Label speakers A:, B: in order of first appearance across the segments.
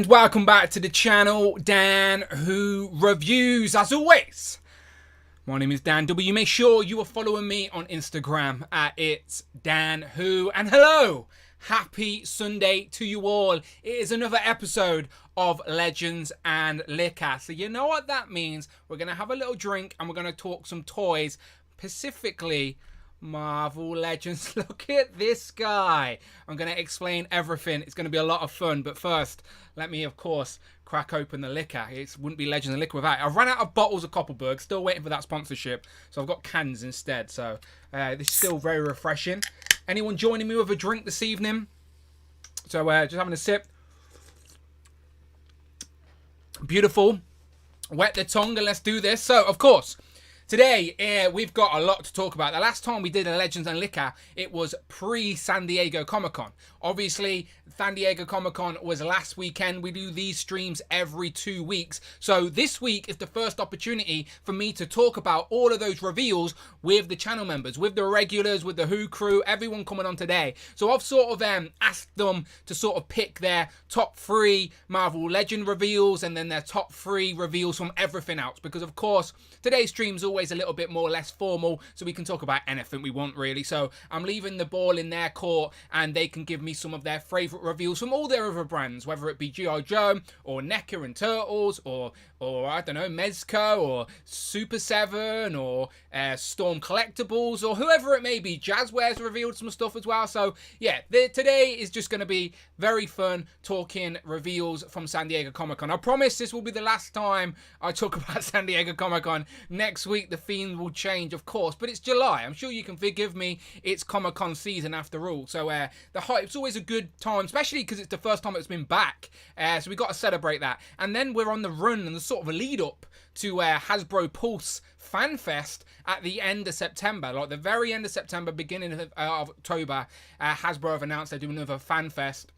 A: and welcome back to the channel, Dan Who Reviews. As always, my name is Dan W. Make sure you are following me on Instagram at It's Dan Who. And hello, happy Sunday to you all. It is another episode of Legends and Liquor. So you know what that means. We're going to have a little drink and we're going to talk some toys, specifically Marvel Legends. Look at this guy. I'm going to explain everything. It's going to be a lot of fun. But first, let me, of course, crack open the liquor. It wouldn't be Legends and Liquor without it. I've run out of bottles of Koppelberg. Still waiting for that sponsorship. So I've got cans instead. So this is still very refreshing. Anyone joining me with a drink this evening? So just having a sip. Beautiful. Wet the tongue and let's do this. So, of course, today, we've got a lot to talk about. The last time we did a Legends and Liquor, it was pre-San Diego Comic-Con. Obviously, San Diego Comic-Con was last weekend. We do these streams every 2 weeks. So this week is the first opportunity for me to talk about all of those reveals with the channel members, with the regulars, with the Who crew, everyone coming on today. So I've sort of asked them to sort of pick their top 3 Marvel Legend reveals and then their top 3 reveals from everything else. Because, of course, today's stream is always a little bit more less formal, so we can talk about anything we want, really. So I'm leaving the ball in their court, and they can give me some of their favourite reveals from all their other brands, whether it be G.I. Joe, or NECA and Turtles, or I don't know, Mezco, or Super 7, or Storm Collectables, or whoever it may be. Jazzware's revealed some stuff as well. So yeah, today is just going to be very fun talking reveals from San Diego Comic-Con. I promise this will be the last time I talk about San Diego Comic-Con. Next week the theme will change, of course, but it's July. I'm sure you can forgive me. It's Comic-Con season after all. So the hype's always a good time, especially because it's the first time it's been back. So we got to celebrate that. And then we're on the run and the sort of a lead up to Hasbro Pulse Fan Fest at the end of September, like the very end of September, beginning of October. Hasbro have announced they're doing another Fan Fest.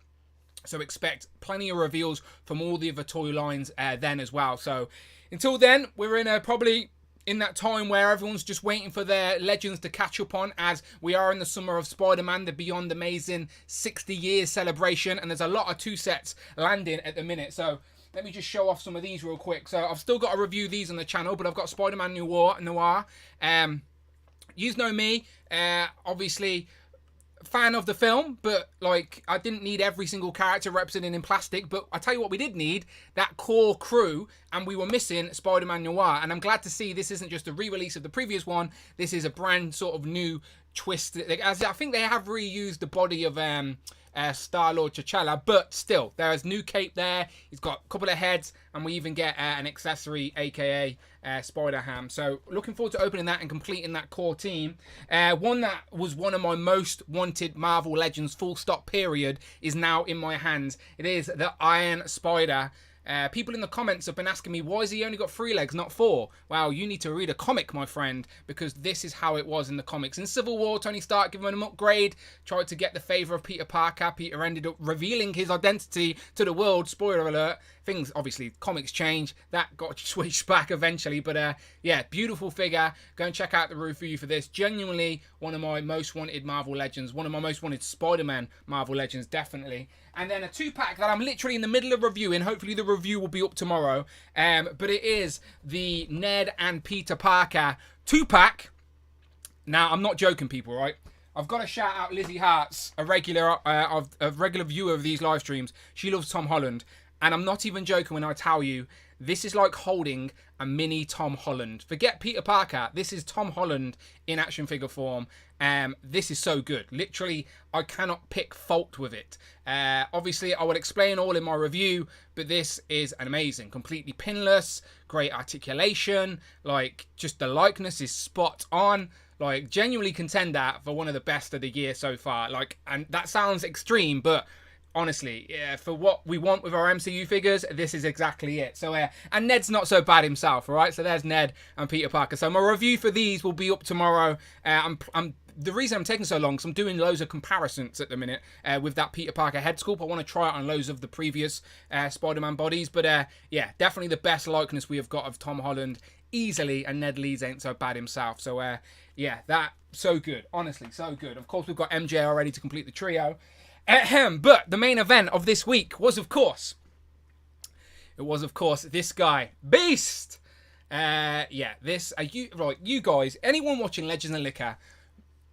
A: So expect plenty of reveals from all the other toy lines then as well. So until then, we're in probably in that time where everyone's just waiting for their Legends to catch up on, as we are in the summer of Spider-Man, the Beyond Amazing 60 years celebration. And there's a lot of 2 sets landing at the minute. So let me just show off some of these real quick. So I've still got to review these on the channel, but I've got Spider-Man Noir. You know me, obviously fan of the film, but like I didn't need every single character represented in plastic. But I tell you what, we did need that core crew, and we were missing Spider-Man Noir. And I'm glad to see this isn't just a re-release of the previous one. This is a brand sort of new twist. As I think they have reused the body of Star-Lord T'Challa, but still, there's new cape there. He's got a couple of heads, and we even get an accessory, aka Spider-Ham. So looking forward to opening that and completing that core team. One that was one of my most wanted Marvel Legends full stop period is now in my hands. It is the Iron Spider. People in the comments have been asking me, why has he only got 3 legs, not 4? Well, you need to read a comic, my friend, because this is how it was in the comics. In Civil War, Tony Stark gave him an upgrade, tried to get the favour of Peter Parker. Peter ended up revealing his identity to the world. Spoiler alert. Things, obviously, comics change. That got switched back eventually. But, yeah, beautiful figure. Go and check out the review for this. Genuinely one of my most wanted Marvel Legends. One of my most wanted Spider-Man Marvel Legends, definitely. And then a 2-pack that I'm literally in the middle of reviewing. Hopefully the review will be up tomorrow. But it is the Ned and Peter Parker 2-pack. Now, I'm not joking, people, right? I've got to shout out Lizzie Hartz, a regular viewer of these live streams. She loves Tom Holland. And I'm not even joking when I tell you, this is like holding a mini Tom Holland. Forget Peter Parker. This is Tom Holland in action figure form. This is so good. Literally, I cannot pick fault with it. Obviously, I will explain all in my review, but this is amazing. Completely pinless, great articulation. Like, just the likeness is spot on. Like, genuinely contender for one of the best of the year so far. Like, and that sounds extreme, but honestly, yeah, for what we want with our MCU figures, this is exactly it. So, and Ned's not so bad himself, all right? So there's Ned and Peter Parker. So my review for these will be up tomorrow. The reason I'm taking so long is I'm doing loads of comparisons at the minute with that Peter Parker head sculpt. I want to try it on loads of the previous Spider-Man bodies. But yeah, definitely the best likeness we have got of Tom Holland easily, and Ned Leeds ain't so bad himself. So yeah, that so good. Honestly, so good. Of course, we've got MJ already to complete the trio. But the main event of this week was, of course, It was, of course, this guy, Beast. Yeah, this, you guys, anyone watching Legends and Liquor,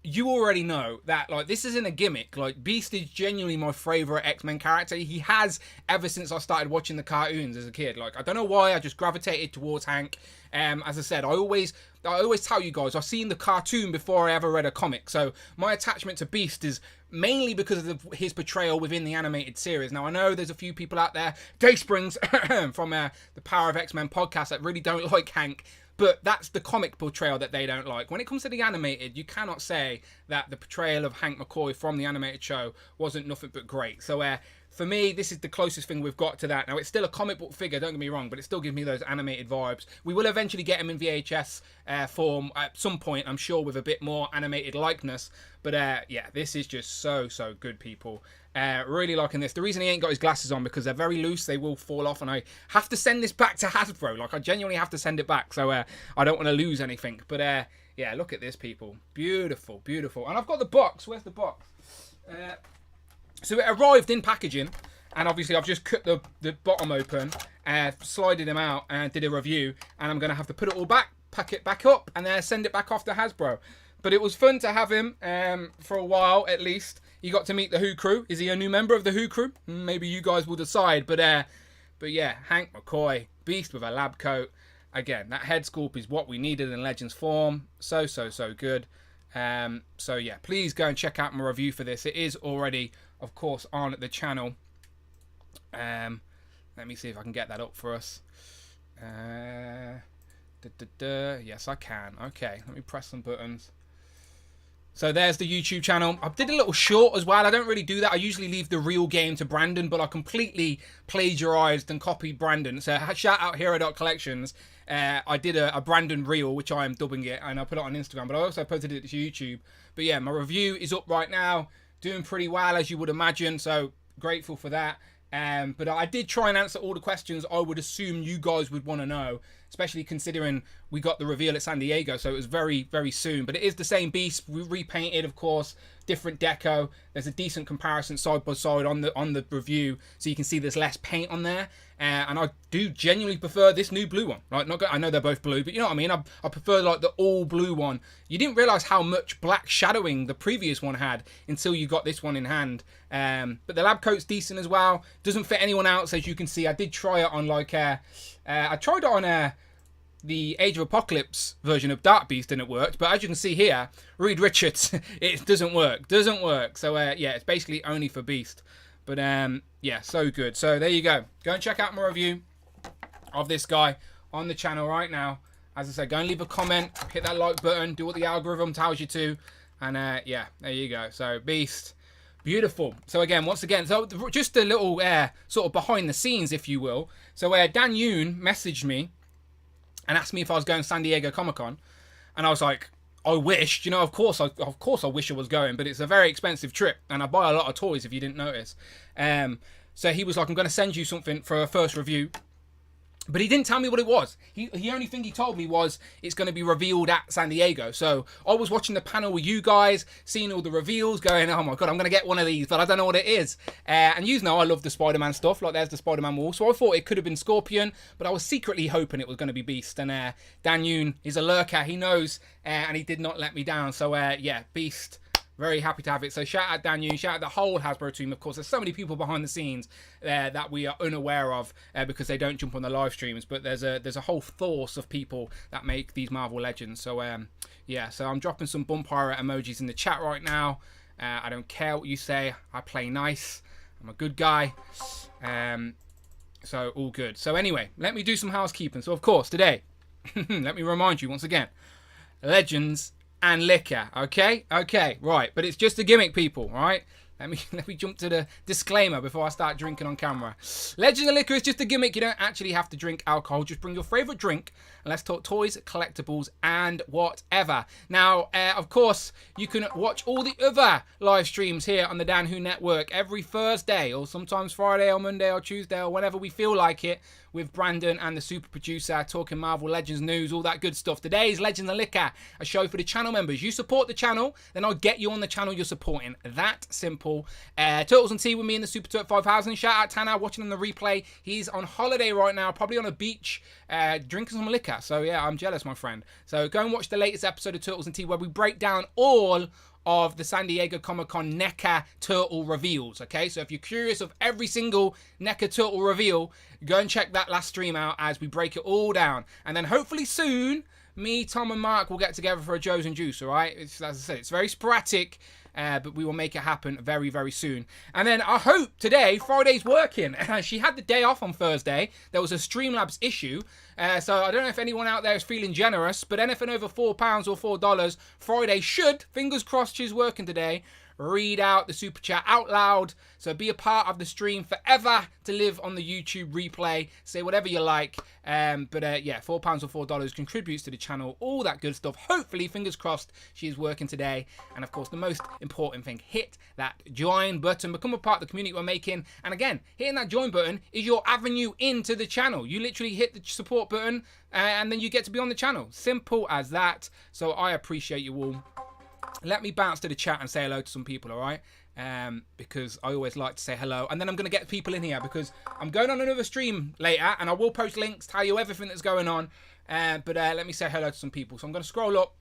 A: you already know that, like, this isn't a gimmick. Like, Beast is genuinely my favorite X-Men character. He has ever since I started watching the cartoons as a kid. Like, I don't know why, I just gravitated towards Hank. As I said, I always tell you guys, I've seen the cartoon before I ever read a comic. So my attachment to Beast is mainly because of his portrayal within the animated series. Now, I know there's a few people out there, Day Springs from the Power of X-Men podcast, that really don't like Hank. But that's the comic portrayal that they don't like. When it comes to the animated, you cannot say that the portrayal of Hank McCoy from the animated show wasn't nothing but great. So for me, this is the closest thing we've got to that. Now, it's still a comic book figure, don't get me wrong, but it still gives me those animated vibes. We will eventually get him in VHS form at some point, I'm sure, with a bit more animated likeness. But yeah, this is just so good, people. Really liking this. The reason he ain't got his glasses on, because they're very loose, they will fall off, and I have to send this back to Hasbro. Like, I genuinely have to send it back, so I don't want to lose anything. But yeah, look at this, people. Beautiful, beautiful. And I've got the box. Where's the box? So it arrived in packaging, and obviously I've just cut the bottom open, slided them out, and did a review, and I'm going to have to put it all back, pack it back up, and then send it back off to Hasbro. But it was fun to have him for a while, at least. You got to meet the Who crew. Is he a new member of the Who crew? Maybe you guys will decide. But yeah, Hank McCoy, Beast with a lab coat. Again, that head sculpt is what we needed in Legends form. So good. So yeah, please go and check out my review for this. It is already, of course, on the channel. Let me see if I can get that up for us. Yes, I can. Okay, let me press some buttons. So there's the YouTube channel. I did a little short as well. I don't really do that. I usually leave the real game to Brandon, but I completely plagiarized and copied Brandon. So shout out Hero.Collections. I did a Brandon reel, which I am dubbing it, and I put it on Instagram, but I also posted it to YouTube. But yeah, my review is up right now. Doing pretty well, as you would imagine, so grateful for that. But I did try and answer all the questions I would assume you guys would want to know, especially considering we got the reveal at San Diego, so it was very soon. But it is the same Beast. We repainted, of course, different deco. There's a decent comparison side by side on the review, so you can see there's less paint on there. And I do genuinely prefer this new blue one. Right? I know they're both blue, but you know what I mean. I prefer like the all blue one. You didn't realize how much black shadowing the previous one had until you got this one in hand. But the lab coat's decent as well. Doesn't fit anyone else, as you can see. I did try it on like I tried it on the Age of Apocalypse version of Dark Beast, and it worked. But as you can see here, Reed Richards, it doesn't work. So yeah, it's basically only for Beast. But yeah, so good. So there you go. Go and check out my review of this guy on the channel right now. As I said, go and leave a comment, hit that like button, do what the algorithm tells you to, and yeah, there you go. So Beast, beautiful. So again, once again, so just a little sort of behind the scenes, if you will. So Dan Yoon messaged me and asked me if I was going to San Diego Comic-Con, and I was like, I wish, you know, of course I wish I was going, but it's a very expensive trip, and I buy a lot of toys, if you didn't notice. So he was like, I'm going to send you something for a first review. But he didn't tell me what it was. The only thing he told me was it's going to be revealed at San Diego. So I was watching the panel with you guys, seeing all the reveals, going, oh my God, I'm going to get one of these, but I don't know what it is. And you know I love the Spider-Man stuff. Like, there's the Spider-Man wall. So I thought it could have been Scorpion, but I was secretly hoping it was going to be Beast. And Dan Yoon is a lurker. He knows, and he did not let me down. So yeah, Beast. Very happy to have it. So shout out Dan Yoon, shout out the whole Hasbro team. Of course, there's so many people behind the scenes that we are unaware of because they don't jump on the live streams. But there's a whole force of people that make these Marvel Legends. So yeah, so I'm dropping some Bumpire emojis in the chat right now. I don't care what you say. I play nice. I'm a good guy. So all good. So anyway, let me do some housekeeping. So of course today, let me remind you once again, Legends and Liquor, okay, right, but it's just a gimmick, people, right? Let me jump to the disclaimer before I start drinking on camera. Legends and Liquor is just a gimmick. You don't actually have to drink alcohol. Just bring your favorite drink and let's talk toys, collectibles, and whatever. Now, of course, you can watch all the other live streams here on the Dan Who Network every Thursday, or sometimes Friday or Monday or Tuesday or whenever we feel like it, with Brandon and the super producer talking Marvel Legends news, all that good stuff. Today's Legends and Liquor, a show for the channel members. You support the channel, then I'll get you on the channel you're supporting. That simple. simple. Turtles and Tea with me in the Super Turk 5000. Shout out Tanner watching on the replay. He's on holiday right now, probably on a beach, drinking some liquor. So yeah, I'm jealous, my friend. So go and watch the latest episode of Turtles and Tea where we break down all of the San Diego Comic-Con NECA turtle reveals, okay? So if you're curious of every single NECA turtle reveal, go and check that last stream out as we break it all down. And then hopefully soon, me, Tom, and Mark will get together for a Joe's and Juice, all right? As I said, it's very sporadic, but we will make it happen very, very soon. And then I hope today, Friday's working. She had the day off on Thursday. There was a Streamlabs issue. So I don't know if anyone out there is feeling generous, but anything over £4 or $4, Friday should, fingers crossed she's working today, read out the super chat out loud. So be a part of the stream forever to live on the YouTube replay. Say whatever you like. Yeah, £4 or $4 contributes to the channel. All that good stuff. Hopefully, fingers crossed, she is working today. And of course, the most important thing, hit that join button. Become a part of the community we're making. And again, hitting that join button is your avenue into the channel. You literally hit the support button and then you get to be on the channel. Simple as that. So I appreciate you all. Let me bounce to the chat and say hello to some people, all right? Because I always like to say hello. And then I'm going to get people in here because I'm going on another stream later and I will post links, tell you everything that's going on. But let me say hello to some people. So I'm going to scroll up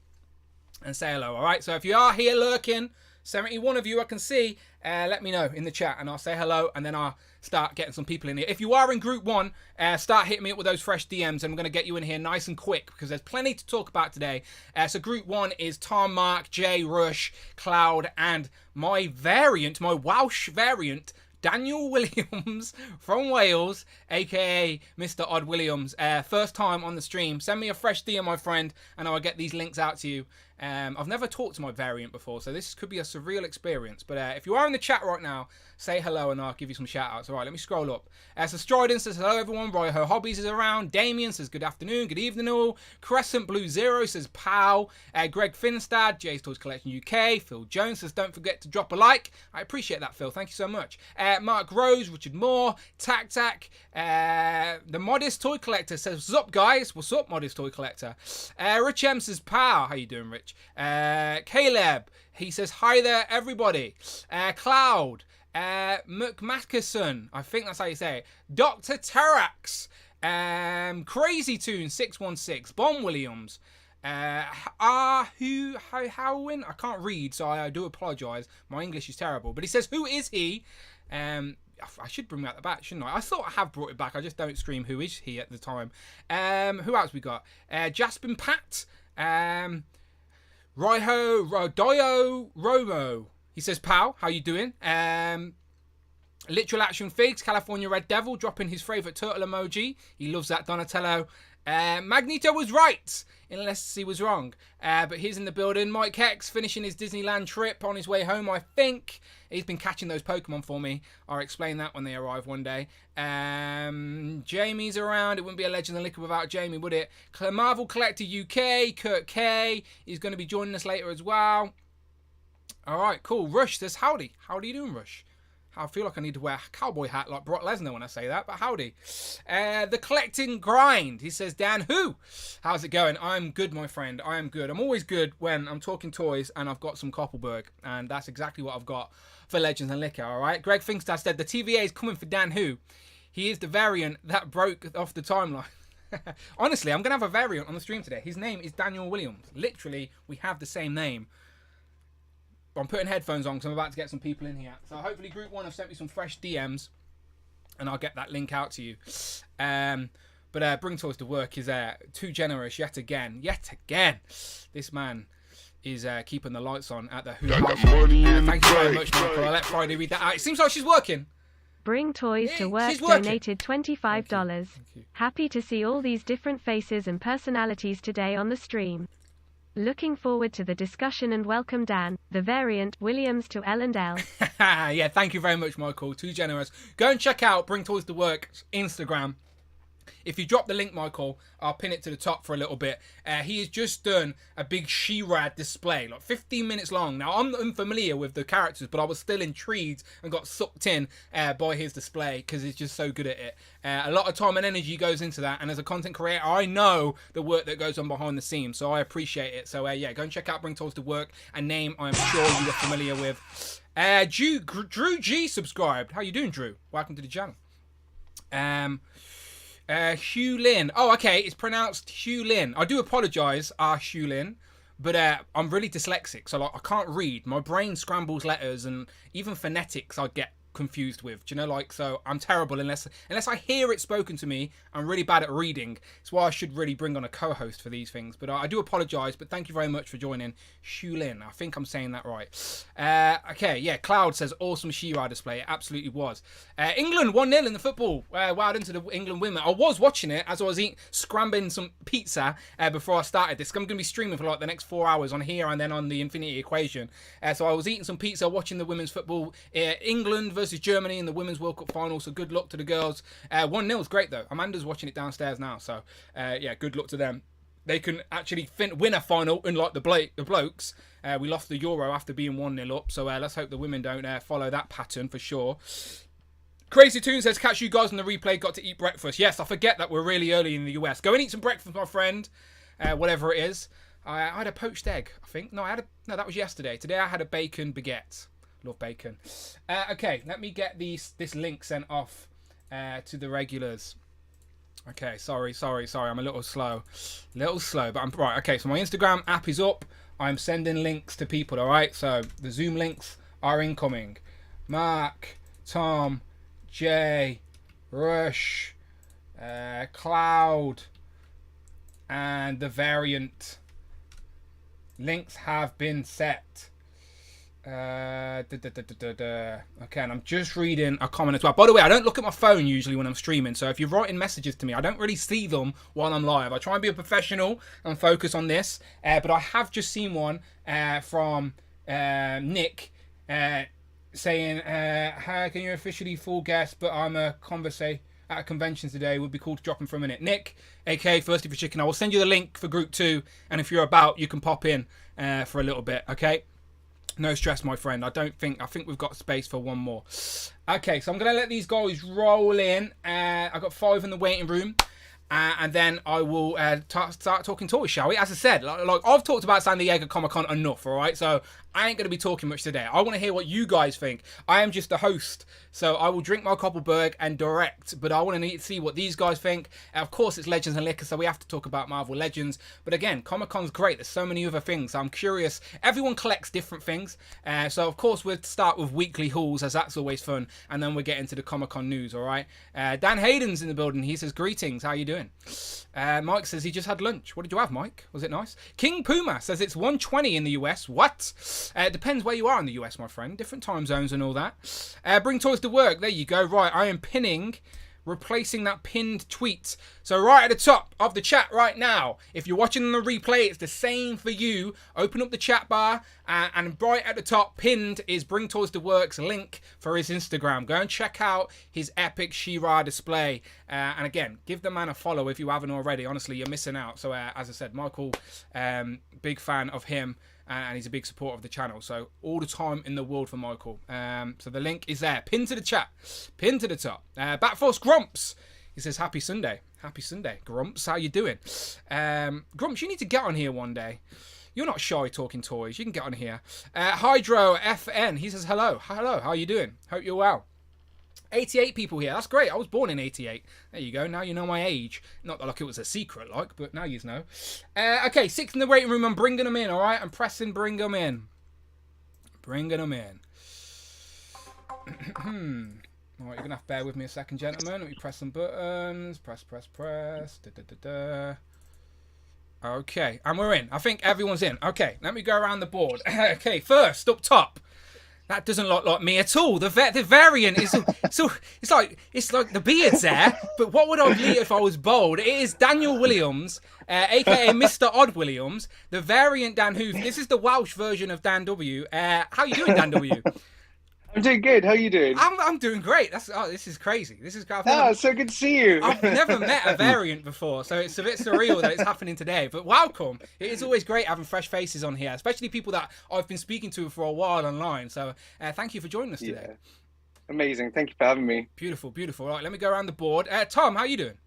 A: and say hello, all right? So if you are here lurking, 71 of you I can see, let me know in the chat and I'll say hello and then I'll start getting some people in here. If you are in group 1, start hitting me up with those fresh DMs and I'm going to get you in here nice and quick because there's plenty to talk about today. So group 1 is Tom, Mark, Jay, Rush, Cloud and my variant, my Welsh variant, Daniel Williams from Wales, aka Mr. Odd Williams. First time on the stream. Send me a fresh DM, my friend, and I'll get these links out to you. I've never talked to my variant before, so this could be a surreal experience. But if you are in the chat right now, say hello and I'll give you some shout outs. All right, let me scroll up. So Stridon says hello, everyone. Royho Hobbies is around. Damien says good afternoon, good evening all. Crescent Blue Zero says pow. Greg Finstad, Jay's Toys Collection UK. Phil Jones says don't forget to drop a like. I appreciate that, Phil. Thank you so much. Mark Rose, Richard Moore, Tac Tac. The Modest Toy Collector says what's up, guys? What's up, Modest Toy Collector? Rich M says pow. How you doing, Rich? Caleb, he says hi there everybody. Cloud, McMasterson, I think that's how you say it. Dr. Terax, Crazy Tune 616, Bon Williams, Howin, I can't read, so I do apologise. My English is terrible. But he says, who is he? I should bring that back, shouldn't I? I thought I have brought it back. I just don't scream who is he at the time. Who else we got? Jaspin Pat, Raiho, Rodoyo, Romo. He says, pal, how you doing? Literal Action Figs, California Red Devil, dropping his favourite turtle emoji. He loves that, Donatello. Magneto was right, unless he was wrong. But he's in the building. Mike Hex finishing his Disneyland trip on his way home, I think. He's been catching those Pokemon for me. I'll explain that when they arrive one day. Jamie's around. It wouldn't be a Legend and Liquor without Jamie, would it? Marvel Collector UK, Kurt K. He's going to be joining us later as well. All right, cool. Rush says, howdy. How are you doing, Rush? I feel like I need to wear a cowboy hat like Brock Lesnar when I say that, but howdy. The Collecting Grind. He says, Dan, who? How's it going? I'm good, my friend. I am good. I'm always good when I'm talking toys and I've got some Koppelberg. And that's exactly what I've got for Legends and Liquor, all right? Greg Finkstad said, the TVA is coming for Dan, who? He is the variant that broke off the timeline. Honestly, I'm going to have a variant on the stream today. His name is Daniel Williams. Literally, we have the same name. I'm putting headphones on because I'm about to get some people in here. So hopefully Group 1 have sent me some fresh DMs and I'll get that link out to you. But Bring Toys to Work is too generous yet again. Yet again. This man is keeping the lights on at the Who House. Thank you very much, Michael. I'll let Friday read that out. It seems like she's working.
B: Bring Toys to Work donated $25. Happy to see all these different faces and personalities today on the stream. Looking forward to the discussion and welcome Dan, the variant, Williams to L&L.
A: Yeah, thank you very much, Michael. Too generous. Go and check out Bring Toys to Work's Instagram. If you drop the link, Michael, I'll pin it to the top for a little bit. He has just done a big She-Ra display, like 15 minutes long. Now, I'm unfamiliar with the characters, but I was still intrigued and got sucked in by his display because he's just so good at it. A lot of time and energy goes into that, and as a content creator, I know the work that goes on behind the scenes, so I appreciate it. So, yeah, go and check out Bring Toys to Work, a name I'm sure you are familiar with. Drew G subscribed. How you doing, Drew? Welcome to the channel. Hugh Lin. Oh, okay. It's pronounced Hugh Lin. I do apologise, Hugh Lin, but I'm really dyslexic, so like I can't read. My brain scrambles letters, and even phonetics I get confused with. Do you know, like, so I'm terrible unless I hear it spoken to me. I'm really bad at reading. It's why I should really bring on a co-host for these things. But I do apologise. But thank you very much for joining, Shulin. I think I'm saying that right. Okay, yeah. Cloud says awesome She-Ra display. It absolutely was. England 1-0 in the football. Well done to the England women. I was watching it as I was scrambling some pizza before I started this. I'm going to be streaming for like the next 4 hours on here and then on the Infinity Equation. So I was eating some pizza, watching the women's football. England versus Germany in the Women's World Cup final, so good luck to the girls. 1-0 is great though. Amanda's watching it downstairs now, so yeah, good luck to them. They can actually win a final, unlike the blokes. We lost the Euro after being 1-0 up, so let's hope the women don't follow that pattern for sure. Crazy Toon says, catch you guys on the replay, got to eat breakfast. Yes, I forget that we're really early in the US. Go and eat some breakfast, my friend, whatever it is. I had a poached egg, I think. No, that was yesterday. Today I had a bacon baguette. Love bacon. Okay, let me get this link sent off to the regulars. Okay, sorry. I'm a little slow, but I'm right. Okay, so my Instagram app is up. I'm sending links to people. All right, so the Zoom links are incoming. Mark, Tom, Jay, Rush, Cloud, and the variant. Links have been set. Okay, and I'm just reading a comment as well. By the way, I don't look at my phone usually when I'm streaming, so if you're writing messages to me, I don't really see them while I'm live. I try and be a professional and focus on this, but I have just seen one from Nick saying, how can you officially full guest, but I'm at a convention today, would be cool to drop in for a minute. Nick, aka Thirsty for Chicken, I will send you the link for group 2, and if you're about, you can pop in for a little bit, okay? No stress, my friend. I think we've got space for one more. Okay, so I'm going to let these guys roll in. I've got 5 in the waiting room. And then I will start talking toys, shall we? As I said, like I've talked about San Diego Comic-Con enough, all right? So I ain't going to be talking much today. I want to hear what you guys think. I am just the host, so I will drink my Koppelberg and direct, but I want to see what these guys think. Of course, it's Legends and Liquor, so we have to talk about Marvel Legends. But again, Comic-Con's great. There's so many other things. So I'm curious. Everyone collects different things. So, of course, we'll start with weekly hauls, as that's always fun, and then we'll get into the Comic-Con news, all right? Dan Hayden's in the building. He says, greetings. How you doing? Mike says he just had lunch. What did you have, Mike? Was it nice? King Puma says it's 1:20 in the US. What? It depends where you are in the US, my friend. Different time zones and all that. Bring toys to work. There you go. Right, I am replacing that pinned tweet. So right at the top of the chat right now, if you're watching on the replay, it's the same for you. Open up the chat bar and right at the top pinned is Bring Toys to Work's link for his Instagram. Go and check out his epic She-Ra display. And again, give the man a follow if you haven't already. Honestly, you're missing out. So as I said, Michael, big fan of him. And he's a big supporter of the channel. So all the time in the world for Michael. So the link is there. Pinned to the chat. Pinned to the top. Batforce Grumps. He says, happy Sunday. Happy Sunday. Grumps, how you doing? Grumps, you need to get on here one day. You're not shy talking toys. You can get on here. Hydro FN. He says, hello. Hello, how you doing? Hope you're well. 88 people here. That's great. I was born in 88. There you go. Now you know my age. Not like it was a secret, but now you know. Okay, 6 in the waiting room. I'm bringing them in, all right? I'm pressing bring them in. Bringing them in. All right, you're going to have to bear with me a second, gentlemen. Let me press some buttons. Press. Okay, and we're in. I think everyone's in. Okay, let me go around the board. Okay, first, up top. That doesn't look like me at all. The variant is so it's like the beard's there. But what would I be if I was bold? It is Daniel Williams, aka Mr. Odd Williams. The variant Dan Hoof. This is the Welsh version of Dan W. How you doing, Dan W?
C: I'm doing good. How are you doing?
A: I'm doing great. This is crazy. This is
C: so good to see you.
A: I've never met a variant before, so it's a bit surreal that it's happening today. But welcome. It is always great having fresh faces on here, especially people that I've been speaking to for a while online. So thank you for joining us today.
C: Yeah. Amazing. Thank you for having me.
A: Beautiful, beautiful. All right, let me go around the board. Tom, how are you doing?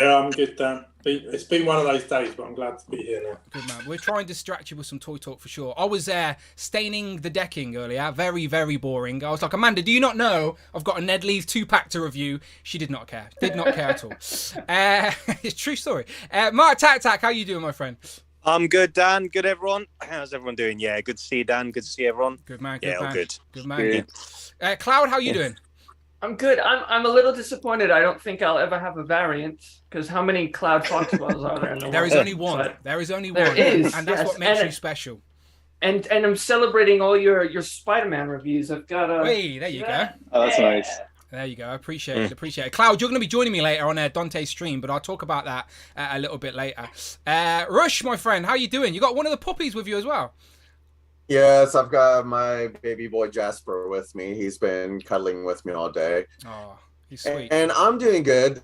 D: Yeah, I'm good, Dan. It's been one of those days, but I'm glad to be here now.
A: Good man. We'll try and distract you with some toy talk for sure. I was staining the decking earlier. Very, very boring. I was like, Amanda, do you not know I've got a Ned Lee's 2-pack to review? She did not care. Did not care at all. It's a true story. Mark Tac, how you doing, my friend?
E: I'm good, Dan. Good, everyone. How's everyone doing? Yeah, good to see you, Dan. Good to see everyone.
A: Good man.
E: Good man.
A: All
E: good.
A: Good man. Yeah. Cloud, how you doing?
F: I'm good. I'm a little disappointed. I don't think I'll ever have a variant because how many Cloud Foxwells are there in the world?
A: There is only one. There is only one.
F: There is,
A: and that's what makes you special.
F: And I'm celebrating all your Spider-Man reviews. I've got a.
A: Hey, there you go.
C: Oh, that's nice.
A: There you go. I appreciate it. Appreciate it. Cloud, you're going to be joining me later on Dante's stream, but I'll talk about that a little bit later. Rush, my friend, how you doing? You got one of the puppies with you as well.
G: Yes, I've got my baby boy Jasper with me. He's been cuddling with me all day.
A: Oh, he's sweet.
G: And I'm doing good.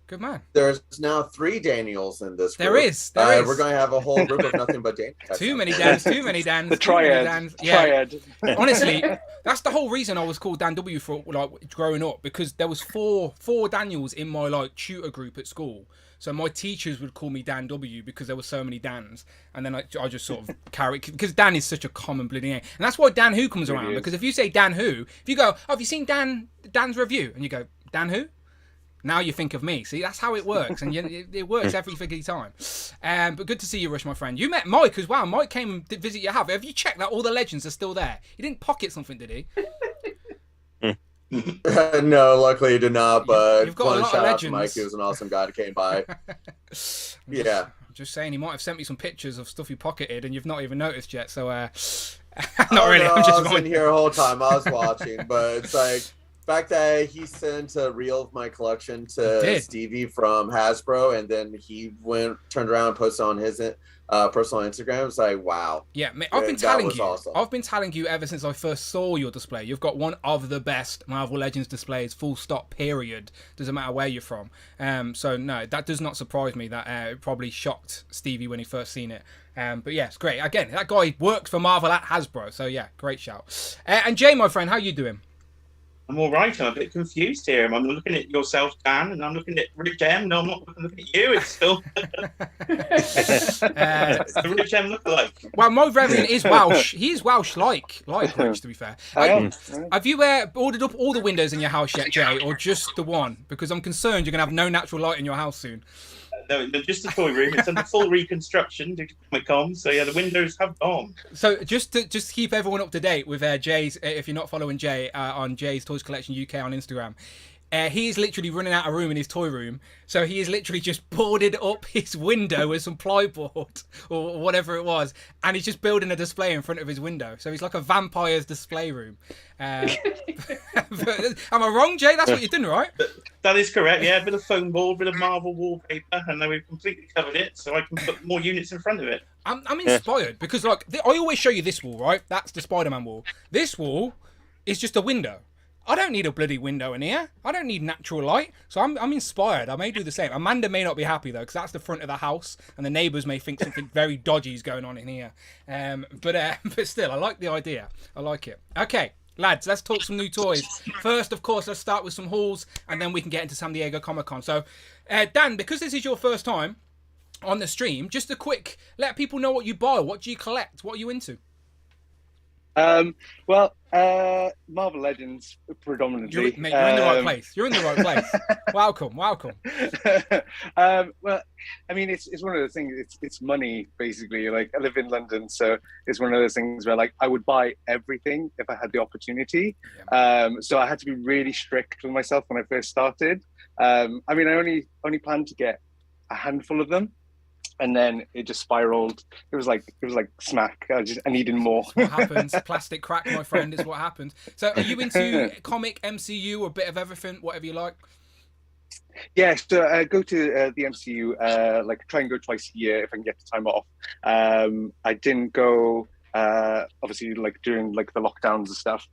A: Good man.
G: There's now 3 Daniels in this group.
A: There is.
G: We're going to have a whole group of nothing but Daniels.
A: Too many Dans.
C: The triad.
A: Yeah. Honestly, that's the whole reason I was called Dan W for like growing up, because there was four Daniels in my like tutor group at school. So my teachers would call me Dan W because there were so many Dans, and then I just sort of carry it because Dan is such a common bloody name, and that's why Dan Who comes around. Because if you say Dan Who, if you go, oh, have you seen Dan's review, and you go Dan Who, now you think of me. See, that's how it works, and it works every time. But good to see you, Rush, my friend. You met Mike as well. Mike came to visit your house. Have you checked that all the legends are still there? He didn't pocket something, did he?
G: No, luckily he did not, but
A: you've got a lot of legends.
G: Mike, he was an awesome guy that came by. Yeah.
A: Just saying, he might have sent me some pictures of stuff he pocketed and you've not even noticed yet, so
G: not
A: really.
G: No,
A: I'm just
G: I was in here the whole time. I was watching, but it's like the fact that he sent a reel of my collection to Stevie from Hasbro, and then he turned around and posted on his personal Instagram. It's like, wow.
A: Yeah, mate, I've been telling you.
G: Awesome.
A: I've been telling you ever since I first saw your display. You've got one of the best Marvel Legends displays, full stop, period. Doesn't matter where you're from. So no, that does not surprise me. That it probably shocked Stevie when he first seen it. But yeah, it's great. Again, that guy works for Marvel at Hasbro. So yeah, great shout. And Jay, my friend, how you doing?
H: I'm all right. I'm a bit confused here. I'm looking at yourself, Dan, and I'm looking at Rich M. No, I'm not looking at you. It's still the Rich M lookalike.
A: Well, my variant is Welsh. He is Welsh-like Rich, to be fair. Have you ordered up all the windows in your house yet, Jay, or just the one? Because I'm concerned you're going to have no natural light in your house soon.
H: No, just the toy room. It's under full reconstruction due to Comic-Con, so yeah, the windows have gone.
A: So just to keep everyone up to date with Jay's, if you're not following Jay on Jay's Toys Collection UK on Instagram, he is literally running out of room in his toy room, so he is literally just boarded up his window with some plyboard or whatever it was, and he's just building a display in front of his window. So he's like a vampire's display room. Am I wrong, Jay? That's what you're doing, right?
H: That is correct, yeah. A bit of foam board, a bit of Marvel wallpaper, and then we've completely covered it, so I can put more units in front of it.
A: I'm inspired because, like, I always show you this wall, right? That's the Spider-Man wall. This wall is just a window. I don't need a bloody window in here. I don't need natural light. So I'm inspired. I may do the same. Amanda may not be happy, though, because that's the front of the house, and the neighbours may think something very dodgy is going on in here. But still, I like the idea. I like it. Okay, lads, let's talk some new toys. First, of course, let's start with some hauls, and then we can get into San Diego Comic-Con. So, Dan, because this is your first time on the stream, just a quick, let people know what you buy. What do you collect? What are you into?
C: Marvel Legends predominantly.
A: Mate, you're in the right place. You're in the right place. Welcome.
C: Well, I mean, it's one of those things. It's money basically. Like, I live in London, so it's one of those things where, like, I would buy everything if I had the opportunity. Yeah. So I had to be really strict with myself when I first started. I mean, I only planned to get a handful of them. And then it just spiraled. It was like smack. I needed more.
A: That's what happens. Plastic crack, my friend, is what happens. So, are you into comic, MCU, or a bit of everything, whatever you like?
C: Yeah, so I go to the MCU. Like, try and go twice a year if I can get the time off. I didn't go obviously, like, during like the lockdowns and stuff.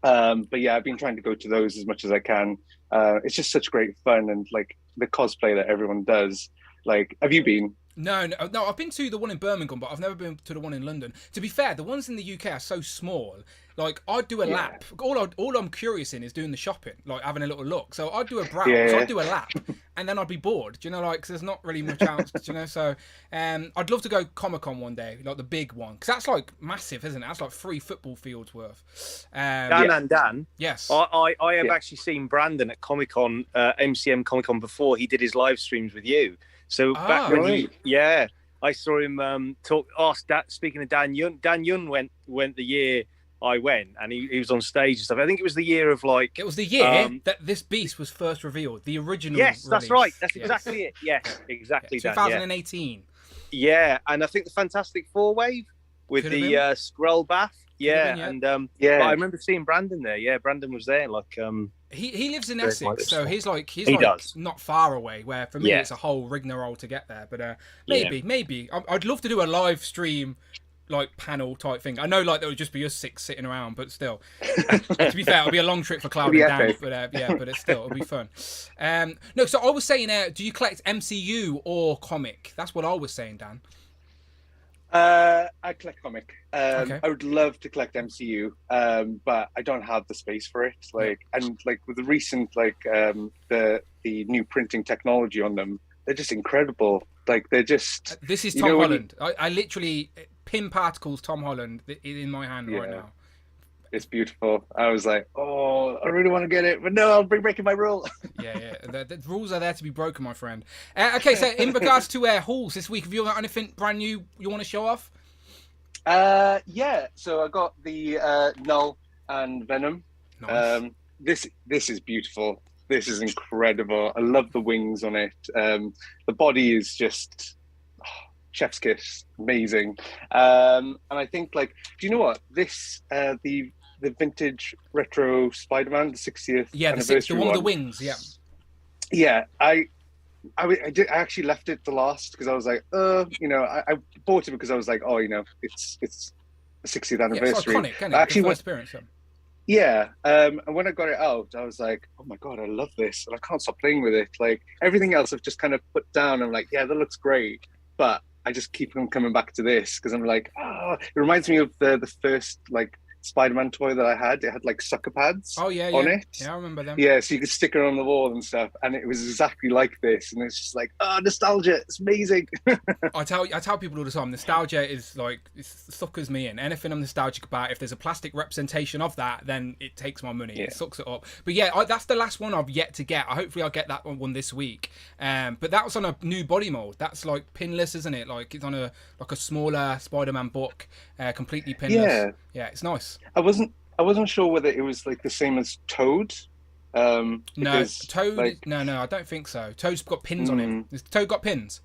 C: But yeah, I've been trying to go to those as much as I can. It's just such great fun, and like the cosplay that everyone does. Like, have you been?
A: No. I've been to the one in Birmingham, but I've never been to the one in London. To be fair, the ones in the UK are so small. Like, I'd do a lap. All I'm curious in is doing the shopping, like having a little look. So I'd do a browse, I'd do a lap, and then I'd be bored. Do you know, like, 'cause there's not really much else. Do you know, so I'd love to go Comic-Con one day, like the big one, because that's like massive, isn't it? That's like 3 football fields worth.
E: Dan.
A: Yes.
E: I have actually seen Brandon at Comic-Con, MCM Comic-Con before. He did his live streams with you. So back when I saw him talk. Speaking of Dan Yun went the year I went, and he was on stage and stuff. I think it was the year of like.
A: It was the year that this beast was first revealed. The original.
E: Yes,
A: release.
E: That's right. That's exactly it. Yes, exactly.
A: 2018.
E: Yeah, and I think the Fantastic Four wave with the Skrull bath. But I remember seeing Brandon there. Yeah, Brandon was there. Like
A: he lives in Essex, so he's not far away. Where for me it's a whole rigmarole to get there. But maybe I'd love to do a live stream like panel type thing. I know like there would just be us 6 sitting around, but still. To be fair, it'll be a long trip for Cloud and Dan. But it's still it'll be fun. No, so I was saying, do you collect MCU or comic? That's what I was saying, Dan.
C: I collect comic.
A: Okay.
C: I would love to collect MCU, but I don't have the space for it. Like, and like with the recent the new printing technology on them, they're just incredible. Like, they're just.
A: This is Tom Holland. I literally pin particles Tom Holland in my hand right now.
C: It's beautiful. I was like, oh, I really want to get it, but no, I'll be breaking my rule.
A: The rules are there to be broken, my friend. Okay, so in regards to hauls this week, have you got anything brand new you want to show off?
C: So I got the Null and Venom.
A: Nice.
C: This is beautiful. This is incredible. I love the wings on it. The body is just chef's kiss, amazing. And I think, like, do you know what this the vintage retro Spider-Man, the 60th anniversary
A: the one with the wings,
C: I actually left it the last because I was like, I bought it because I was like, it's the 60th anniversary.
A: It's iconic, isn't it? Actually, first appearance.
C: And when I got it out, I was like, oh my god, I love this, and I can't stop playing with it. Like, everything else I've just kind of put down. I'm like, yeah, that looks great, but I just keep on coming back to this because I'm like, it reminds me of the first like Spider-Man toy that I had. It had like sucker pads on it.
A: Yeah, I remember them.
C: Yeah, so you could stick it on the wall and stuff, and it was exactly like this. And it's just like, nostalgia. It's amazing.
A: I tell people all the time, nostalgia is like, it suckers me in. Anything I'm nostalgic about, if there's a plastic representation of that, then it takes my money. It sucks it up. But that's the last one I've yet to get. Hopefully I'll get that one this week. But that was on a new body mold. That's like pinless, isn't it? Like, it's on a smaller Spider-Man book, completely pinless. Yeah, it's nice.
C: I wasn't sure whether it was like the same as Toad.
A: No, Toad. No, I don't think so. Toad's got pins on him. Has Toad got pins?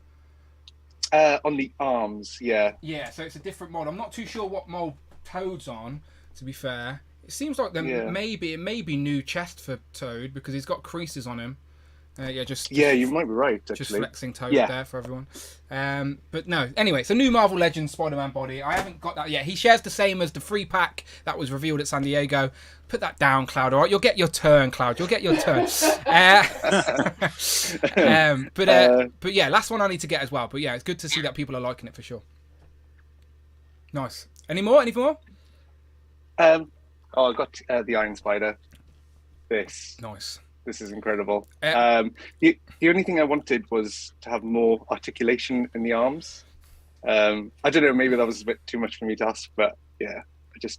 C: On the arms, yeah.
A: Yeah, so it's a different mold. I'm not too sure what mold Toad's on. To be fair, it seems like it may be new chest for Toad because he's got creases on him. You might be right. Actually. Just flexing Toad there for everyone. But no, anyway, so new Marvel Legends Spider-Man body. I haven't got that yet. He shares the same as the free pack that was revealed at San Diego. Put that down, Cloud. All right, you'll get your turn, Cloud. You'll get your turn. But yeah, last one I need to get as well. But yeah, it's good to see that people are liking it for sure. Nice. Any more? Anything more?
C: I got the Iron Spider.
A: Nice.
C: This is incredible. The only thing I wanted was to have more articulation in the arms. I don't know, maybe that was a bit too much for me to ask, but yeah, it's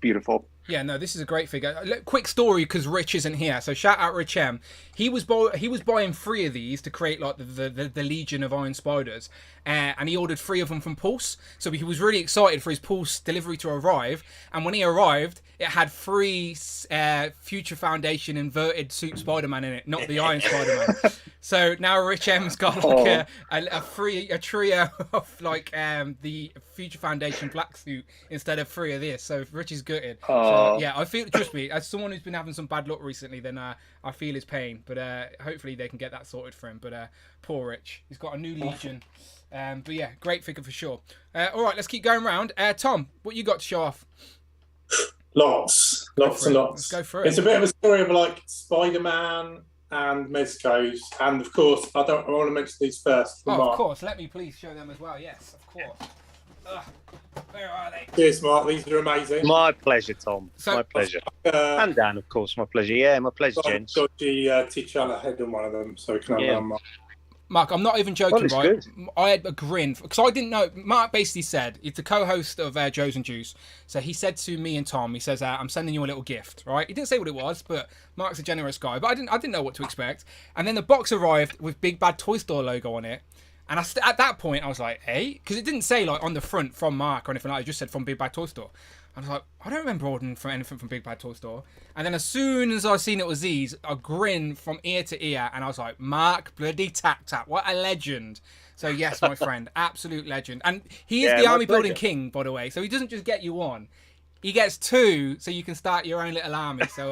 C: beautiful.
A: Yeah, no, this is a great figure. Quick story, because Rich isn't here, so shout out Rich M. He was buying 3 of these to create like the Legion of Iron Spiders, and he ordered 3 of them from Pulse. So he was really excited for his Pulse delivery to arrive, and when he arrived, it had 3 Future Foundation inverted suit Spider-Man in it, not the Iron Spider-Man. So now Rich M's got like a trio of like the Future Foundation black suit instead of 3 of this. So Rich is gutted. So, yeah, I feel, trust me, as someone who's been having some bad luck recently, then I feel his pain. But hopefully they can get that sorted for him. But poor Rich, he's got a new Legion. But yeah, great figure for sure. All right, let's keep going round. Tom, what you got to show off?
D: Lots. Lots and lots.
A: Let's go through it.
D: It's a bit of a story of like Spider-Man and Mezco's, and of course, I want to mention these first.
A: Of course. Let me please show them as well. Yes, of course. Where are they?
D: Cheers, Mark. These are amazing.
E: My pleasure, Tom. My pleasure. And Dan, of course. My pleasure. Yeah, my pleasure, gents.
D: Dodgy T'Challa head on one of them, so we can have one.
A: Mark, I'm not even joking, right? Good. I had a grin because I didn't know. Mark basically said, he's the co-host of Joe's and Juice. So he said to me and Tom, he says, I'm sending you a little gift, right? He didn't say what it was, but Mark's a generous guy. But I didn't know what to expect. And then the box arrived with Big Bad Toy Store logo on it. And at that point, I was like, hey? Because it didn't say like on the front from Mark or anything like that. It just said from Big Bad Toy Store. I was like, I don't remember ordering anything from Big Bad Toy Store. And then as soon as I seen it was these, a grin from ear to ear. And I was like, Mark bloody Tap, what a legend. So yes, my friend, absolute legend. And he is the army building king, by the way. So he doesn't just get you one. He gets two, so you can start your own little army. So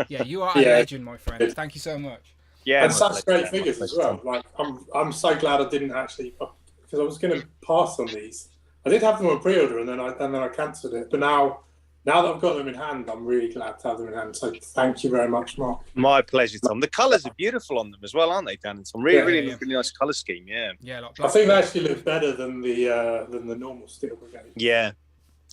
A: yeah, you are a legend, my friend. Thank you so much.
D: Yeah, and such great figures as well. Like I'm so glad I didn't actually, because I was going to pass on these. I did have them on pre-order and then I cancelled it. But now that I've got them in hand, I'm really glad to have them in hand. So thank you very much, Mark.
E: My pleasure, Tom. The colours are beautiful on them as well, aren't they, Dan and Tom? Really nice colour scheme. Yeah.
D: I think they actually look better than the normal Steel Brigade.
E: Yeah.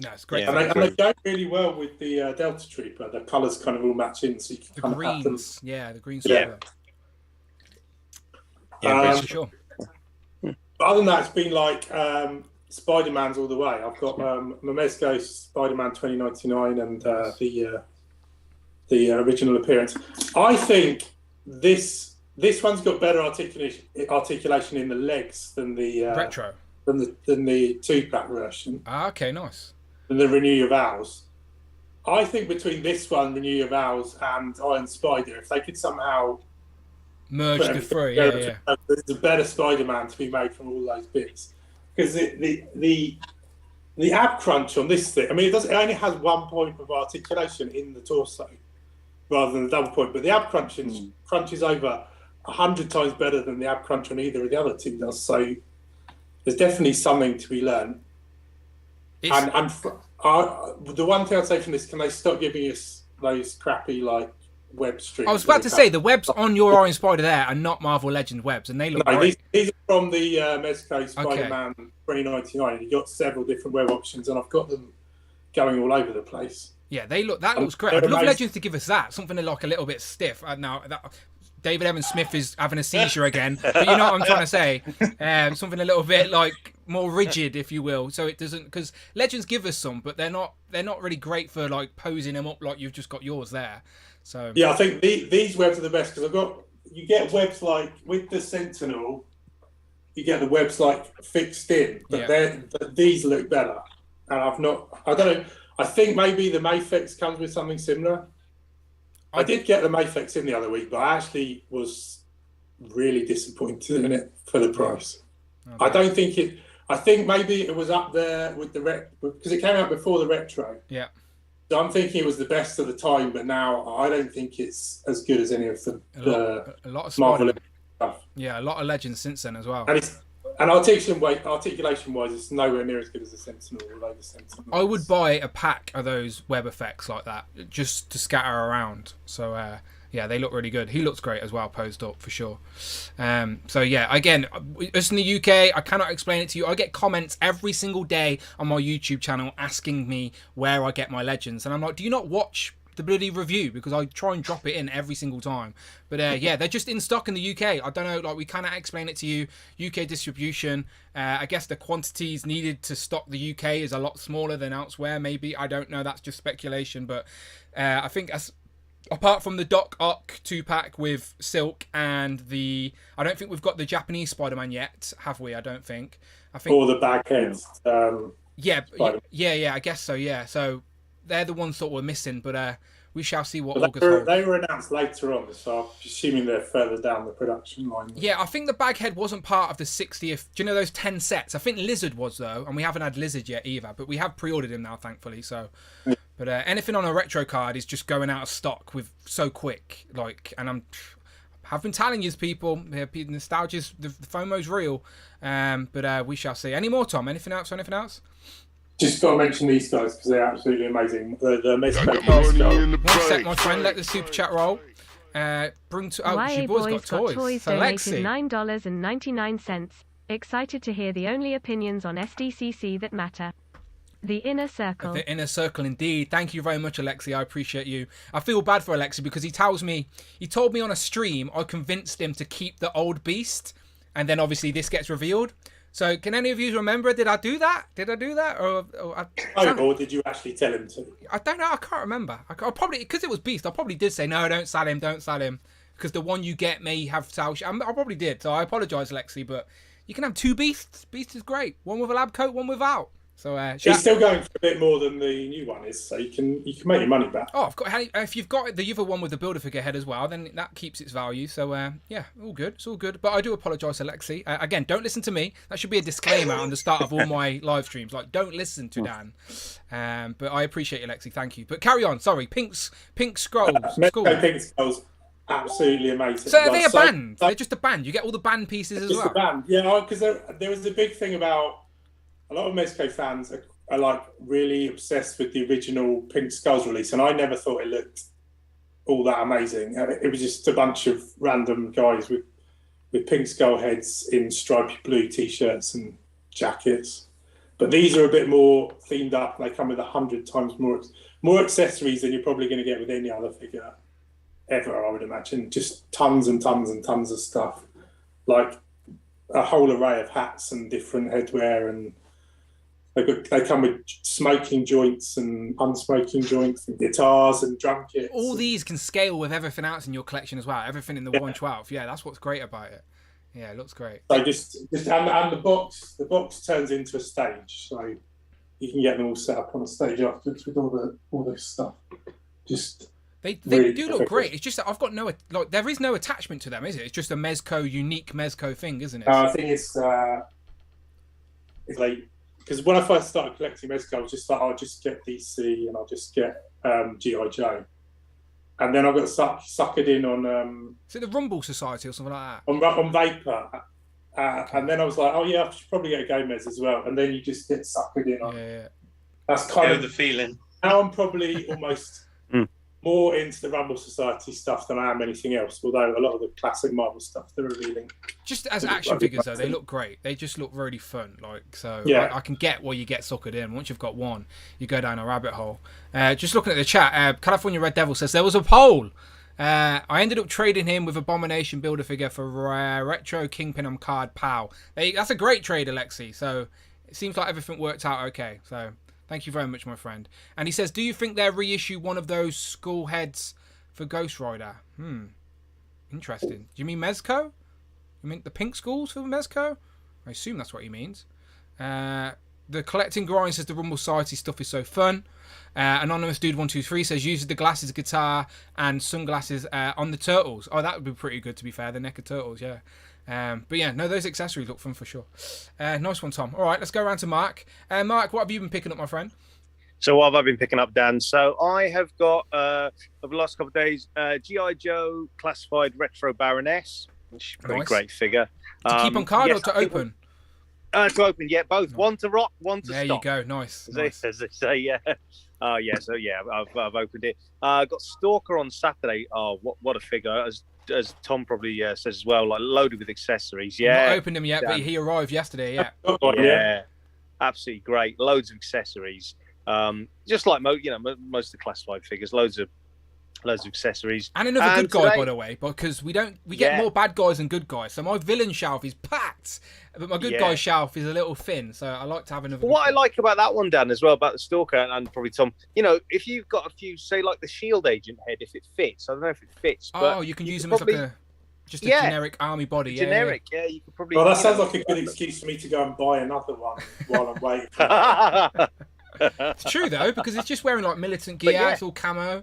A: No, it's great.
D: And they go really well with the Delta Trooper. The colours kind of all match in, so you can kind of have them.
A: Yeah, the greens.
E: Yeah.
A: Yeah, for sure.
D: But other than that, it's been like Spider-Man's all the way. I've got Mezco Spider-Man 2099 and the original appearance. I think this one's got better articulation in the legs than the
A: retro
D: than the 2-pack version.
A: Okay, nice.
D: Than the Renew Your Vows. I think between this one, Renew Your Vows, and Iron Spider, if they could somehow
A: merge the three, yeah.
D: There's a better Spider-Man to be made from all those bits. Because the ab crunch on this thing, I mean, it only has 1 point of articulation in the torso rather than the double point, but the ab crunch is over 100 times better than the ab crunch on either of the other two does. So there's definitely something to be learned. And the one thing I'd say from this, can they stop giving us those crappy like web streams?
A: I was about to say the webs on your Iron Spider there are not Marvel Legends webs, and they look great.
D: These are from the Mezco Spider-Man 2099. You've got several different web options, and I've got them going all over the place.
A: Yeah, that looks great. I'd love Legends to give us that, something like a little bit stiff. Now David Evans Smith is having a seizure again, but you know what I'm trying to say. Something a little bit like more rigid, if you will, so it doesn't, because Legends give us some, but they're not really great for like posing them up like you've just got yours there. So
D: yeah, I think these webs are the best because you get webs like with the Sentinel, you get the webs like fixed in, but these look better. And I don't know. I think maybe the Mafex comes with something similar. I did get the Mafex in the other week, but I actually was really disappointed in it for the price. Okay. I think maybe it was up there with the because it came out before the retro.
A: Yeah.
D: So I'm thinking it was the best of the time, but now I don't think it's as good as any of the
A: a lot of
D: Marvel stuff.
A: Yeah, a lot of Legends since then as well.
D: And articulation-wise, it's nowhere near as good as the Sentinel. Although the Sentinel
A: I would buy a pack of those web effects like that just to scatter around. So yeah, they look really good. He looks great as well, posed up for sure. So yeah, again, us in the UK, I cannot explain it to you. I get comments every single day on my YouTube channel asking me where I get my Legends, and I'm like, do you not watch the bloody review? Because I try and drop it in every single time. But yeah, they're just in stock in the UK. I don't know, like we cannot explain it to you. UK distribution, I guess the quantities needed to stock the UK is a lot smaller than elsewhere, maybe. I don't know, that's just speculation. But I think apart from the Doc Ock 2-pack with Silk and I don't think we've got the Japanese Spider-Man yet, have we? I don't think.
D: Or the Bagheads.
A: Yeah, I guess so, yeah. So they're the ones that we're missing, but we shall see what August holds.
D: They were announced later on, so I'm assuming they're further down the production line.
A: Yeah, I think the Baghead wasn't part of the 60th. Do you know those 10 sets? I think Lizard was, though, and we haven't had Lizard yet either, but we have pre-ordered him now, thankfully, so... But anything on a retro card is just going out of stock so quick, and I've been telling you people, nostalgia's, the FOMO's real, but we shall see. Any more, Tom? Anything else?
D: Just got to mention these guys because they're absolutely amazing. The Mezco.
A: One sec, my friend. Let the super chat roll. Bring to
B: YA
A: boys
B: Boys
A: got toys.
B: donated $9.99. Excited to hear the only opinions on SDCC that matter. The Inner Circle.
A: The Inner Circle, indeed. Thank you very much, Alexi. I appreciate you. I feel bad for Alexi because he told me on a stream I convinced him to keep the old beast, and then obviously this gets revealed. So can any of you remember? Did I do that?
D: Or did you actually tell him to?
A: I don't know. I can't remember. I probably, because it was beast, I probably did say no. Don't sell him. Because the one you get may have sal. I probably did. So I apologise, Alexi, but you can have two beasts. Beast is great. One with a lab coat, one without. So
D: he's still going for a bit more than the new one is, so you can make your money back.
A: Oh, if you've got the other one with the builder figure head as well, then that keeps its value. So yeah, all good. It's all good. But I do apologise, Alexi. Again, don't listen to me. That should be a disclaimer on the start of all my live streams. Like, don't listen to Dan. But I appreciate you, Alexi. Thank you. But carry on. Sorry, Pink Scrolls.
D: Pink Scrolls. Absolutely amazing.
A: So are they a band? They're just a band. You get all the band pieces as well.
D: Just a band, yeah. Because there was a big thing about. A lot of Mezco fans are like really obsessed with the original Pink Skulls release, and I never thought it looked all that amazing. It was just a bunch of random guys with pink skull heads in stripy blue t-shirts and jackets. But these are a bit more themed up. They come with 100 times more accessories than you're probably going to get with any other figure ever, I would imagine. Just tons and tons and tons of stuff, like a whole array of hats and different headwear, and they come with smoking joints and unsmoking joints and guitars and drum kits.
A: All these can scale with everything else in your collection as well. Everything in the 1/12. Yeah, that's what's great about it. Yeah, it looks great.
D: So just and the box turns into a stage, so you can get them all set up on a stage afterwards with all this stuff. Just
A: they really do look great. It's just that I've got there is no attachment to them, is it? It's just a Mezco unique Mezco thing, isn't it?
D: I think it's like. Because when I first started collecting Mezco, I was just like, I'll just get DC and I'll just get G.I. Joe. And then I got suckered in on...
A: is it the Rumble Society or something like that?
D: On Vapor. And then I was like, oh yeah, I should probably get a Gomez as well. And then you just get suckered in on...
A: Yeah.
H: That's kind of the feeling.
D: Now I'm probably almost more into the Rumble Society stuff than I am anything else, although a lot of the classic Marvel stuff they're revealing.
A: Just as action figures, though, they look great. They just look really fun. I can get where you get suckered in. Once you've got one, you go down a rabbit hole. Just looking at the chat, California Red Devil says, there was a poll. I ended up trading him with Abomination builder figure for Retro Kingpin on card POW. That's a great trade, Alexi. So it seems like everything worked out okay. So thank you very much, my friend. And he says, do you think they'll reissue one of those skull heads for Ghost Rider? Interesting. Do you mean Mezco? You mean the pink skulls for Mezco? I assume that's what he means. The collecting grind says the Rumble Society stuff is so fun. Anonymous Dude 123 says uses the glasses, guitar, and sunglasses on the turtles. Oh, that would be pretty good, to be fair. The NECA turtles, yeah. But yeah, no, those accessories look fun for sure. Nice one, Tom. All right, let's go around to Mark. Mark, what have you been picking up, my friend?
E: So what have I been picking up, Dan? So I have got, over the last couple of days, G.I. Joe Classified Retro Baroness, which is a pretty great figure.
A: To keep on card or to open?
E: To open, yeah, both. Nice. One to rock, one to
A: there
E: stop.
A: There you go, nice.
E: As they say, yeah. I've opened it. Got Stalker on Saturday. Oh, what a figure! As Tom probably says as well, like loaded with accessories. Yeah,
A: I've not opened him yet, but he arrived yesterday. Yeah,
E: yeah, absolutely great. Loads of accessories. Just like most of the classified figures, loads of accessories.
A: And another good guy, by the way, because we get more bad guys than good guys. So my villain shelf is packed, but my good guy shelf is a little thin. So I like to have another.
E: What I like about that one, Dan, as well, about the Stalker and probably Tom, if you've got a few, say like the Shield Agent head, if it fits, I don't know if it fits. But
A: you can use them as like a generic army body.
E: Generic, yeah. You could probably.
D: Well, that sounds like a good excuse for me to go and buy another one while I'm waiting.
A: It's true though, because it's just wearing like militant gear, it's all camo.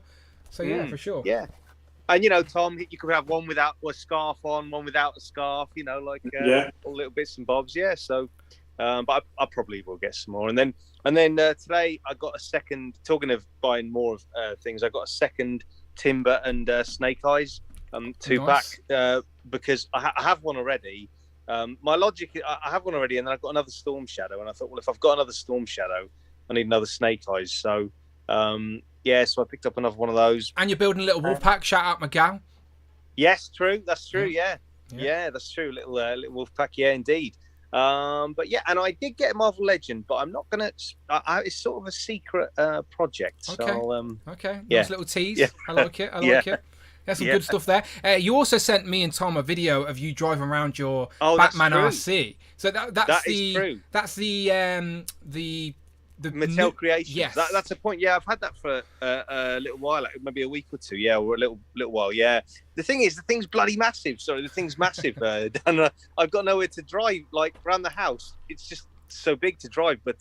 A: So yeah, for sure.
E: Yeah, and Tom, you could have one without a scarf on, one without a scarf. All little bits and bobs. Yeah. So, but I probably will get some more. And then today I got a second. Talking of buying more of things, I got a second Timber and Snake Eyes 2-pack because I have one already. My logic, I have one already, and then I've got another Storm Shadow, and I thought, well, if I've got another Storm Shadow, I need another Snake Eyes. So yeah, so I picked up another one of those.
A: And you're building a little wolf pack. Shout out Miguel.
E: Yes, true. That's true. Yeah, that's true. Little wolf pack. Yeah, indeed. But yeah, and I did get a Marvel Legend, but I'm not gonna. It's sort of a secret project. So
A: Okay.
E: I'll,
A: Okay.
E: yeah.
A: Nice little tease.
E: Yeah.
A: I like it. I like it. There's some good stuff there. You also sent me and Tom a video of you driving around your Batman RC. So that's the
E: Mattel Creations.
A: Yes.
E: That's the point. Yeah, I've had that for a little while, like maybe a week or two. Yeah, or a little while. Yeah. The thing is, the thing's bloody massive. Sorry, the thing's massive. And I've got nowhere to drive, like around the house. It's just so big to drive. But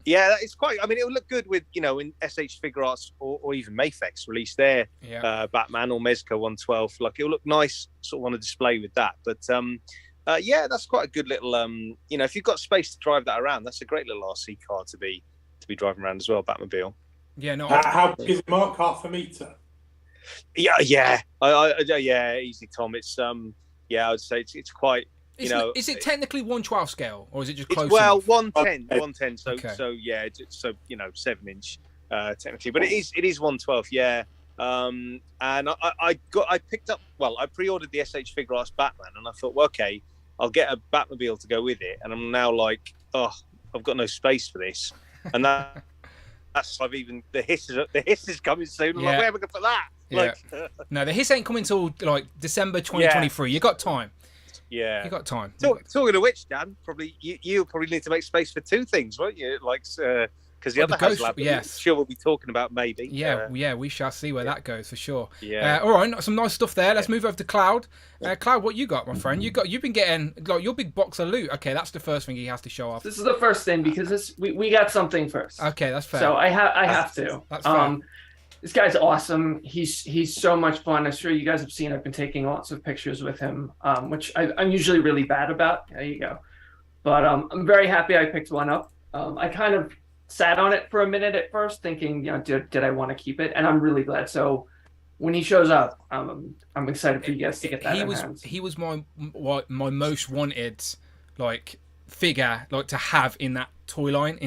E: yeah, it's quite. I mean, it will look good with in SH Figure Arts or even Mafex release their Batman or Mezco 112. Like it'll look nice, sort of on a display with that. But yeah, that's quite a good little. If you've got space to drive that around, that's a great little RC car to be driving around as well. Batmobile.
A: Yeah, no.
D: How big is it, Mark? Half a meter.
E: Yeah. Yeah, easy, Tom. It's I would say it's quite.
A: Is it technically 1/12 scale, or is it just close?
E: Well,
A: enough?
E: 110. So yeah, so 7-inch technically, but it is 1/12. Yeah. And I picked up. Well, I pre-ordered the SH Figure Arts Batman, and I thought, well, okay, I'll get a Batmobile to go with it, and I'm now like, oh, I've got no space for this, and that's the hiss is coming soon. I'm like, where am I going to put that?
A: Yeah. No, the hiss ain't coming till like December 2023. You got time.
E: Yeah,
A: you got time.
E: Talking of which, Dan, probably you'll probably need to make space for two things, won't you? Like, because the other HasLab,
A: yes,
E: sure we'll be talking about maybe.
A: Yeah, we shall see where that goes for sure.
E: Yeah.
A: All right, some nice stuff there. Let's move over to Cloud. Cloud, what you got, my friend? You've been getting like your big box of loot. Okay, that's the first thing he has to show off.
F: This is the first thing because we got something first.
A: Okay, that's fair.
F: So I have to.
A: That's fair.
F: This guy's awesome. He's so much fun. I'm sure you guys have seen. I've been taking lots of pictures with him, which I'm usually really bad about. There you go. But I'm very happy I picked one up. I kind of sat on it for a minute at first, thinking, did I want to keep it? And I'm really glad. So when he shows up, I'm excited for you guys to get that.
A: He was my most wanted figure to have in that toy line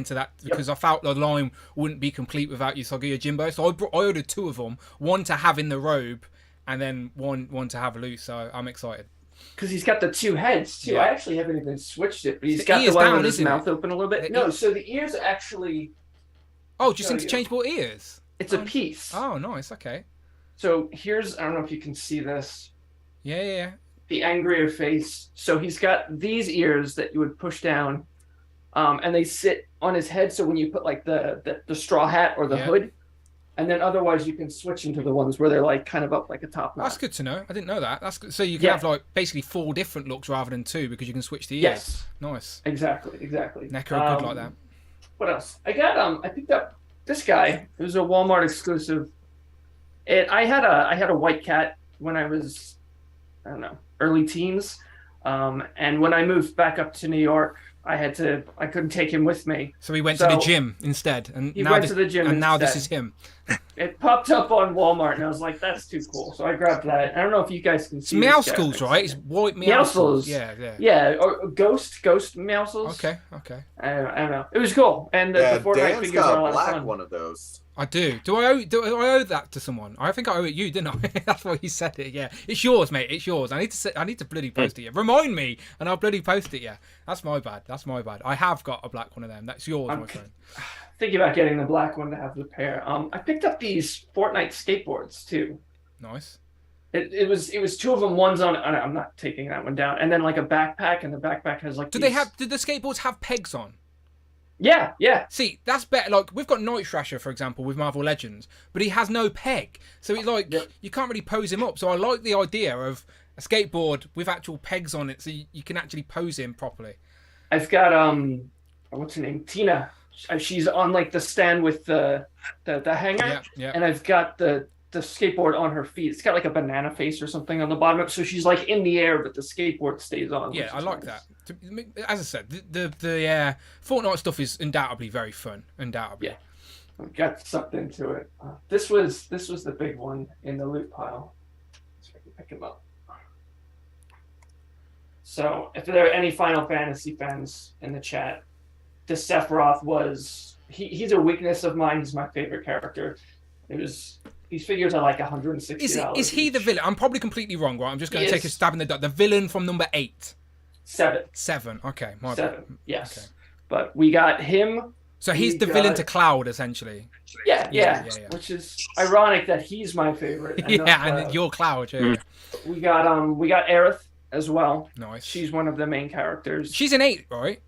A: because I felt the line wouldn't be complete without Usagi Yojimbo. So I ordered two of them, one to have in the robe, and then one to have loose. So I'm excited.
F: Because he's got the two heads too. Yeah. I actually haven't even switched it, but he's got the one with his mouth open a little bit. No, so the ears actually.
A: Oh, just interchangeable ears.
F: It's a piece.
A: Oh, nice. Okay.
F: So here's, I don't know if you can see this.
A: Yeah.
F: The angrier face. So he's got these ears that you would push down, and they sit on his head. So when you put like the straw hat or the hood, and then otherwise you can switch into the ones where they're like kind of up like a top knot.
A: That's good to know. I didn't know that. That's good. So you can have like basically 4 different looks rather than 2 because you can switch the ears.
F: Yes.
A: Nice.
F: Exactly.
A: NECA are good like that.
F: What else? I picked up this guy. It was a Walmart exclusive. I had a white cat when I was, I don't know, early teens. And when I moved back up to New York, I couldn't take him with me.
A: So he went to the gym instead. And
F: he went to the gym
A: and now
F: instead.
A: This is him.
F: It popped up on Walmart, and I was like, that's too cool. So I grabbed that. I don't know if you guys can see.
A: It's Meowskulls, right? It's white Meowskulls. Yeah,
F: or Ghost Meowskulls.
A: Okay.
F: I don't know. It was cool. And the Fortnite
G: Dan's
F: figures are a lot of
G: black
F: fun.
G: one of those.
A: I do. Do I owe that to someone? I think I owe it you, didn't I? That's why you said it. Yeah, it's yours, mate. It's yours. I need to bloody post it. Yeah. Remind me, and I'll bloody post it. Yeah, that's my bad. I have got a black one of them. That's yours, my friend.
F: Thinking about getting the black one to have the pair. I picked up these Fortnite skateboards too.
A: Nice.
F: It was 2 of them. One's on. I'm not taking that one down. And then like a backpack, and the backpack has like.
A: Did the skateboards have pegs on?
F: Yeah.
A: See, that's better. Like we've got Night Thrasher, for example, with Marvel Legends, but he has no peg, so it's like you can't really pose him up. So I like the idea of a skateboard with actual pegs on it, so you can actually pose him properly.
F: I've got what's her name? Tina. She's on like the stand with the hanger, and I've got the skateboard on her feet. It's got like a banana face or something on the bottom of it, so she's like in the air, but the skateboard stays on.
A: Yeah, I like that. As I said, the Fortnite stuff is undoubtedly very fun. Undoubtedly.
F: Yeah, I got sucked into it. This was the big one in the loot pile. So I can pick him up. So if there are any Final Fantasy fans in the chat, the Sephiroth was he's a weakness of mine. He's my favorite character. These figures are like $160.
A: Is he the villain? I'm probably completely wrong, right? I'm just going to take a stab in the dark. The villain from number 8.
F: 7.
A: Okay, my
F: 7.
A: bad.
F: Yes,
A: okay.
F: But we got him.
A: So he's the villain to Cloud, essentially.
F: Yeah. Which is ironic that he's my favorite.
A: And you're Cloud. Yeah.
F: We got Aerith as well.
A: Nice.
F: She's one of the main characters.
A: She's in 8, right?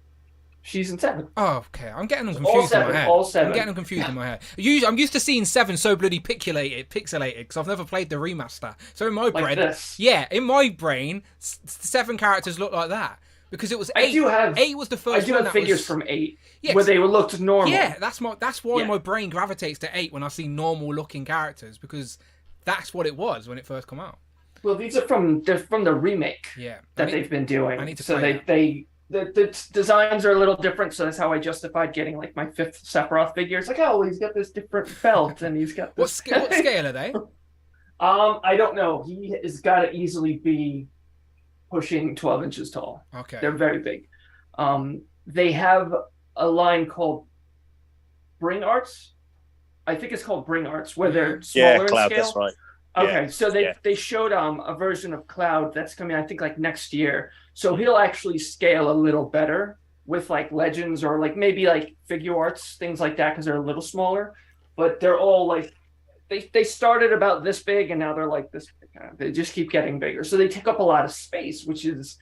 F: She's in 7.
A: Oh, okay. I'm getting them confused in my head.
F: All 7.
A: I'm getting them confused in my head. I'm used to seeing 7 so bloody pixelated because I've never played the remaster. So in my brain, in my brain, 7 characters look like that. Because it was 8. 8 was the first.
F: I do have figures from 8 where they looked normal.
A: Yeah, that's why my brain gravitates to 8 when I see normal looking characters, because that's what it was when it first came out.
F: Well, these are from the remake that they've been doing.
A: I need to
F: so the designs are a little different, so that's how I justified getting like my 5th Sephiroth figure. It's like, oh, well, he's got this different belt and he's got this.
A: What scale are they?
F: I don't know. He has got to easily be pushing 12 inches tall.
A: Okay.
F: They're very big. They have a line called Bring Arts. I think it's called Bring Arts, where they're smaller
E: Cloud,
F: in scale.
E: That's right.
F: Okay, so they showed a version of Cloud that's coming, I think, like next year. So he'll actually scale a little better with like Legends or like maybe like figure arts, things like that, because they're a little smaller. But they're all like they started about this big and now they're like this big. They just keep getting bigger. So they take up a lot of space, which is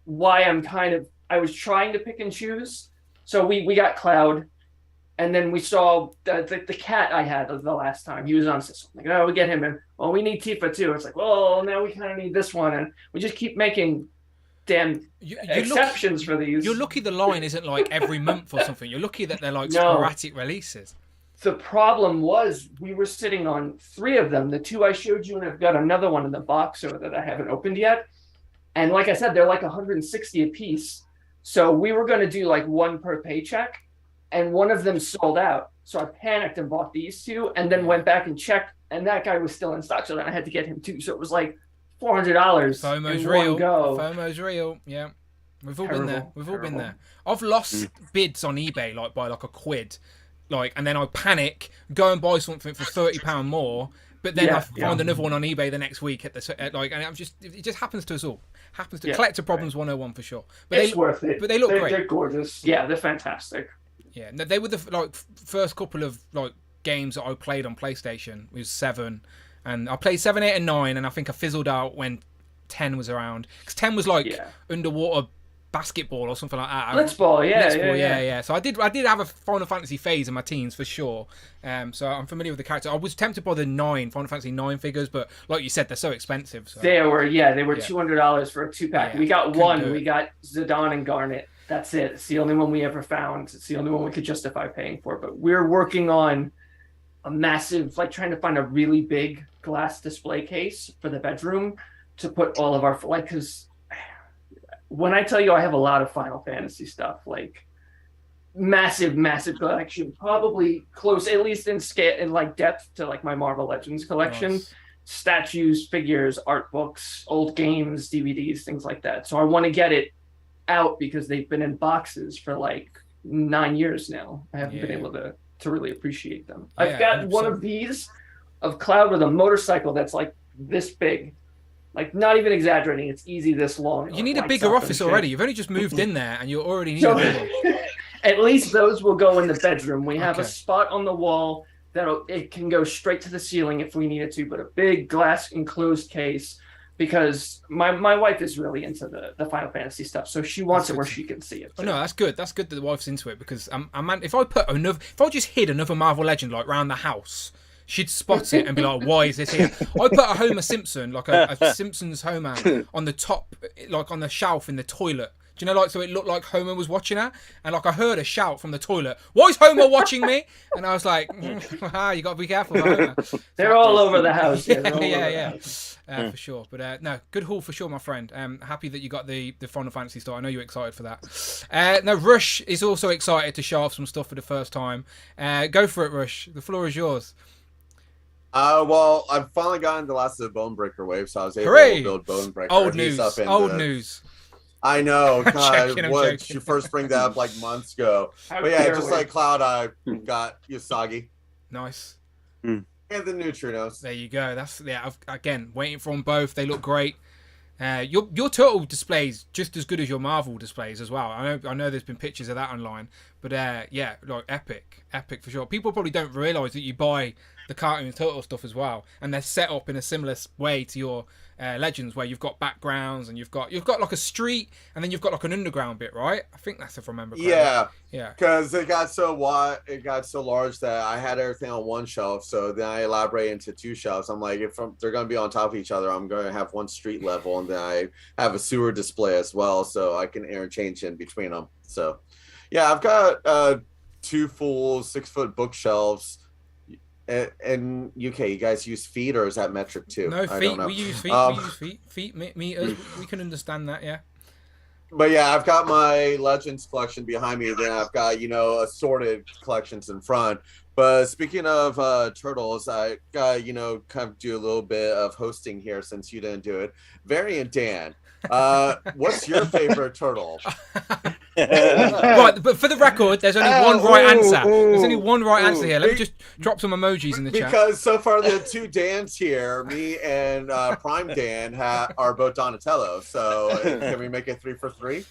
F: why I was trying to pick and choose. So we got Cloud. And then we saw the cat I had the last time. He was on system. Like, oh, we get him in. Well, we need Tifa too. It's like, well, now we kind of need this one. And we just keep making damn exceptions for these.
A: You're lucky the line isn't like every month or something. You're lucky that they're like sporadic releases.
F: The problem was we were sitting on 3 of them. The 2 I showed you, and I've got another one in the box that I haven't opened yet. And like I said, they're like 160 a piece. So we were going to do like 1 per paycheck. And one of them sold out. So I panicked and bought these 2 and then went back and checked. And that guy was still in stock. So then I had to get him too. So it was like $400
A: FOMO's
F: in
A: real.
F: one go.
A: FOMO's real. Yeah. We've all been there. We've all been there. I've lost bids on eBay like by like £1. Like, and then I panic, go and buy something for £30 more. But then I find another one on eBay the next week and it just happens to us all. Happens to collector problems 101 for sure. But
F: it's worth it.
A: But they look great.
F: They're gorgeous. Yeah, they're fantastic.
A: Yeah, they were the first couple of games that I played on PlayStation. It was 7, and I played 7, 8, and 9, and I think I fizzled out when 10 was around, because 10 was underwater basketball or something like that.
F: Blitzball, yeah.
A: So I did have a Final Fantasy phase in my teens for sure. So I'm familiar with the character. I was tempted by the Final Fantasy 9 figures, but like you said, they're so expensive. So.
F: They were $200 for a 2-pack. We got one. We got Zidane and Garnet. That's it. It's the only one we ever found. It's the only one we could justify paying for. But we're working on a massive, trying to find a really big glass display case for the bedroom to put all of our, because when I tell you I have a lot of Final Fantasy stuff, massive collection, probably close, at least in scale, in depth to my Marvel Legends collection. Nice. Statues, figures, art books, old games, DVDs, things like that. So I want to get it out because they've been in boxes for 9 years now. I haven't been able to really appreciate them. I've got 100%. One of these of Cloud with a motorcycle that's this big. Not even exaggerating, it's easy this long.
A: You need a bigger office already. You've only just moved in there and you already need a bigger one.
F: At least those will go in the bedroom. We have a spot on the wall it can go straight to the ceiling if we needed to, but a big glass enclosed case, because my wife is really into the Final Fantasy stuff, so she wants it where she can see it.
A: Oh no, that's good. That's good that the wife's into it, because if I just hid another Marvel Legend around the house, she'd spot it and be like, "Why is this here?" I put a Homer Simpson, a Simpsons Homer, on the top, on the shelf in the toilet. Do you know, so it looked like Homer was watching her, and I heard a shout from the toilet, "Why is Homer watching me?" And I was like, you got to be careful with Homer.
F: They're all over the house.
A: For sure. But no, good haul for sure, my friend. Happy that you got the Final Fantasy store. I know you're excited for that. No, Rush is also excited to show off some stuff for the first time. Go for it, Rush. The floor is yours.
G: Well, I've finally gotten the last of the Bonebreaker wave, so I was able to build Bonebreaker.
A: Old news.
G: I know.
A: I'm
G: God,
A: joking, I'm
G: what
A: joking.
G: you first bring that up like months ago.
F: How
G: But yeah,
F: dare
G: just
F: we.
G: like Cloud, I got Usagi
A: Nice.
G: and the neutrinos.
A: There you go. That's again waiting for them both. They look great. Your turtle display's just as good as your Marvel displays as well. I know there's been pictures of that online, but yeah, like epic for sure. People probably don't realise that you buy the cartoon turtle stuff as well, and they're set up in a similar way to your Legends, where you've got backgrounds and you've got like a street, and then you've got like an underground bit, right? I think that's if I remember correctly. Yeah.
G: Because it got so wide, it got so large that I had everything on one shelf. So then I elaborated into 2 shelves. I'm like, they're going to be on top of each other, I'm going to have one street level, and then I have a sewer display as well, so I can interchange in between them. So, yeah, I've got 2 full 6-foot bookshelves. In UK, you guys use feet, or is that metric too?
A: No, feet.
G: I don't know.
A: We use feet. We use feet. Feet meters. We can understand that. Yeah.
G: But yeah, I've got my Legends collection behind me. Then I've got, assorted collections in front. But speaking of turtles, I got, kind of do a little bit of hosting here since you didn't do it. Variant Dan, what's your favorite turtle?
A: Right, but for the record, there's only one right answer. There's only one right answer here. Let me just drop some emojis in the chat.
G: Because so far the 2 Dans here, me and Prime Dan, are both Donatello. So can we make it 3 for 3?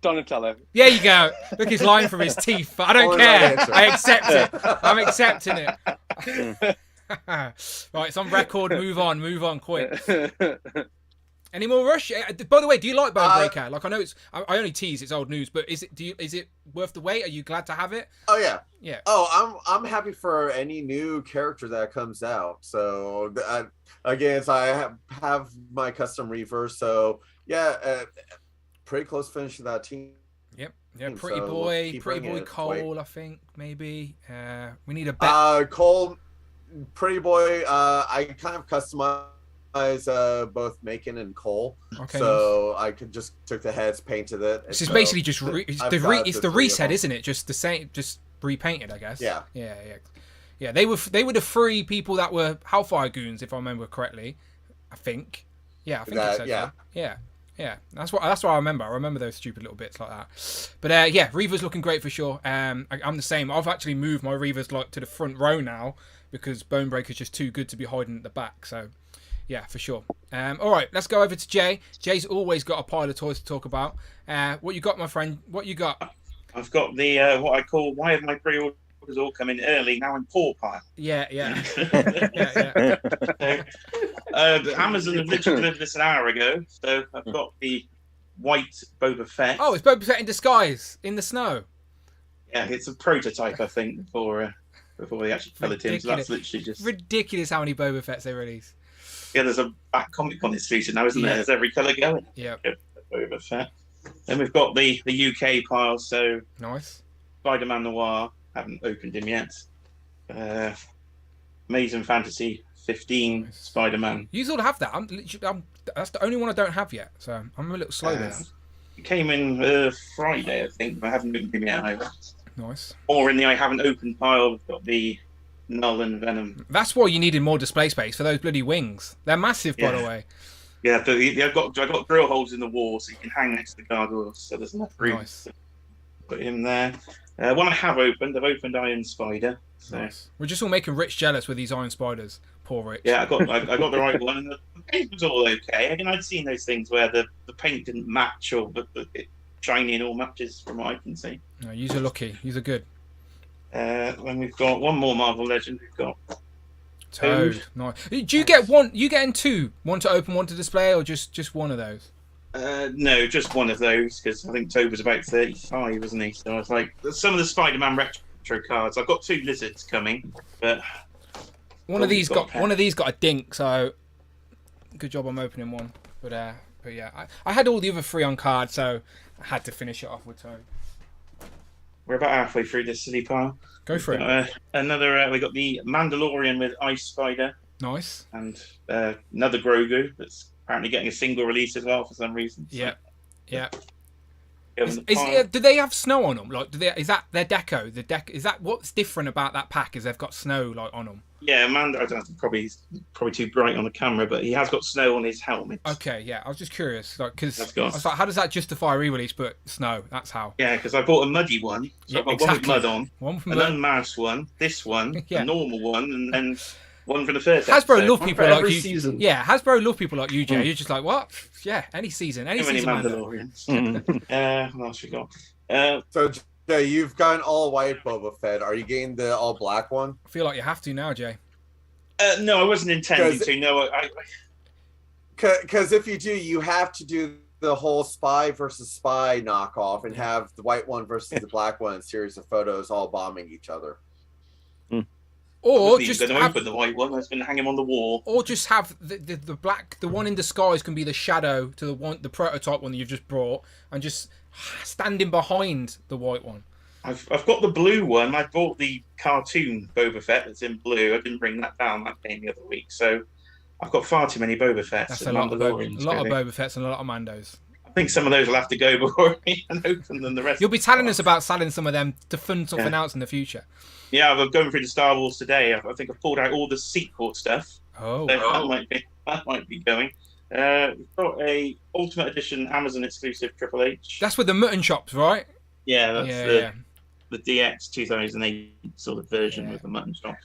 C: Donatello.
A: There you go. Look, he's lying from his teeth. But I don't care. I accept it. I'm accepting it. Right, it's on record. Move on, quick. Any more Rush? By the way, do you like Bonebreaker? Like, I know I only tease, it's old news, but is it worth the wait? Are you glad to have it?
G: Oh yeah.
A: Yeah.
G: Oh, I'm happy for any new character that comes out. So again, I have my custom Reaver. So yeah, pretty close finish to that team.
A: Yep. Yeah. Pretty boy Cole, I think maybe. We need a bet.
G: Cole, Pretty Boy. I kind of customized both Macon and Cole,
A: okay,
G: so nice. I could just took the heads, painted it.
A: It's just basically just it's the reset, isn't it? Just the same, just repainted, I guess.
G: Yeah.
A: They were the 3 people that were Hellfire goons, if I remember correctly. I think. Yeah, I think that, so. Yeah. That's what I remember. I remember those stupid little bits like that. But yeah, Reaver's looking great for sure. I'm the same. I've actually moved my Reavers like to the front row now because Bonebreaker's just too good to be hiding at the back. So. Yeah, for sure. All right, let's go over to Jay. Jay's always got a pile of toys to talk about. What you got, my friend? What you got?
H: I've got the what I call why have my pre-orders all come in early now in poor pile.
A: Yeah.
H: Amazon have literally delivered this an hour ago, so I've got the white Boba Fett.
A: Oh, it's Boba Fett in disguise in the snow.
H: Yeah, it's a prototype, I think, before they actually fill it in. So that's literally just
A: ridiculous how many Boba Fetts they release.
H: Yeah, there's a back Comic Con exclusive now, isn't there? There's every colour going.
A: Yeah.
H: Boba Fett. Then we've got the UK pile, so
A: nice.
H: Spider-Man Noir, haven't opened him yet. Amazing Fantasy 15 nice. Spider-Man.
A: You sort of have that. That's the only one I don't have yet, so I'm a little slow there.
H: It came in Friday, I think, but I haven't opened him yet either.
A: Nice.
H: Or in the I haven't opened pile, we've got the Null and Venom.
A: That's why you needed more display space for those bloody wings. They're massive, by the way.
H: Yeah, I've got drill holes in the wall so you can hang next to the gargoyles, so there's enough room to put him there. One I have opened, I've opened Iron Spider. So.
A: Nice. We're just all making Rich jealous with these Iron Spiders. Poor Rich.
H: Yeah, I got the right one, and the paint was all okay. I mean, I'd seen those things where the paint didn't match, or but it shiny and all matches from what I can see.
A: No, you're lucky. You're good.
H: When we've got one more Marvel Legend, we've got
A: Toad. Nice. Do you get one? You getting 2? One to open, one to display, or just one of those?
H: No, just one of those because I think Toad was about 35, wasn't he? So I was like, some of the Spider-Man retro cards. I've got 2 lizards coming, but
A: one of these got a dink. So good job, I'm opening one. But yeah, I had all the other 3 on card, so I had to finish it off with Toad.
H: We're about halfway through this silly pile.
A: Go for it.
H: We got the Mandalorian with Ice Spider.
A: Nice.
H: And another Grogu that's apparently getting a single release as well for some reason. So.
A: Yeah. Do they have snow on them? Like, is that their deco? Is that what's different about that pack? Is they've got snow like on them?
H: Yeah, Amanda, I don't know, probably too bright on the camera, but he has got snow on his helmet.
A: Okay, yeah, I was just curious, like, because I
H: got...
A: was like, how does that justify a re-release? But snow, that's how.
H: Yeah, because I bought a muddy one, so I've got one with mud on, an unmoused one, this one, a normal one, and then one for the first
A: Hasbro
H: episode.
A: love people like you.
F: Season.
A: Yeah, Hasbro love people like you, Jay. You're just like, what? Yeah, any season, any season.
H: Mandalorians. What else we got?
G: So, Jay, you've got an all-white Boba Fett. Are you getting the all-black one?
A: I feel like you have to now, Jay.
H: No, I wasn't intending to. No,
G: Because if you do, you have to do the whole spy versus spy knockoff and have the white one versus the black one, series of photos all bombing each other.
A: Or just
H: going to open the white one. I was going to hang him on the wall.
A: Or just have the black, the one in disguise can be the shadow to the prototype one that you've just brought, and just standing behind the white one.
H: I've got the blue one. I bought the cartoon Boba Fett that's in blue. I didn't bring that down. That came the other week. So I've got far too many Boba Fetts.
A: That's a lot of Boba Fetts and a lot of Mandos.
H: I think some of those will have to go before I open them. The rest.
A: You'll be telling us about selling some of them to fund something else in the future.
H: Yeah, I'm going through the Star Wars today. I think I've pulled out all the sequel stuff.
A: Oh,
H: so that might be going. We've got a Ultimate Edition Amazon exclusive Triple H.
A: That's with the mutton chops, right?
H: Yeah, that's the DX 2008 sort of version with the mutton chops.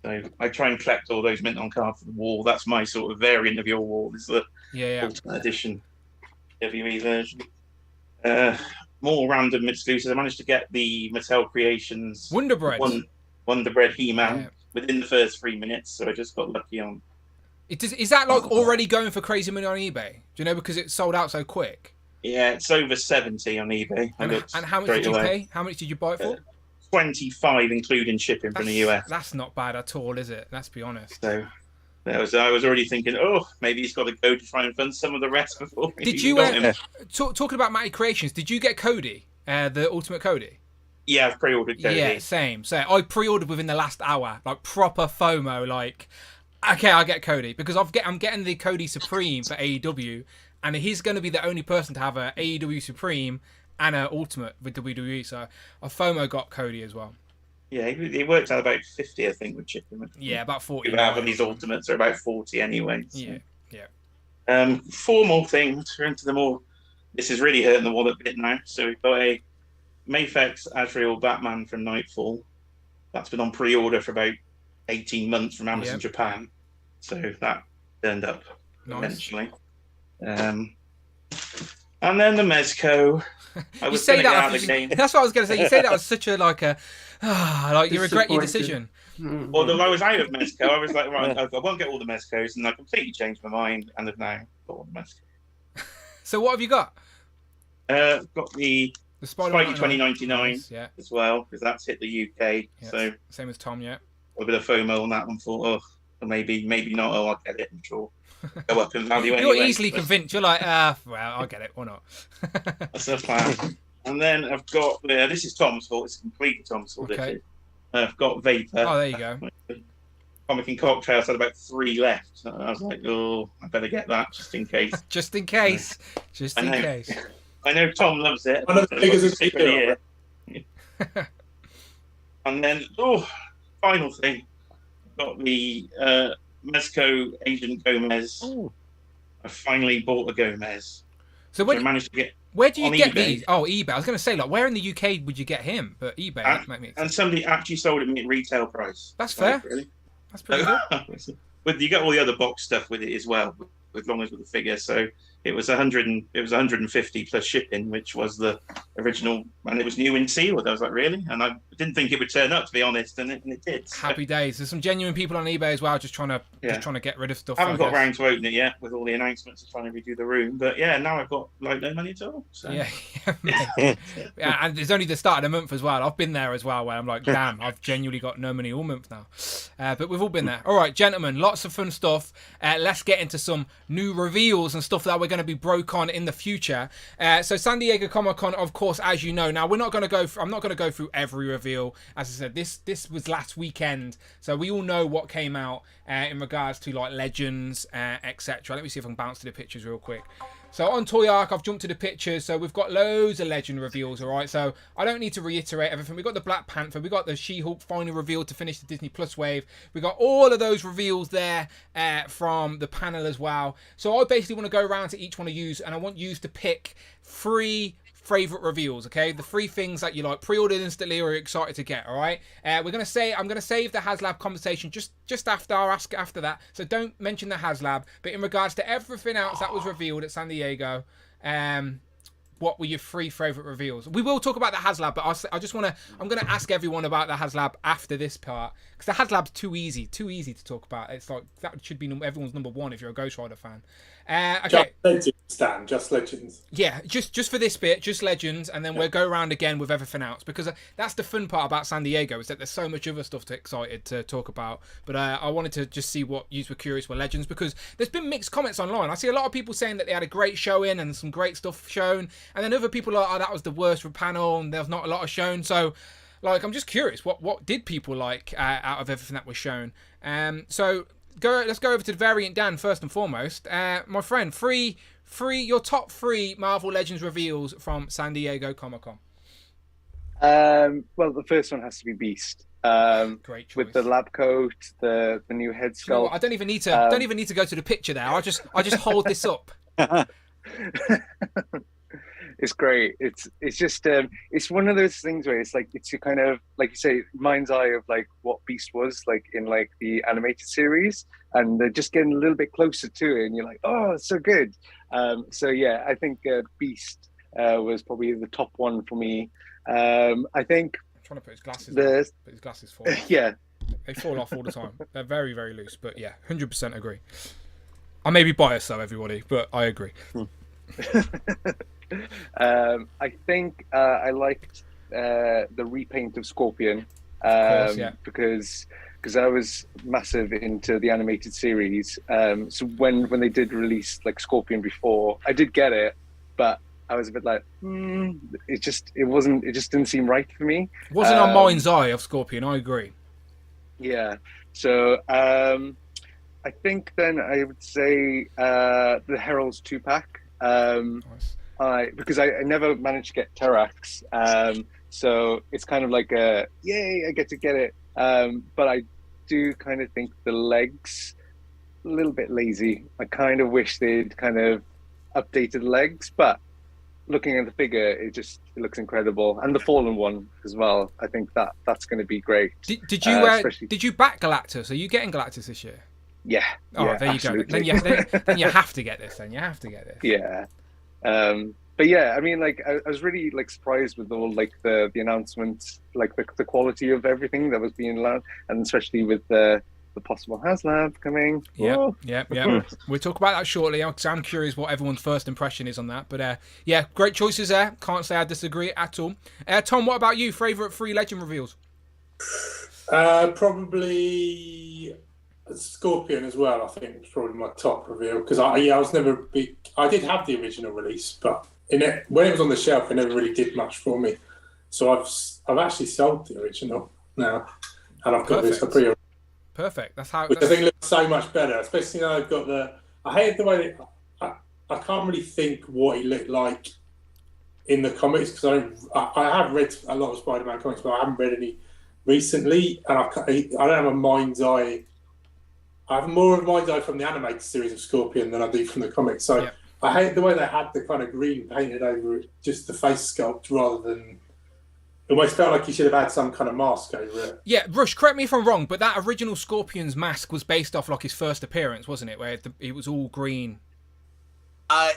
H: So I try and collect all those mint on card for the wall. That's my sort of variant of your wall. Is the Ultimate Edition WWE version. More random exclusives. I managed to get the Mattel Creations
A: Wonder Bread
H: He-Man within the first 3 minutes, so I just got lucky on.
A: Is that like already going for crazy money on eBay? Do you know, because it sold out so quick?
H: Yeah, it's over 70 on eBay.
A: And how much did you pay? How much did you buy it for?
H: 25, including shipping from the US.
A: That's not bad at all, is it? Let's be honest.
H: So I was already thinking, maybe he's got to go to try and fund some of the rest before.
A: Did you talking about Matty Creations? Did you get Cody, the Ultimate Cody?
H: Yeah, I've pre-ordered Cody.
A: Yeah, same. So I pre-ordered within the last hour, like proper FOMO. Like, okay, I'll get Cody because I'm getting the Cody Supreme for AEW, and he's going to be the only person to have a AEW Supreme and an Ultimate with WWE. So I FOMO got Cody as well.
H: Yeah, he worked out about 50, I think, with shipping.
A: Yeah, about 40.
H: Having these Ultimates are about 40 anyway. So.
A: Yeah.
H: 4 more things. We're into the more. This is really hurting the wallet a bit now. So we've got a Mafex Azrael Batman from Nightfall. That's been on pre-order for about 18 months from Amazon Japan. So that turned up eventually. And then the Mezco. I was going to get out of the game.
A: That's what I was going to say. You say that was such a like you regret your decision.
H: Although I was out of Mezco, I was like, right, I won't get all the Mezcos, and I completely changed my mind, and have now got all the Mezcos.
A: So what have you got?
H: Got the Spidey 2099 as well, because that's hit the UK. Yeah, so
A: same as Tom, yeah.
H: A bit of FOMO on that one. Thought, or maybe not. I'll get it. I'm sure. Go up in value anyway.
A: You're easily convinced. You're like, well, I'll get it or not.
H: That's the plan. And then I've got this is Tom's fault. It's completely Tom's fault.
A: Okay.
H: I've got Vapor.
A: Oh, there you go.
H: Comic and Cocktails had about 3 left. So I was like, I better get that just in case.
A: Just in case. Just in case.
H: I know Tom loves it.
D: One of the biggest of the
H: year. And then, final thing. I've got the Mezco Agent Gomez.
A: Ooh.
H: I finally bought a Gomez.
A: So
H: I managed to get.
A: Where do you get
H: eBay.
A: these? Oh, eBay. I was going to say, like, where in the UK would you get him? But eBay might make sense.
H: And somebody actually sold it at retail price.
A: That's fair.
H: Really.
A: That's pretty good.
H: But you get all the other box stuff with it as well, as long as with the figure. So it was 150 plus shipping, which was the original, and it was new in sealed. I was like, really? And I didn't think it would turn up, to be honest, and it did. So.
A: Happy days. There's some genuine people on eBay as well, just trying to get rid of stuff.
H: I haven't got round to open it yet with all the announcements of trying to redo the room, but now I've got like no money at all. So.
A: Yeah, and it's only the start of the month as well. I've been there as well, where I'm like, damn, I've genuinely got no money all month now. But we've all been there. All right, gentlemen, lots of fun stuff. Let's get into some new reveals and stuff that we're going to be broke on in the future. So San Diego Comic-Con, of course, as you know. Now we're not going to go. I'm not going to go through every reveal. As I said, this was last weekend, so we all know what came out in regards to like Legends, etc. Let me see if I can bounce to the pictures real quick. So on Toy Arc, I've jumped to the pictures. So we've got loads of Legend reveals, all right? So I don't need to reiterate everything. We've got the Black Panther. We've got the She-Hulk final reveal to finish the Disney Plus wave. We've got all of those reveals there from the panel as well. So I basically want to go around to each one of you, and I want you to pick 3 favorite reveals, okay? The 3 things that you like pre-ordered instantly or are excited to get, all right? I'm gonna save the HasLab conversation just after. I'll ask after that, so don't mention the HasLab. But in regards to everything else that was revealed at San Diego, what were your 3 favorite reveals? We will talk about the HasLab, but I'm gonna ask everyone about the HasLab after this part, because the HasLab's too easy to talk about. It's like that should be everyone's number 1 if you're a Ghost Rider fan. Okay.
D: Just Legends, Stan. Just Legends.
A: Yeah, just for this bit, just Legends, and then we'll go around again with everything else, because that's the fun part about San Diego, is that there's so much other stuff excited to talk about. But I wanted to just see what you were curious with Legends, because there's been mixed comments online. I see a lot of people saying that they had a great showing and some great stuff shown, and then other people are like, oh, that was the worst panel and there's not a lot of shown. So, like, I'm just curious, what did people like out of everything that was shown? So let's go over to the variant Dan first and foremost. My friend, your top 3 Marvel Legends reveals from San Diego Comic-Con.
C: Well, the first one has to be Beast.
A: Great choice.
C: With the lab coat, the new head sculpt.
A: You know what? I don't even need to go to the picture there. I just hold this up.
C: It's great. It's just it's one of those things where it's like, it's your kind of, like you say, mind's eye of like what Beast was like in like the animated series, and they're just getting a little bit closer to it, and you're like, oh, it's so good. So yeah, I think Beast was probably the top one for me. I think
A: I'm trying to put his glasses
C: but
A: his glasses fall off.
C: Yeah,
A: they fall off all the time. They're very, very loose, but yeah, 100% agree. I may be biased though, everybody, but I agree.
C: I think I liked the repaint of Scorpion,
A: course, yeah.
C: because I was massive into the animated series. So when they did release like Scorpion before, I did get it, but I was a bit like, it just didn't seem right for me.
A: It wasn't our mind's eye of Scorpion. I agree.
C: Yeah. So I think then I would say the Herald's 2-pack.
A: Nice.
C: Because I never managed to get Terax, so it's kind of like a yay, I get to get it. But I do kind of think the legs a little bit lazy. I kind of wish they'd kind of updated legs, but looking at the figure, it looks incredible, and the Fallen one as well. I think that's going to be great.
A: Did you back Galactus? Are you getting Galactus this year?
C: Yeah.
A: Oh,
C: yeah,
A: there you
C: absolutely.
A: go. Then you have to get this. Then you have to get this.
C: Yeah. But yeah, I mean, like, I was really like surprised with all like the announcements, like the quality of everything that was being allowed, and especially with the possible HasLab coming.
A: Yeah. We'll talk about that shortly. I'm curious what everyone's first impression is on that. But yeah, great choices there. Can't say I disagree at all. Tom, what about you? Favorite 3 Legend reveals?
D: Probably Scorpion as well. I think it's probably my top reveal, because I was never big. I did have the original release, but when it was on the shelf, it never really did much for me. So I've actually sold the original now, and I've got this for pre-order.
A: Perfect. That's how.
D: Which I think looks so much better, especially now I've got the. I hated the way that I can't really think what he looked like in the comics, because I have read a lot of Spider-Man comics, but I haven't read any recently, and I don't have a mind's eye. I have more of a mind's eye from the animated series of Scorpion than I do from the comics. So yeah. I hate the way they had the kind of green painted over just the face sculpt, rather than. It almost felt like he should have had some kind of mask over it.
A: Yeah, Rush, correct me if I'm wrong, but that original Scorpion's mask was based off like his first appearance, wasn't it? Where it was all green.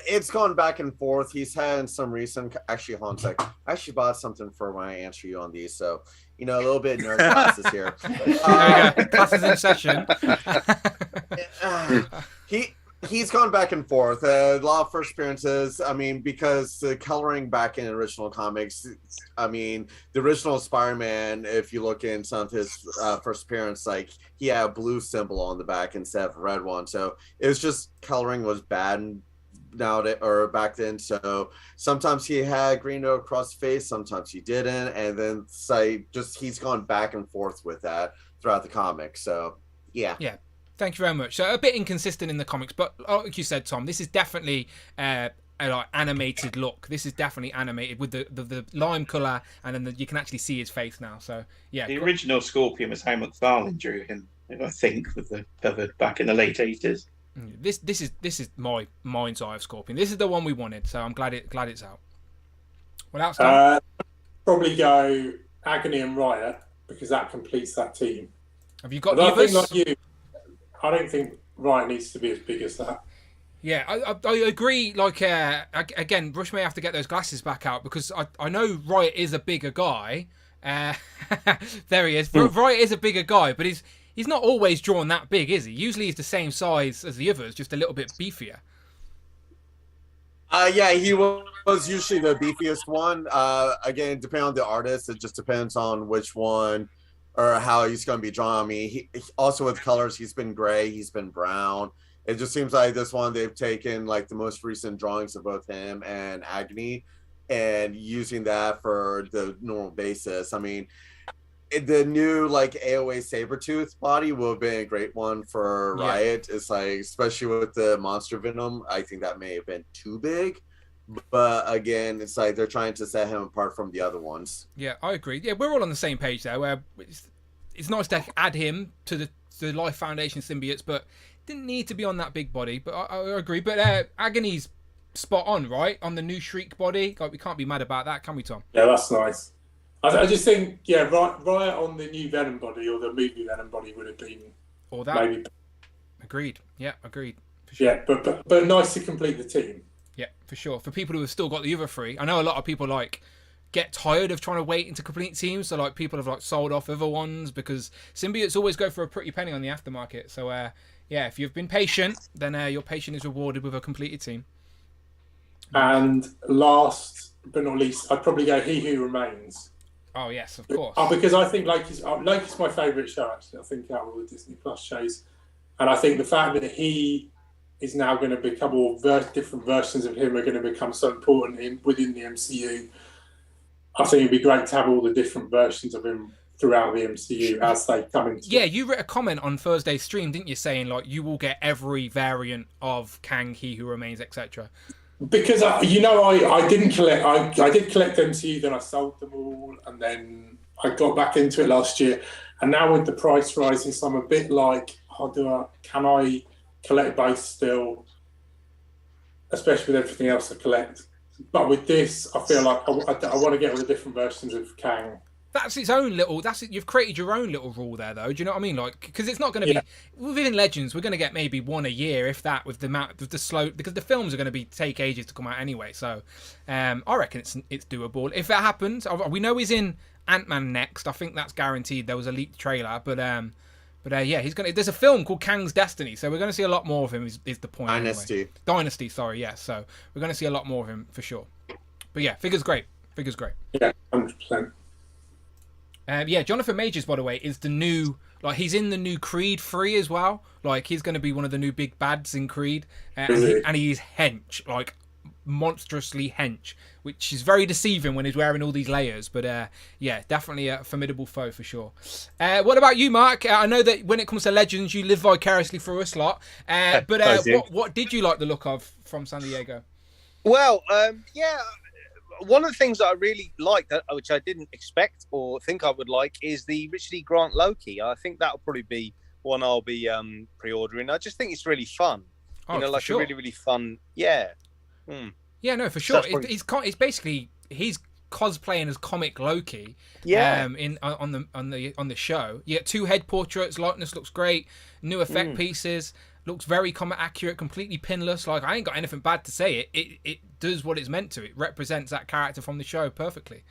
G: It's gone back and forth. He's had some recent. Actually, hold on a sec. I actually bought something for when I answer you on these, so a little bit nerd classes here.
A: There we go. Classes in session.
G: He's gone back and forth. A lot of first appearances. I mean, because the coloring back in original comics. I mean, the original Spider-Man, if you look in some of his first appearance, like he had a blue symbol on the back instead of a red one. So it was just coloring was bad nowadays or back then. So sometimes he had green across the face, sometimes he didn't, and then he's gone back and forth with that throughout the comics. So Thank
A: you very much. So a bit inconsistent in the comics, but like you said, Tom, this is definitely like animated look. This is definitely animated with the lime color, and then you can actually see his face now. So yeah,
H: the original Scorpion was how McFarlane drew him, I think, with the cover back in the late 80s.
A: This is my mind's eye of Scorpion. This is the one we wanted, so I'm glad it's out. What else?
D: Probably go Agony and Riot, because that completes that team.
A: Have you got?
D: I think like you, I don't think Riot needs to be as big as that.
A: Yeah, I agree. Like again, Rush may have to get those glasses back out, because I know Riot is a bigger guy. There he is. Riot is a bigger guy, but he's not always drawn that big, is he? Usually he's the same size as the others, just a little bit beefier.
G: Yeah, he was usually the beefiest one. Again, depending on the artist, it just depends on which one or how he's going to be drawn. I mean, he also with colors, he's been gray, he's been brown. It just seems like this one they've taken like the most recent drawings of both him and Agony and using that for the normal basis. I mean, the new like AOA Sabretooth body will have been a great one for Riot. It's like, especially with the monster venom, I think that may have been too big. But again, it's like they're trying to set him apart from the other ones.
A: Yeah, I agree. Yeah, we're all on the same page there. Where it's nice to add him to the Life Foundation symbiotes, but didn't need to be on that big body. But I agree. But Agony's spot on, right? On the new Shriek body. Like, we can't be mad about that, can we, Tom?
D: Yeah, that's nice. I just think, Riot on the new Venom body or the movie Venom body would have been
A: or that.
D: Maybe.
A: Agreed. Yeah, agreed. For sure.
D: Yeah, but nice to complete the team.
A: Yeah, for sure. For people who have still got the other three, I know a lot of people like get tired of trying to wait into complete teams. So like people have like sold off other ones because symbiotes always go for a pretty penny on the aftermarket. So yeah, if you've been patient, then your patience is rewarded with a completed team.
D: And last but not least, I'd probably go He Who Remains.
A: Oh yes, of course.
D: Because I think Loki's my favourite show. Actually, I think out of all the Disney Plus shows, and I think the fact that he is now going to become, or different versions of him are going to become so important within the MCU. I think it'd be great to have all the different versions of him throughout the MCU as they come into.
A: Yeah, you wrote a comment on Thursday's stream, didn't you, saying like you will get every variant of Kang, He Who Remains, etc.
D: Because I didn't collect. I did collect MCU, then I sold them all, and then I got back into it last year. And now with the price rising, so I'm a bit like, can I collect both still? Especially with everything else I collect. But with this, I feel like I want to get all the different versions of Kang.
A: That's its own little. You've created your own little rule there, though. Do you know what I mean? Like, because it's not going to be within Legends. We're going to get maybe one a year, if that, with the slow. Because the films are going to take ages to come out anyway. So, I reckon it's doable. If that happens, we know he's in Ant-Man next. I think that's guaranteed. There was a leaked trailer, but yeah, he's gonna. There's a film called Kang's Destiny, so we're going to see a lot more of him. Is the point?
G: Dynasty.
A: Anyway. Dynasty. Sorry, yeah. So we're going to see a lot more of him for sure. But yeah, figure's great.
D: Yeah, 100%.
A: Yeah, Jonathan Majors, by the way, is the new. Like, he's in the new Creed 3 as well. Like, he's going to be one of the new big bads in Creed, and he's hench, like monstrously hench, which is very deceiving when he's wearing all these layers. But yeah, definitely a formidable foe for sure. What about you, Mark? I know that when it comes to Legends, you live vicariously through us lot. But what did you like the look of from San Diego?
E: Well, yeah. One of the things that I really liked, which I didn't expect or think I would like, is the Richard E. Grant Loki. I think that'll probably be one I'll be pre-ordering. I just think it's really fun.
A: Oh,
E: a really, really fun. Yeah.
A: Yeah, no, for sure. It's basically he's cosplaying as comic Loki.
E: Yeah.
A: On the show, you get 2 head portraits. Likeness looks great. New effect pieces. Looks very comic accurate, completely pinless. Like, I ain't got anything bad to say. It does what it's meant to. It represents that character from the show perfectly.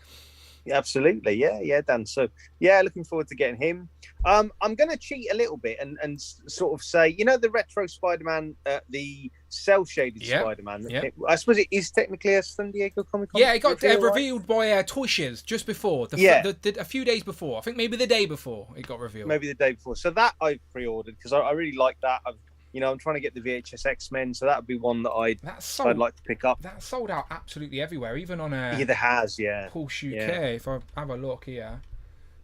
E: Yeah, absolutely. Yeah, Dan. So, yeah, looking forward to getting him. I'm going to cheat a little bit and sort of say, the retro Spider-Man, the cel-shaded Spider-Man.
A: Yeah.
E: I suppose it is technically a San Diego Comic-Con.
A: Yeah, it got revealed by Toy Shiz just before. A few days before. I think maybe the day before it got revealed.
E: Maybe the day before. So that I pre-ordered because I really like that. I'm trying to get the VHS X-Men, so that would be one that I'd like to pick up.
A: That's sold out absolutely everywhere, even on
E: there has,
A: Pulse UK.
E: Yeah.
A: If I have a look here,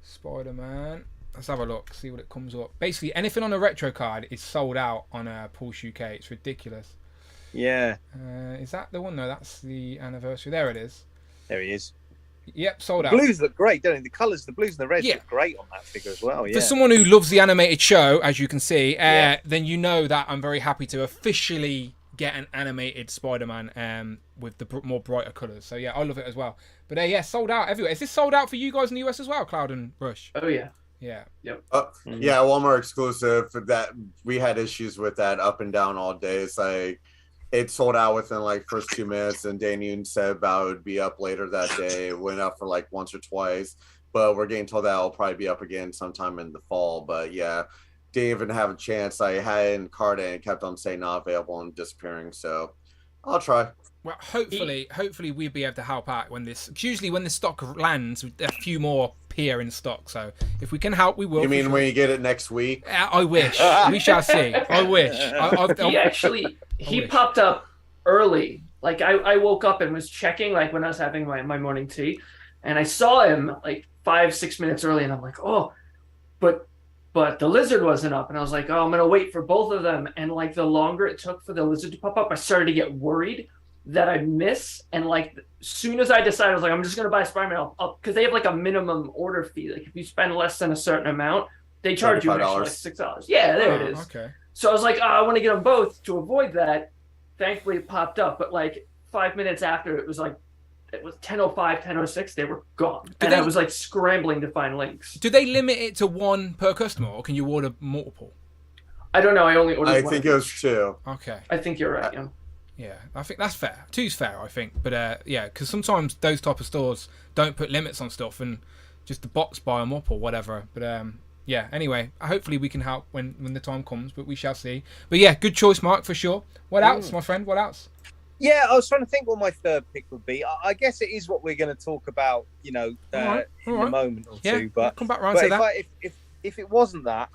A: Spider-Man. Let's have a look, see what it comes up. Basically, anything on a retro card is sold out on Pulse UK. It's ridiculous.
E: Yeah.
A: Is that the one? No, that's the anniversary. There it is.
E: There he is.
A: Yep, sold out.
E: Blues look great, don't they? The colours, the blues and the reds look great on that figure as well. Yeah.
A: For someone who loves the animated show, as you can see, then you know that I'm very happy to officially get an animated Spider-Man with the more brighter colours. So yeah, I love it as well. But yeah, sold out everywhere. Is this sold out for you guys in the US as well, Cloud and Rush?
F: Oh yeah.
A: Yeah.
F: Yep.
G: Yeah, Walmart exclusive. That we had issues with that up and down all day. It's like it sold out within like first 2 minutes, and Daniel said about it would be up later that day. It went up for like once or twice, but we're getting told that it'll probably be up again sometime in the fall. But yeah, didn't even have a chance. I had it in cart and it kept on saying not available and disappearing. So I'll try.
A: Well, hopefully we'll be able to help out when this. Usually when the stock lands, a few more appear in stock. So if we can help, we will.
G: You mean when you get it next week?
A: I wish. We shall see. I wish.
F: He popped up early. Like I woke up and was checking, like when I was having my morning tea, and I saw him like 5-6 minutes early, and I'm like, oh, but the lizard wasn't up, and I was like, oh, I'm gonna wait for both of them. And like the longer it took for the lizard to pop up, I started to get worried that I'd miss. And like as soon as I decided, I was like, I'm just gonna buy Spider-Man up, because they have like a minimum order fee. Like if you spend less than a certain amount, they charge you an extra like $6. Yeah, there it is.
A: Okay.
F: So I was like, I want to get them both to avoid that. Thankfully, it popped up, but like 5 minutes after, it was 10:05, 10:06. They were gone, I was like scrambling to find links.
A: Do they limit it to one per customer, or can you order multiple?
F: I don't know. I only ordered one.
G: I think it was 2.
A: Okay.
F: I think you're right. Yeah.
A: Yeah, I think that's fair. 2's fair, I think. But yeah, because sometimes those type of stores don't put limits on stuff, and just the bots buy them up or whatever. But yeah, anyway, hopefully we can help when the time comes, but we shall see. But yeah, good choice, Mark, for sure. What else, my friend? What else?
E: Yeah, I was trying to think what my third pick would be. I guess it is what we're going to talk about, in a moment or two. But
A: come back around to that.
E: If it wasn't that,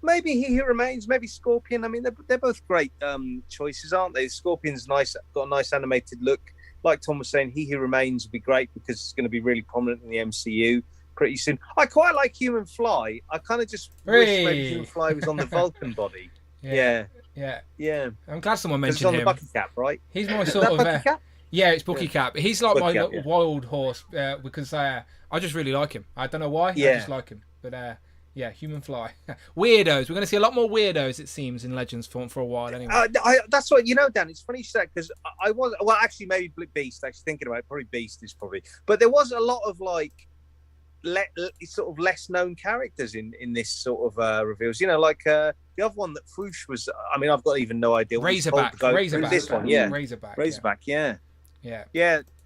E: maybe He Who Remains, maybe Scorpion. I mean, they're both great choices, aren't they? Scorpion's nice, got a nice animated look. Like Tom was saying, He Who Remains would be great because it's going to be really prominent in the MCU pretty soon. I quite like Human Fly. I kind of just wish maybe Human Fly was on the Vulcan body. Yeah. I'm
A: glad someone mentioned him.
E: It's on the Bucky Cap, right?
A: He's my sort of yeah, it's Bucky Cap. He's like my little wild horse because I just really like him. I don't know why. I just like him. But yeah, Human Fly. Weirdos. We're going to see a lot more weirdos, it seems, in Legends for a while anyway.
E: That's what, Dan, it's funny you said, because I was, well, actually, maybe Beast, actually thinking about it, probably Beast is probably, but there was a lot of, like, sort of less known characters in this sort of reveals. Like the other one that Foosh was, I mean, I've got even no idea what
A: Razorback.
E: This one, yeah.
A: Razorback,
E: yeah.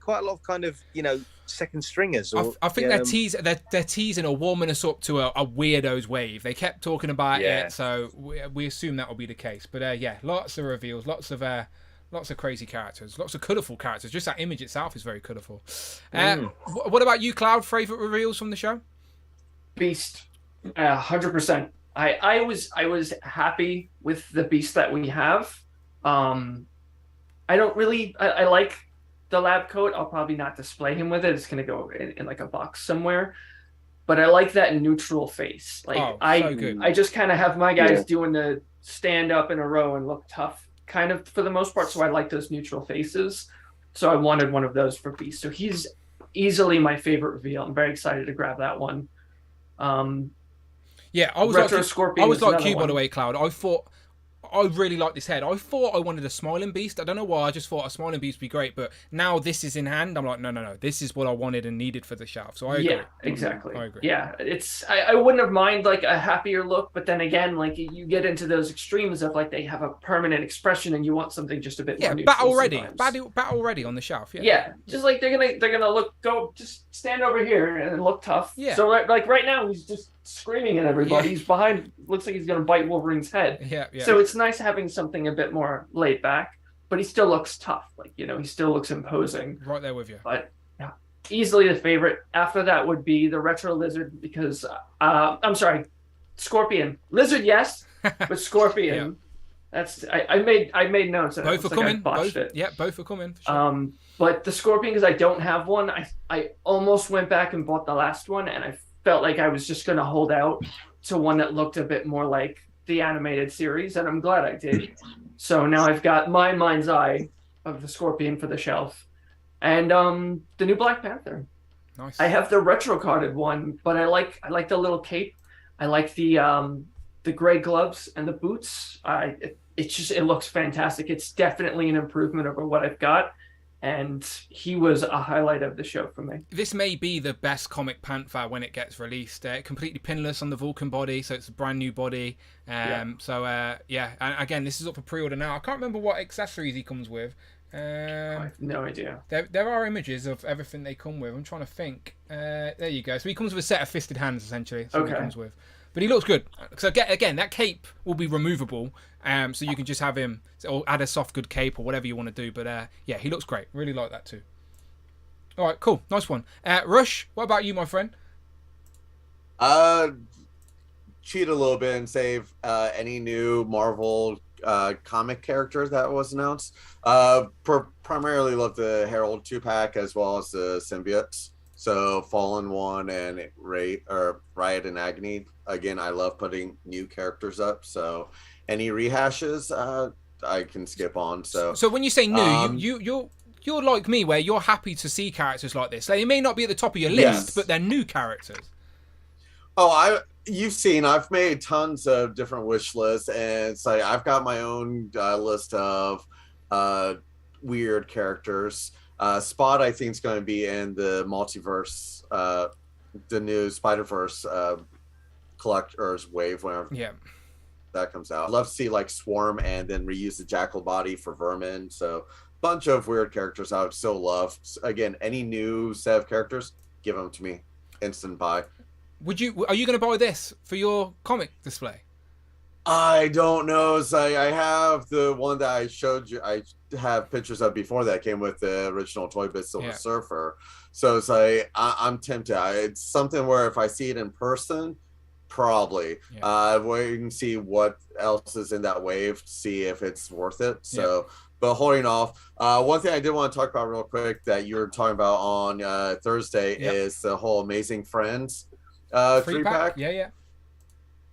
E: Quite a lot of kind of, second stringers.
A: I think they're teasing or warming us up to a weirdos wave. They kept talking about it, so we assume that will be the case. But yeah, lots of reveals, lots of crazy characters, lots of colourful characters. Just that image itself is very colourful. What about you, Cloud? Favourite reveals from the show?
F: Beast, 100%. I was happy with the Beast that we have. I like the lab coat. I'll probably not display him with it. It's going to go in like a box somewhere. But I like that neutral face. Like I just kind of have my guys doing the stand up in a row and look tough, kind of for the most part. So I like those neutral faces. So I wanted one of those for Beast. So he's easily my favorite reveal. I'm very excited to grab that one.
A: Yeah, I was like you, by the way, Cloud. I really like this head. I thought I wanted a smiling Beast. I don't know why. I just thought a smiling Beast would be great. But now this is in hand. I'm like, no. This is what I wanted and needed for the shelf. So I agree.
F: Yeah, exactly.
A: I agree.
F: Yeah, I wouldn't have mind like a happier look. But then again, like you get into those extremes of like they have a permanent expression and you want something just a bit more neutral.
A: Battle ready on the shelf.
F: Yeah, just like they're gonna just stand over here and look tough.
A: Yeah.
F: So like right now he's just screaming at everybody. He's behind. Looks like he's gonna bite Wolverine's head.
A: Yeah.
F: So it's nice having something a bit more laid back, but he still looks tough. Like he still looks imposing.
A: Right there with you.
F: But yeah, easily the favorite. After that would be the retro lizard because I'm sorry, Scorpion. Lizard, yes, but Scorpion. That's I made notes.
A: Both are coming. Both are coming. For sure.
F: But the Scorpion, because I don't have one, I almost went back and bought the last one, and I felt like I was just going to hold out to one that looked a bit more like the animated series, and I'm glad I did. So now I've got my mind's eye of the Scorpion for the shelf, and the new Black Panther.
A: Nice.
F: I have the retro carded one, but I like the little cape. I like the gray gloves and the boots. It looks fantastic. It's definitely an improvement over what I've got. And he was a highlight of the show for me.
A: This may be the best comic Panther when it gets released. Completely pinless on the Vulcan body, so it's a brand new body. So, and again, this is up for pre-order now. I can't remember what accessories he comes with.
F: I have no idea.
A: There are images of everything they come with. I'm trying to think. There you go. So he comes with a set of fisted hands, essentially. That's what he comes with. But he looks good. So again, that cape will be removable. So you can just have him or add a soft good cape or whatever you want to do. But yeah, he looks great. Really like that too. All right, cool. Nice one. Rush, what about you, my friend?
G: Cheat a little bit and save any new Marvel comic character that was announced. Primarily love the Herald 2-pack as well as the symbiotes. So Fallen One and Riot and Agony. Again, I love putting new characters up. So any rehashes, I can skip on. So
A: when you say new, you're like me, where you're happy to see characters like this. They may not be at the top of your list, but they're new characters.
G: Oh, you've seen I've made tons of different wish lists, and it's like I've got my own list of weird characters. Spot, I think, is going to be in the multiverse, the new Spider-Verse collector's wave whenever that comes out. I'd love to see like Swarm and then reuse the Jackal body for Vermin. So bunch of weird characters I would still love. Again, any new set of characters, give them to me. Instant buy.
A: Are you going to buy this for your comic display?
G: I don't know. So I have the one that I showed you. I have pictures of before that came with the original Toy Biz Silver Surfer. So it's like I'm tempted. It's something where if I see it in person, probably. Wait and see what else is in that wave, see if it's worth it. So, but holding off. One thing I did want to talk about real quick that you were talking about on Thursday is the whole Amazing Friends 3-pack.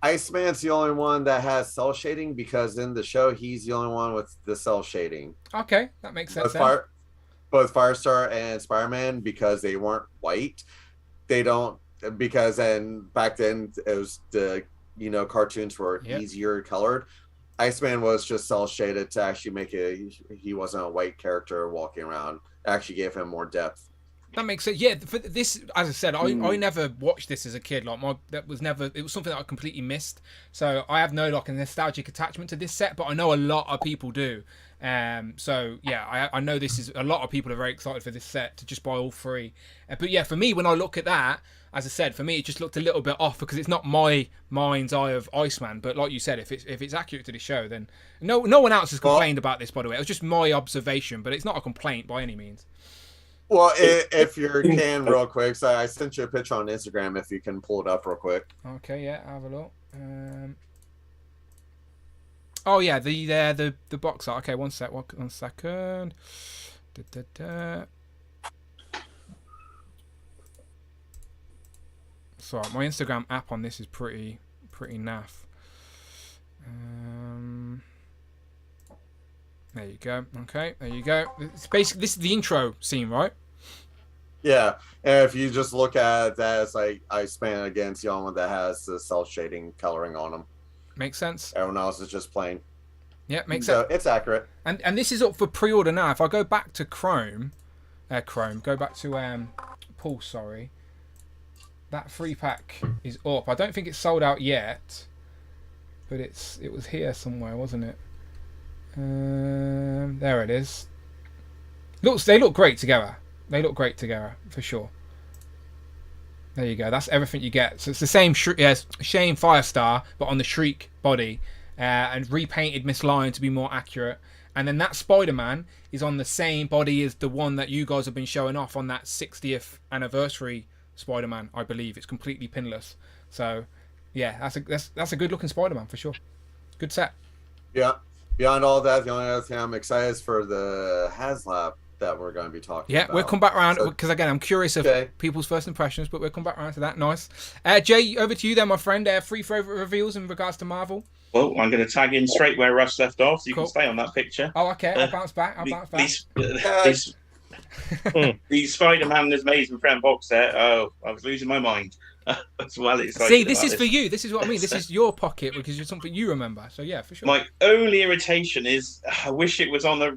G: Iceman's the only one that has cell shading because in the show he's the only one with the cell shading.
A: Okay, that makes sense.
G: Both Firestar and Spider-Man, because they weren't white, they don't, because back then it was the cartoons were easier colored. Iceman was just cell shaded to actually make he wasn't a white character walking around. It actually gave him more depth.
A: That makes sense. Yeah, for this, as I said, I never watched this as a kid. It was something that I completely missed. So I have no a nostalgic attachment to this set, but I know a lot of people do. So yeah, I know this is a lot of people are very excited for this set to just buy all three. But yeah, for me, when I look at that, as I said, for me it just looked a little bit off because it's not my mind's eye of Iceman. But like you said, if it's accurate to the show, then no one else has complained about this. By the way, it was just my observation, but it's not a complaint by any means.
G: Well, if you can, real quick, so I sent you a picture on Instagram. If you can pull it up real quick.
A: Okay, yeah, have a look. Oh yeah, the box art. Okay, one second. Sorry, my Instagram app on this is pretty naff. There you go. Okay, there you go. It's basically, this is the intro scene, right?
G: Yeah, and if you just look at that, it's like Iceman against the only one that has the cell shading coloring on them.
A: Makes sense.
G: Everyone else is just plain.
A: Yeah, makes sense.
G: So it's accurate.
A: And this is up for pre-order now. If I go back to go back to Pulse, sorry. That 3-pack is up. I don't think it's sold out yet, but it was here somewhere, wasn't it? There it is. They look great together. They look great together for sure. There you go. That's everything you get. So it's the same Shane Firestar, but on the Shriek body, and repainted Miss Lion to be more accurate. And then that Spider-Man is on the same body as the one that you guys have been showing off on that 60th anniversary Spider-Man. I believe it's completely pinless. So yeah, that's a good looking Spider-Man for sure. Good set.
G: Yeah. Beyond all that, the only other thing I'm excited is for the HasLab that we're going to be talking
A: about.
G: Yeah,
A: we'll come back around because again, I'm curious of people's first impressions, but we'll come back around to that. Nice. Jay, over to you then, my friend. Free favorite reveals in regards to Marvel.
H: Well, I'm going to tag in straight where Russ left off, so you can stay on that picture.
A: Oh, okay. I'll bounce back.
H: These Spider-Man Amazing Friend box set. Oh, I was losing my mind. As well excited.
A: See, this is for you. This is what I mean. This is your pocket because it's something you remember. So yeah, for sure.
H: My only irritation is I wish it was on the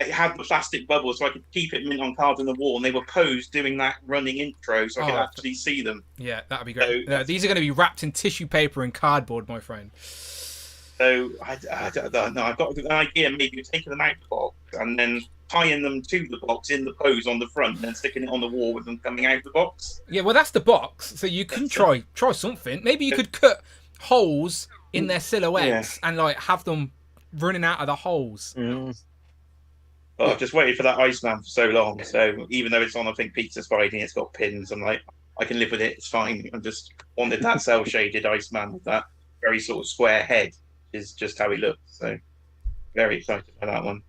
H: it had the plastic bubble so I could keep it mint on cards on the wall, and they were posed doing that running intro so I could actually see them.
A: Yeah, that'd be great. So, these are going to be wrapped in tissue paper and cardboard, my friend.
H: So I don't know. I've got an idea. Maybe taking them out the box and then tying them to the box in the pose on the front, and then sticking it on the wall with them coming out the box.
A: Yeah, well, that's the box. So you can try something. Maybe you could cut holes in their silhouettes and like have them running out of the holes.
H: I've just waited for that Iceman for so long. So even though it's on, I think, Pizza Spidey, it's got pins. I'm like, I can live with it. It's fine. I just wanted that cell shaded Iceman with that very sort of square head. Is just how he looks. So very excited for that one.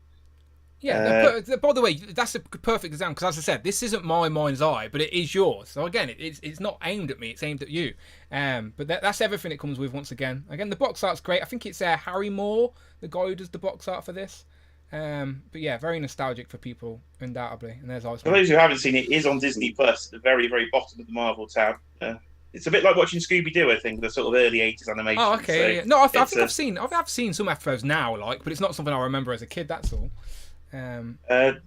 A: Yeah. By the way, that's a perfect example because, as I said, this isn't my mind's eye, but it is yours. So again, it's not aimed at me; it's aimed at you. But that's everything it comes with. Once again, the box art's great. I think it's Harry Moore, the guy who does the box art for this. But yeah, very nostalgic for people, undoubtedly. And there's
H: for those who haven't seen it, it is on Disney Plus at the very, very bottom of the Marvel tab. It's a bit like watching Scooby-Doo, I think, the sort of early 80s animation.
A: Oh, okay. So yeah. No, I think I've seen some episodes now, but it's not something I remember as a kid. That's all.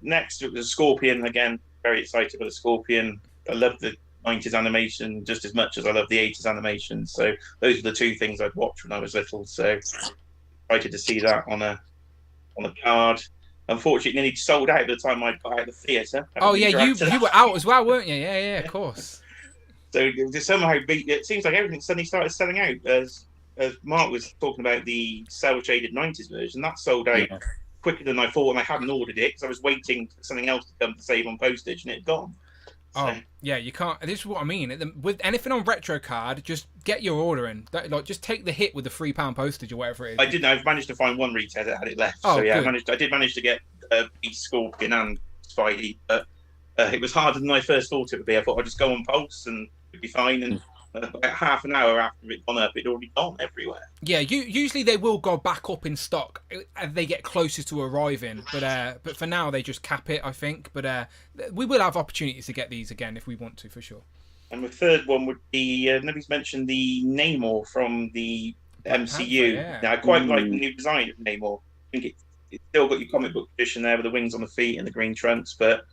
H: Next, it was a Scorpion again. Very excited about the Scorpion. I love the 90s animation just as much as I love the 80s animation. So those are the two things I'd watch when I was little. So excited to see that on a card. Unfortunately, nearly sold out at the time I got out of the theatre.
A: Oh yeah, you were out as well, weren't you? Yeah, of course.
H: So somehow it seems like everything suddenly started selling out. As Mark was talking about the cel-shaded 90s version, that sold out quicker than I thought, and I hadn't ordered it because I was waiting for something else to come to save on postage, and it had gone.
A: Oh, yeah, you can't. This is what I mean. With anything on retro card, just get your order in. Just take the hit with the £3 postage or whatever it is.
H: I didn't. I've managed to find one retailer that had it left. Oh, so yeah, I did manage to get Scorpion and Spidey, but it was harder than I first thought it would be. I thought I'd just go on Pulse and it'd be fine. And about half an hour after it'd gone up, it'd already gone everywhere.
A: Yeah, usually they will go back up in stock as they get closer to arriving. But for now, they just cap it, I think. But we will have opportunities to get these again if we want to, for sure.
H: And the third one would be, nobody's mentioned the Namor from the MCU. Panther, Now, I quite like the new design of Namor. I think it's still got your comic book tradition there with the wings on the feet and the green trunks, but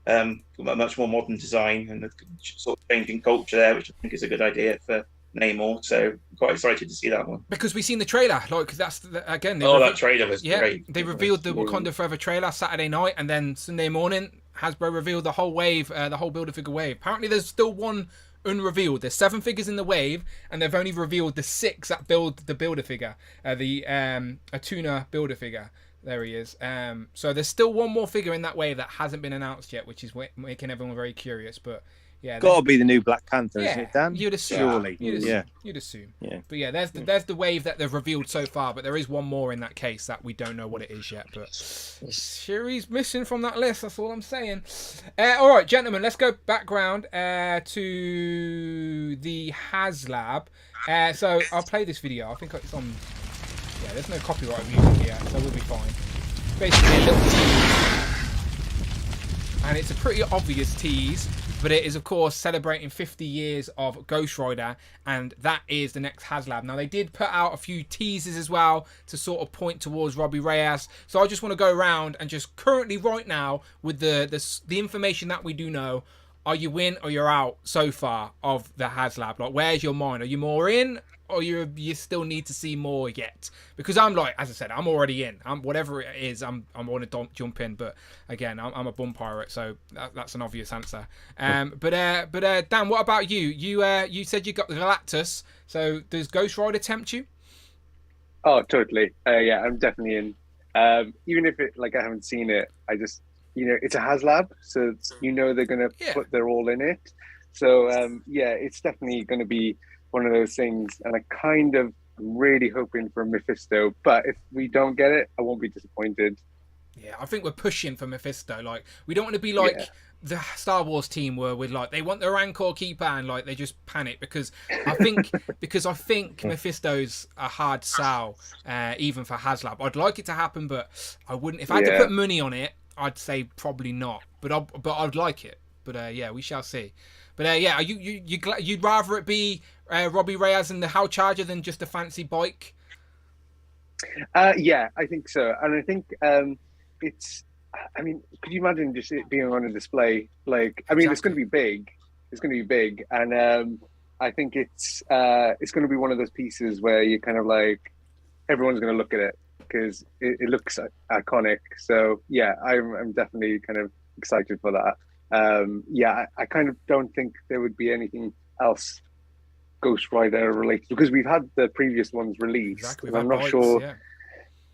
H: a much more modern design and the sort of changing culture there, which I think is a good idea for Namor. So I'm quite excited to see that one.
A: Because we've seen the trailer. That's, again...
H: that trailer was great.
A: They revealed the Wakanda Forever trailer Saturday night, and then Sunday morning, Hasbro revealed the whole wave, the whole Build-A-Figure wave. Apparently there's still one unrevealed. There's 7 figures in the wave, and they've only revealed the 6 that build the Build-A-Figure. The Atuna Build-A-Figure. There he is. So there's still one more figure in that wave that hasn't been announced yet, which is making everyone very curious. But yeah,
E: got to be the new Black Panther, isn't it, Dan?
A: You'd assume.
E: Surely.
A: You'd assume. Yeah. But yeah, there's the wave that they've revealed so far, but there is one more in that case that we don't know what it is yet. But Shuri's missing from that list. That's all I'm saying. All right, gentlemen, let's go background to the HasLab. So I'll play this video. I think it's on. Yeah, there's no copyright music here, so we'll be fine. Basically a little tease. And it's a pretty obvious tease, but it is, of course, celebrating 50 years of Ghost Rider, and that is the next HasLab. Now, they did put out a few teasers as well to sort of point towards Robbie Reyes. So I just want to go around and just currently, right now, with the information that we do know, are you in or you're out so far of the HasLab? Like, where's your mind? Are you more in? Or you still need to see more yet? Because I'm like, as I said, I'm already in. Whatever it is, I'm want to jump in. But again, I'm a bum pirate, so that's an obvious answer. But Dan, what about you? You said you got the Galactus. So does Ghost Rider tempt you?
C: Oh, totally. Yeah, I'm definitely in. Even if I haven't seen it, I just it's a HasLab, so they're gonna put their all in it. So it's definitely gonna be one of those things, and I'm really hoping for Mephisto, but if we don't get it, I won't be disappointed.
A: Yeah, I think we're pushing for Mephisto. Like, we don't want to be like the Star Wars team were with, like, they want the Rancor keeper and, like, they just panic because I think Mephisto's a hard sell, even for HasLab. I'd like it to happen, but I wouldn't. If I had to put money on it, I'd say probably not. But I'd like it. But yeah, we shall see. But yeah, you'd rather it be Robbie Reyes and the How Charger than just a fancy bike?
C: Yeah, I think so. And I think it's, I mean, could you imagine just it being on a display? Like, I mean, it's going to be big. It's going to be big. And I think it's going to be one of those pieces where you kind of like, everyone's going to look at it because it looks iconic. So yeah, I'm definitely kind of excited for that. Yeah, I kind of don't think there would be anything else Ghost Rider related because we've had the previous ones released.
A: Exactly.
C: I'm not sure. Yeah.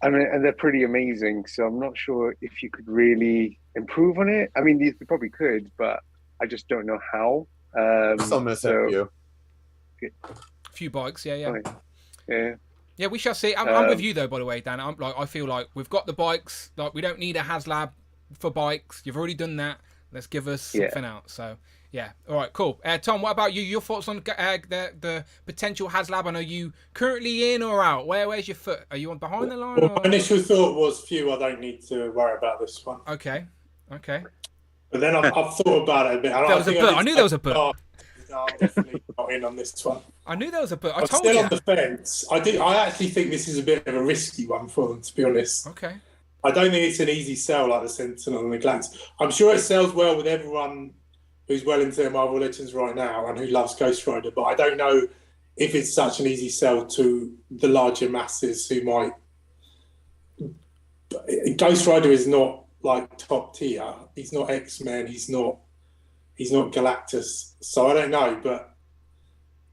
C: I mean, and they're pretty amazing. So I'm not sure if you could really improve on it. I mean, you probably could, but I just don't know how.
G: So
C: a
A: few bikes, yeah.
C: Yeah,
A: we shall see. I'm with you though, by the way, Dan. I feel like we've got the bikes. Like, we don't need a HasLab for bikes. You've already done that. Let's give us something out. So yeah, all right, cool. Tom, what about you? Your thoughts on the potential HasLab? I know you currently in or out. Where's your foot? Are you on behind the line?
D: Well, my initial thought was, I don't need to worry about this one.
A: Okay.
D: But then I've thought about it a bit.
A: I knew there was a but.
D: No, I'm definitely not in on this one.
A: I knew there was a but.
D: I'm still on the fence. I actually think this is a bit of a risky one for them, to be honest.
A: Okay.
D: I don't think it's an easy sell like the Sentinel and the Galactus. I'm sure it sells well with everyone who's well into their Marvel Legends right now and who loves Ghost Rider, but I don't know if it's such an easy sell to the larger masses who might. Ghost Rider is not like top tier. He's not X-Men. He's not Galactus. So I don't know, but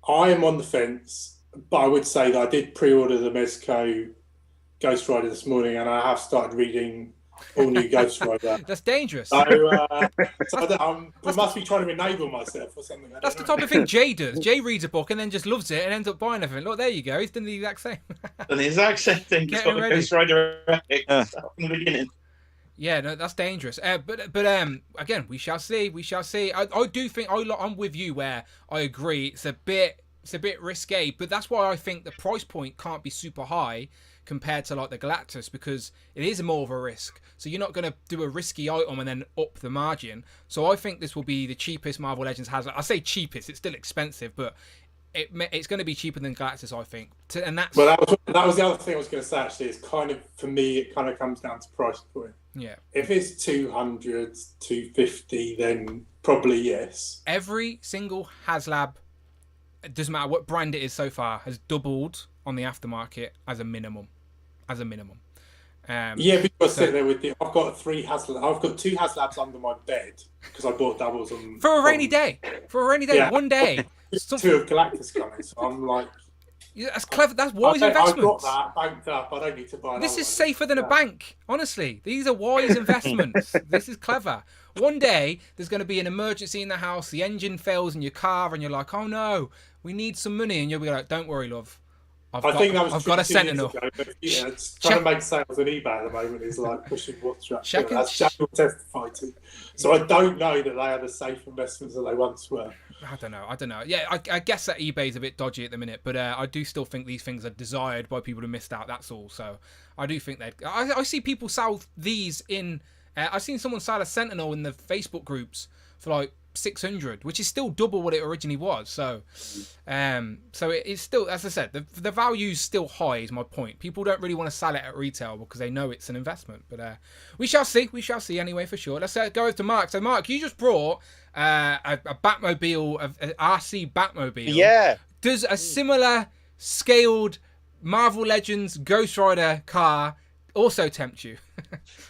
D: I am on the fence. But I would say that I did pre-order the Mezco Ghost Rider this morning, and I have started reading all new Ghost Rider.
A: That's dangerous.
D: So I must be trying to enable myself or something.
A: That's the type of thing Jay does. Jay reads a book and then just loves it and ends up buying everything. Look, there you go. He's done the exact same.
H: Done the exact same thing. He's got the Ghost Rider from the beginning.
A: Yeah, no, that's dangerous. But again, we shall see. I do think I'm with you where I agree. It's a bit risque, but that's why I think the price point can't be super high compared to like the Galactus, because it is more of a risk. So you're not going to do a risky item and then up the margin. So I think this will be the cheapest Marvel Legends has. I say cheapest, it's still expensive, but it's going to be cheaper than Galactus, I think. And that's
D: that was the other thing I was going to say. Actually, it's kind of, for me, it kind of comes down to price point.
A: Yeah.
D: If it's 200, 250, then probably yes.
A: Every single HasLab, it doesn't matter what brand it is so far, has doubled on the aftermarket as a minimum.
D: Yeah, because I sit there with I've got two HasLabs under my bed because I bought doubles on
A: for a rainy day. Yeah. One day.
D: Two of Galactus coming, so I'm like,
A: yeah, that's clever. That's wise investment.
D: I've got that banked up. I don't need to buy.
A: This is safer than a bank. Honestly, these are wise investments. This is clever. One day there's going to be an emergency in the house. The engine fails in your car, and you're like, "Oh no, we need some money." And you'll be like, "Don't worry, love. I've got a Sentinel."
D: Ago, but, it's trying to make sales on eBay at the moment is like pushing what's Jack will testify to. So I don't know that they are the safe investments that they once were.
A: I don't know. Yeah, I guess that eBay's a bit dodgy at the minute, but I do still think these things are desired by people who missed out. That's all. So I do think that I see people sell these in. I've seen someone sell a Sentinel in the Facebook groups for like 600, which is still double what it originally was. So it's still, as I said, the value's still high. Is my point. People don't really want to sell it at retail because they know it's an investment. But we shall see. We shall see anyway for sure. Let's go over to Mark. So Mark, you just brought a Batmobile, an RC Batmobile.
E: Yeah.
A: Does a similar scaled Marvel Legends Ghost Rider car also tempt you?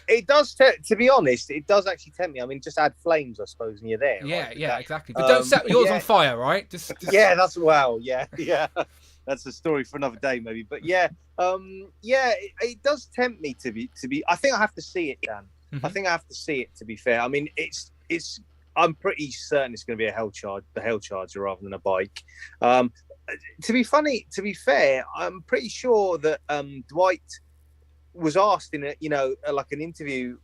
E: It does, to be honest, it does actually tempt me. I mean, just add flames, I suppose, and you're there.
A: Yeah,
E: right?
A: yeah, exactly. But don't set yours on fire, right? Just...
E: Yeah, yeah. That's a story for another day, maybe. But yeah, it does tempt me to be. I think I have to see it, Dan. Mm-hmm. I think I have to see it, to be fair. I mean, it's. I'm pretty certain it's going to be the Hellcharger rather than a bike. To be fair, I'm pretty sure that Dwight was asked in like an interview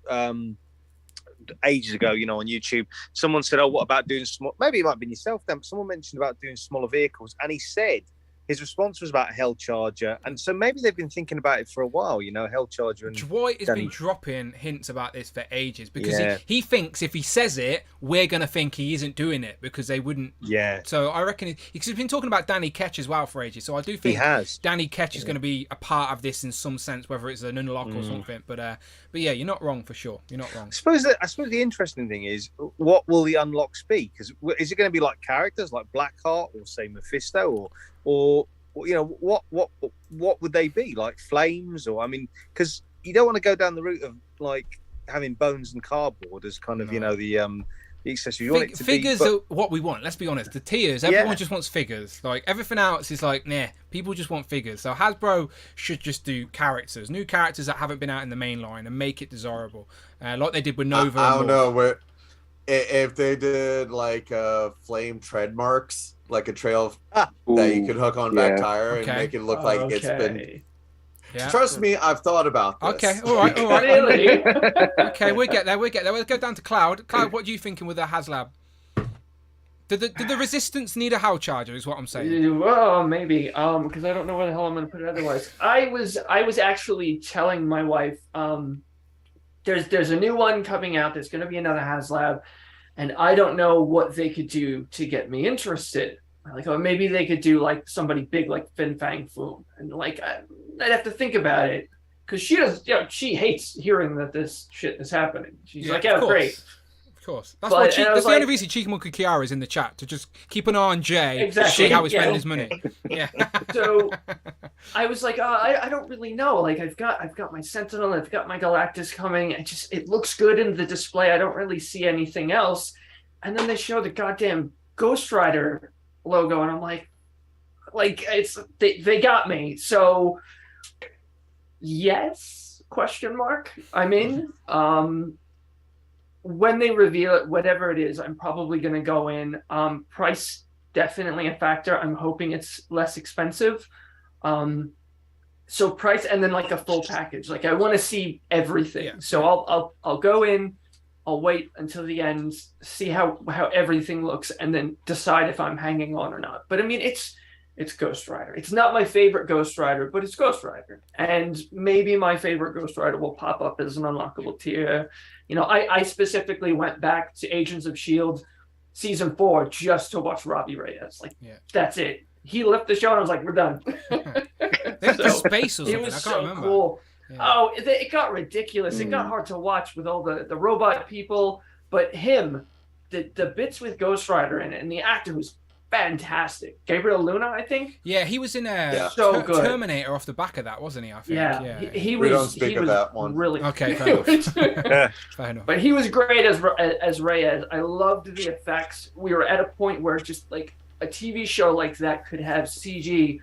E: ages ago, on YouTube. Someone said, "Oh, what about doing small?" Maybe it might have been yourself, then. But someone mentioned about doing smaller vehicles, and he said his response was about Hell Charger, and so maybe they've been thinking about it for a while. Hell Charger. And
A: Dwight has been dropping hints about this for ages because he thinks if he says it, we're gonna think he isn't doing it because they wouldn't.
E: Yeah.
A: So I reckon because he's been talking about Danny Ketch as well for ages. So I do think Danny Ketch is going to be a part of this in some sense, whether it's an unlock or something. But yeah, you're not wrong for sure. You're not wrong.
E: I suppose the interesting thing is, what will the unlocks be? Because is it going to be like characters like Blackheart or say Mephisto or what would they be, like flames? Or I mean, because you don't want to go down the route of like having bones and cardboard as kind of the accessory. You want it to
A: figures are what we want. Let's be honest. The tiers, everyone just wants figures. Like everything else is like, nah. People just want figures. So Hasbro should just do characters, new characters that haven't been out in the main line, and make it desirable, like they did with Nova.
G: I don't know if they did like flame tread marks, like a trail that you could hook on back tire and make it look like it's been. Yeah. Trust me, I've thought about this.
A: Okay, all right.
F: Really?
A: Okay, we'll get there. We'll go down to Cloud. Cloud, what are you thinking with the HasLab? Did the Resistance need a Hell Charger? Is what I'm saying.
F: Well, maybe. Because I don't know where the hell I'm going to put it otherwise. I was actually telling my wife, there's a new one coming out. There's going to be another HasLab, and I don't know what they could do to get me interested. Like, oh, maybe they could do like somebody big like Fin Fang Foom, and like I'd have to think about it because she does. She hates hearing that this shit is happening. She's like, yeah, great.
A: Of course, that's the only reason Chikamoku Kiara is in the chat, to just keep an eye on Jay, to see how he's spending his money. Yeah.
F: So I was like, I don't really know. Like I've got my Sentinel, I've got my Galactus coming. It looks good in the display. I don't really see anything else. And then they show the goddamn Ghost Rider logo, and I'm like it's they got me. So yes, question mark. I'm in. When they reveal it, whatever it is, I'm probably going to go in. Price, definitely a factor. I'm hoping it's less expensive. So price, and then like a full package. Like I want to see everything. Yeah. So I'll go in. I'll wait until the end, see how everything looks, and then decide if I'm hanging on or not. But I mean, it's Ghost Rider. It's not my favorite Ghost Rider, but it's Ghost Rider. And maybe my favorite Ghost Rider will pop up as an unlockable tier. I specifically went back to Agents of S.H.I.E.L.D. season 4 just to watch Robbie Reyes. That's it. He left the show and I was like, we're done.
A: Space or something.
F: It was
A: I can't remember.
F: Cool.
A: Yeah.
F: Oh, it got ridiculous. It got hard to watch with all the robot people. But him, the bits with Ghost Rider in it, and the actor was fantastic. Gabriel Luna, I think.
A: Yeah, he was in Terminator off the back of that, wasn't he? I think.
F: Yeah. He
G: we
F: was.
G: Don't speak
F: he
G: of
F: was
G: that one.
F: Really
A: okay. Fair enough.
F: But he was great as Reyes. I loved the effects. We were at a point where just like a TV show like that could have CG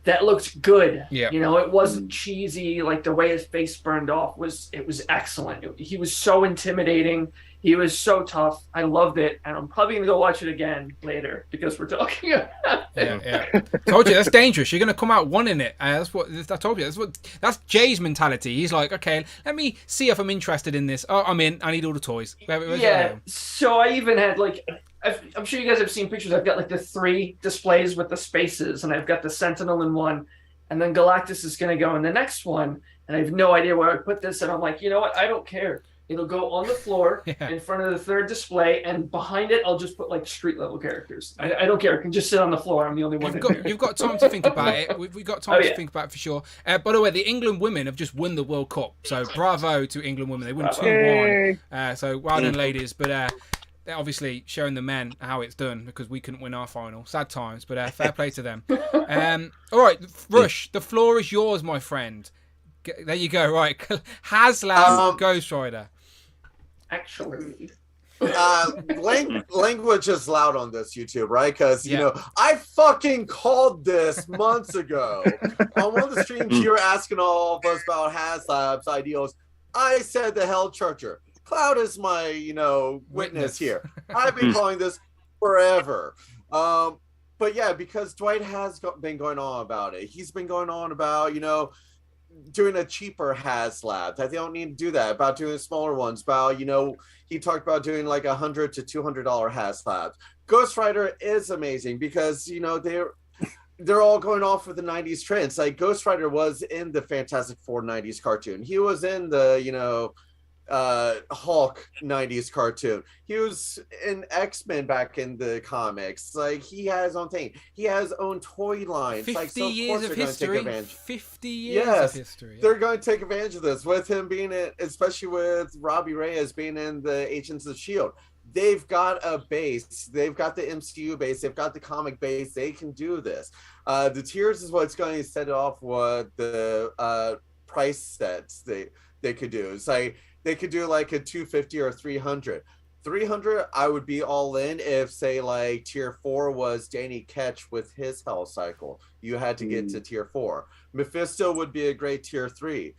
F: that looked good.
A: Yeah.
F: It wasn't cheesy. Like the way his face burned off was excellent. He was so intimidating. He was so tough. I loved it, and I'm probably gonna go watch it again later because we're talking about it.
A: Yeah. Told you that's dangerous. You're gonna come out wanting it. That's what I told you. That's Jay's mentality. He's like, okay, let me see if I'm interested in this. Oh, I'm in. I need all the toys.
F: So I even had like, I'm sure you guys have seen pictures. I've got like the 3 displays with the spaces, and I've got the Sentinel in one, and then Galactus is gonna go in the next one, and I have no idea where I put this, and I'm like, you know what? I don't care. It'll go on the floor in front of the 3rd display, and behind it, I'll just put like street level characters. I don't care. It can just sit on the floor. I'm the only one.
A: You've got time to think about it. We've got time to think about it for sure. By the way, the England women have just won the World Cup, so bravo to England women. They won 2-1. So well done, ladies. But they're obviously showing the men how it's done because we couldn't win our final. Sad times, but fair play to them. All right, Rush, the floor is yours, my friend. There you go. Right, HasLab Ghost Rider.
F: Actually,
G: language is loud on this YouTube, right? Because I fucking called this months ago on one of the streams. You were asking all of us about HasLab's ideals. I said the Hell Charger. Cloud is my witness here. I've been calling this forever. But yeah, because Dwight has been going on about it. He's been going on about doing a cheaper HasLab, that they don't need to do that, about doing smaller ones, about, you know, he talked about doing like $100 to $200 HasLabs. Ghost Rider is amazing because, you know, they're all going off with the 90s trends. Like Ghost Rider was in the Fantastic Four 90s cartoon. He was in the, you know, Hulk 90s cartoon. He was in X-Men back in the comics. Like he has his own thing. He has his own toy line.
A: 50
G: like, so
A: years of history. 50 years of history.
G: They're going to take advantage of this with him being in, especially with Robbie Reyes being in the Agents of S.H.I.E.L.D. They've got a base. They've got the MCU base. They've got the comic base. They can do this. The tiers is what's going to set off what the price sets they could do. It's like they could do like a 250 or 300. 300, I would be all in if, say, like tier 4 was Danny Ketch with his Hell Cycle. You had to get to tier 4. Mephisto would be a great tier 3.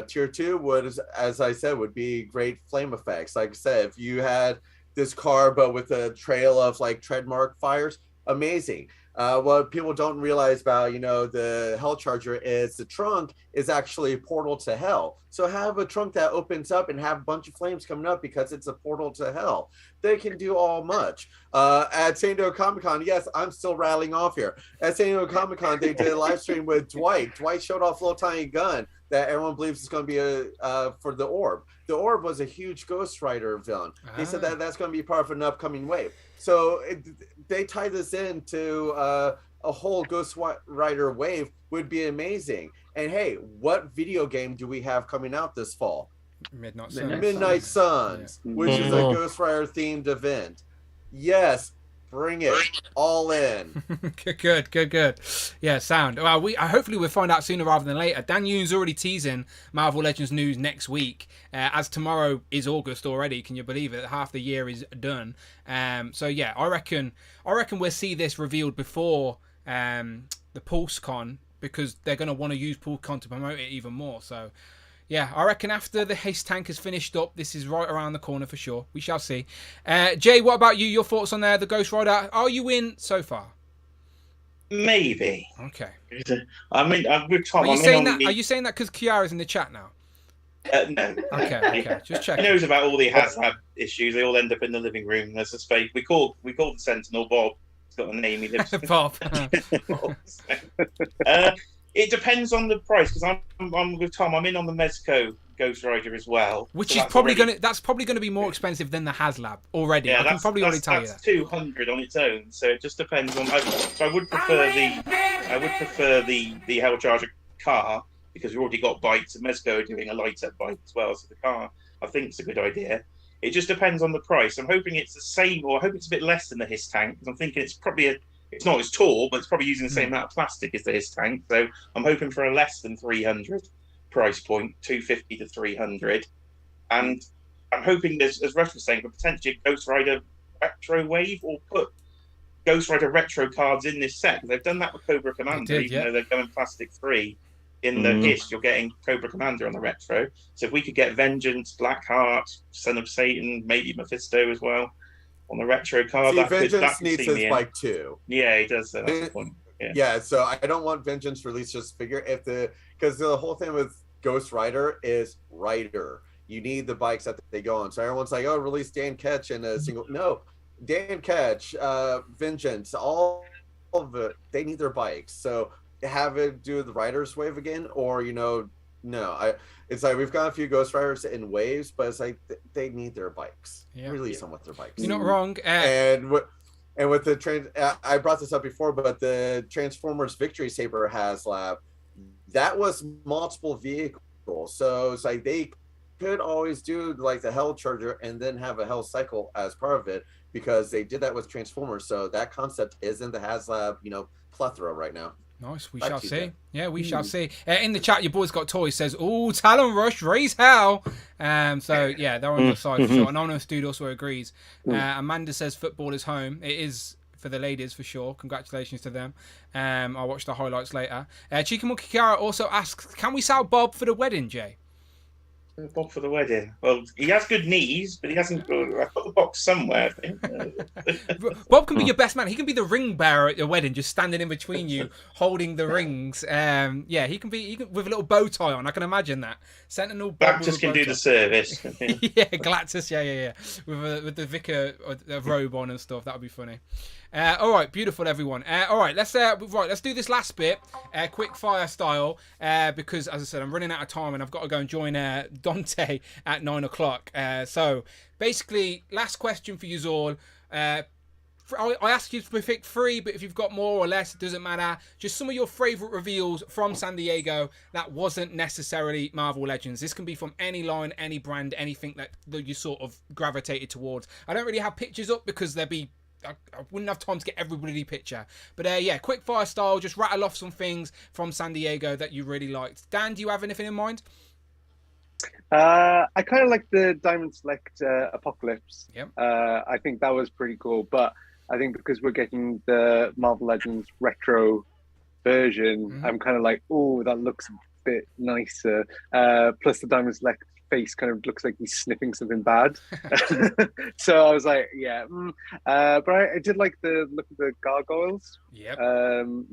G: Tier 2 would, as I said, would be great flame effects. Like I said, if you had this car but with a trail of like treadmark fires, amazing. What people don't realize about, you know, the Hell Charger is the trunk is actually a portal to hell. So have a trunk that opens up and have a bunch of flames coming up because it's a portal to hell. They can do all much. At San Diego Comic-Con, yes, I'm still rattling off here. At San Diego Comic-Con, they did a live stream with Dwight. Dwight showed off a little tiny gun that everyone believes is going to be for the Orb. The Orb was a huge Ghost Rider villain. He said that that's going to be part of an upcoming wave. So they tie this into a whole Ghost Rider wave would be amazing. And hey, what video game do we have coming out this fall? Midnight Suns, which is a Ghost Rider themed event. Yes, bring it all in.
A: Good. Yeah, sound. Well, hopefully we'll find out sooner rather than later. Dan Yoon's already teasing Marvel Legends news next week, as tomorrow is August already. Can you believe it? Half the year is done. So yeah, I reckon we'll see this revealed before the PulseCon, because they're going to want to use PulseCon to promote it even more. So yeah, I reckon after the Haste Tank is finished up, this is right around the corner for sure. We shall see. Jay, what about you? Your thoughts on the Ghost Rider? Are you in so far?
H: Maybe.
A: Okay.
H: I mean, with Tom,
A: are you saying that because Kiara's in the chat now?
H: No.
A: Okay. Just checking.
H: He knows about all the HasLab issues. They all end up in the living room. There's a space. We called the Sentinel Bob. He's got a name. He lives.
A: Bob.
H: It depends on the price, because I'm with Tom. I'm in on the Mezco Ghost Rider as well.
A: Which is probably that's probably going to be more expensive than the HasLab already.
H: Yeah,
A: I can probably already tell you that.
H: That's 200 on its own. So it just depends on. I would prefer the Hell Charger car, because we've already got bikes, and Mezco are doing a lighter bike as well. So the car, I think, is a good idea. It just depends on the price. I'm hoping it's the same, or I hope it's a bit less than the His Tank, because I'm thinking it's probably it's not as tall, but it's probably using the same amount of plastic as the His Tank. So I'm hoping for a less than 300 price point, 250 to 300. And I'm hoping there's, as Rush was saying, for potentially a Ghost Rider retro wave, or put Ghost Rider retro cards in this set. They've done that with Cobra Commander, even though they're going plastic free. In the Hiss, you're getting Cobra Commander on the retro. So if we could get Vengeance, Blackheart, Son of Satan, maybe Mephisto as well on the retro card.
G: See, Vengeance needs his bike too.
H: Yeah, he does. That's the point.
G: Yeah, so I don't want Vengeance released just figure because the whole thing with Ghost Rider is Rider. You need the bikes that they go on. So everyone's like, oh, release Dan Ketch in a single. No, Dan Ketch, Vengeance, all of it, they need their bikes. So have it do the Riders wave again, or it's like we've got a few Ghost Riders in waves, but it's like they need their bikes. Release them with their bikes.
A: You're not wrong.
G: And with the I brought this up before, but the Transformers Victory Saber HasLab, that was multiple vehicles, so it's like they could always do like the Hell Charger and then have a Hell Cycle as part of it, because they did that with Transformers. So that concept is in the HasLab, plethora right now.
A: Nice, we shall see. Yeah, we shall see. In the chat, your boy's got toys. Says, "Oh, Talon Rush, raise hell." So yeah, they're on your side for sure. Anonymous Dude also agrees. Amanda says, "Football is home." It is for the ladies for sure. Congratulations to them. I'll watch the highlights later. Chikamuki Kiara also asks, "Can we sell Bob for the wedding, Jay?"
H: Bob for the wedding. Well, he has good knees, but he hasn't got... I put the box somewhere, I think.
A: Bob can be your best man. He can be the ring bearer at your wedding, just standing in between you, holding the rings. Yeah, he can with a little bow tie on. I can imagine that. Sentinel Bob
H: Galactus can do the service.
A: Yeah, Galactus. Yeah. With the vicar robe on and stuff. That would be funny. All right, beautiful, everyone. All right, let's do this last bit, quick fire style, because as I said, I'm running out of time and I've got to go and join Dante at 9 o'clock. So basically, last question for you all. I asked you to pick 3, but if you've got more or less, it doesn't matter. Just some of your favorite reveals from San Diego that wasn't necessarily Marvel Legends. This can be from any line, any brand, anything that you sort of gravitated towards. I don't really have pictures up because I wouldn't have time to get everybody picture. But yeah, quick fire style, just rattle off some things from San Diego that you really liked. Dan, do you have anything in mind?
C: I kind of like the Diamond Select Apocalypse.
A: Yep.
C: I think that was pretty cool. But I think because we're getting the Marvel Legends retro version, I'm kind of like, oh, that looks a bit nicer. Plus the Diamond Select face kind of looks like he's sniffing something bad. So I was like, yeah. But I did like the look of the gargoyles.
A: Yep.
C: I'm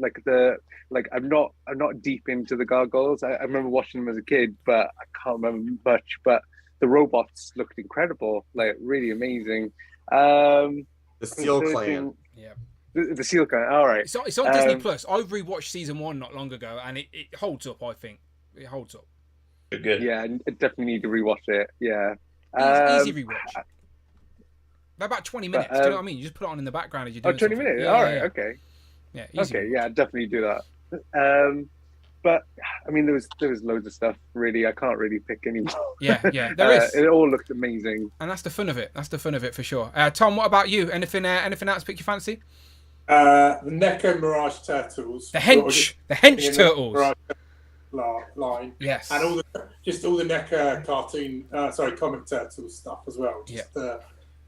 C: not deep into the gargoyles. I remember watching them as a kid, but I can't remember much. But the robots looked incredible, like really amazing.
G: The Seal Clan.
A: Yeah.
C: The Seal Clan. All right.
A: It's on Disney Plus. I rewatched season 1 not long ago, and it holds up. I think it holds up.
H: Good.
C: Yeah, I definitely need to rewatch it. Yeah.
A: Easy rewatch. About 20 minutes. Do you know what I mean? You just put it on in the background as you're doing
C: 20
A: something.
C: minutes?
A: Yeah,
C: all right,
A: yeah.
C: okay.
A: Yeah, easy
C: okay,
A: rewatch.
C: yeah, definitely do that. But I mean, there was loads of stuff. Really, I can't really pick anymore.
A: Yeah, there is.
C: It all looked amazing,
A: and that's the fun of it. That's the fun of it for sure. Tom, what about you? Anything else pick your fancy?
D: The NECA Mirage Turtles.
A: The hench turtles.
D: Line.
A: Yes.
D: And all the NECA comic turtle stuff as well.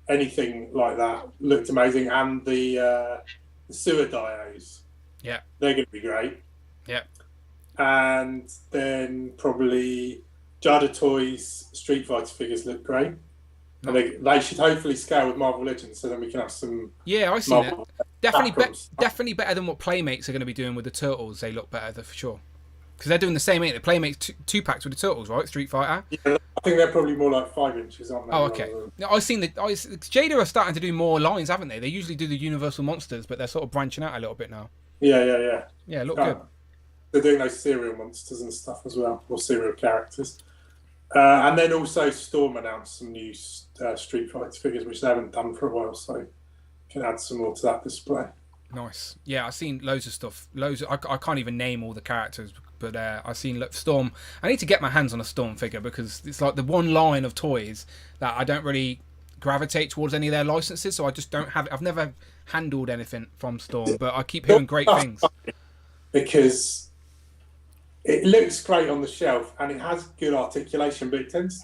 D: Anything like that looked amazing. And the sewer dios.
A: Yeah.
D: They're going to be great.
A: Yeah.
D: And then probably Jada Toys Street Fighter figures look great. And they should hopefully scale with Marvel Legends, so then we can have some.
A: Yeah, I see that. Definitely better than what Playmates are going to be doing with the Turtles. They look better for sure. Because they're doing the same, ain't they? Playmates 2-packs with the Turtles, right? Street Fighter.
D: Yeah, I think they're probably more like 5 inches, aren't they?
A: Oh, okay. I've seen Jada are starting to do more lines, haven't they? They usually do the Universal Monsters, but they're sort of branching out a little bit now.
D: Yeah.
A: Yeah, look good.
D: They're doing those serial monsters and stuff as well, or serial characters. And then also Storm announced some new Street Fighter figures, which they haven't done for a while, so can add some more to that display.
A: Nice. Yeah, I've seen loads of stuff. I can't even name all the characters, but I've seen Storm. I need to get my hands on a Storm figure because it's like the one line of toys that I don't really gravitate towards any of their licenses, so I just don't have. I've never handled anything from Storm, but I keep hearing great things.
D: Because it looks great on the shelf and it has good articulation, but it tends.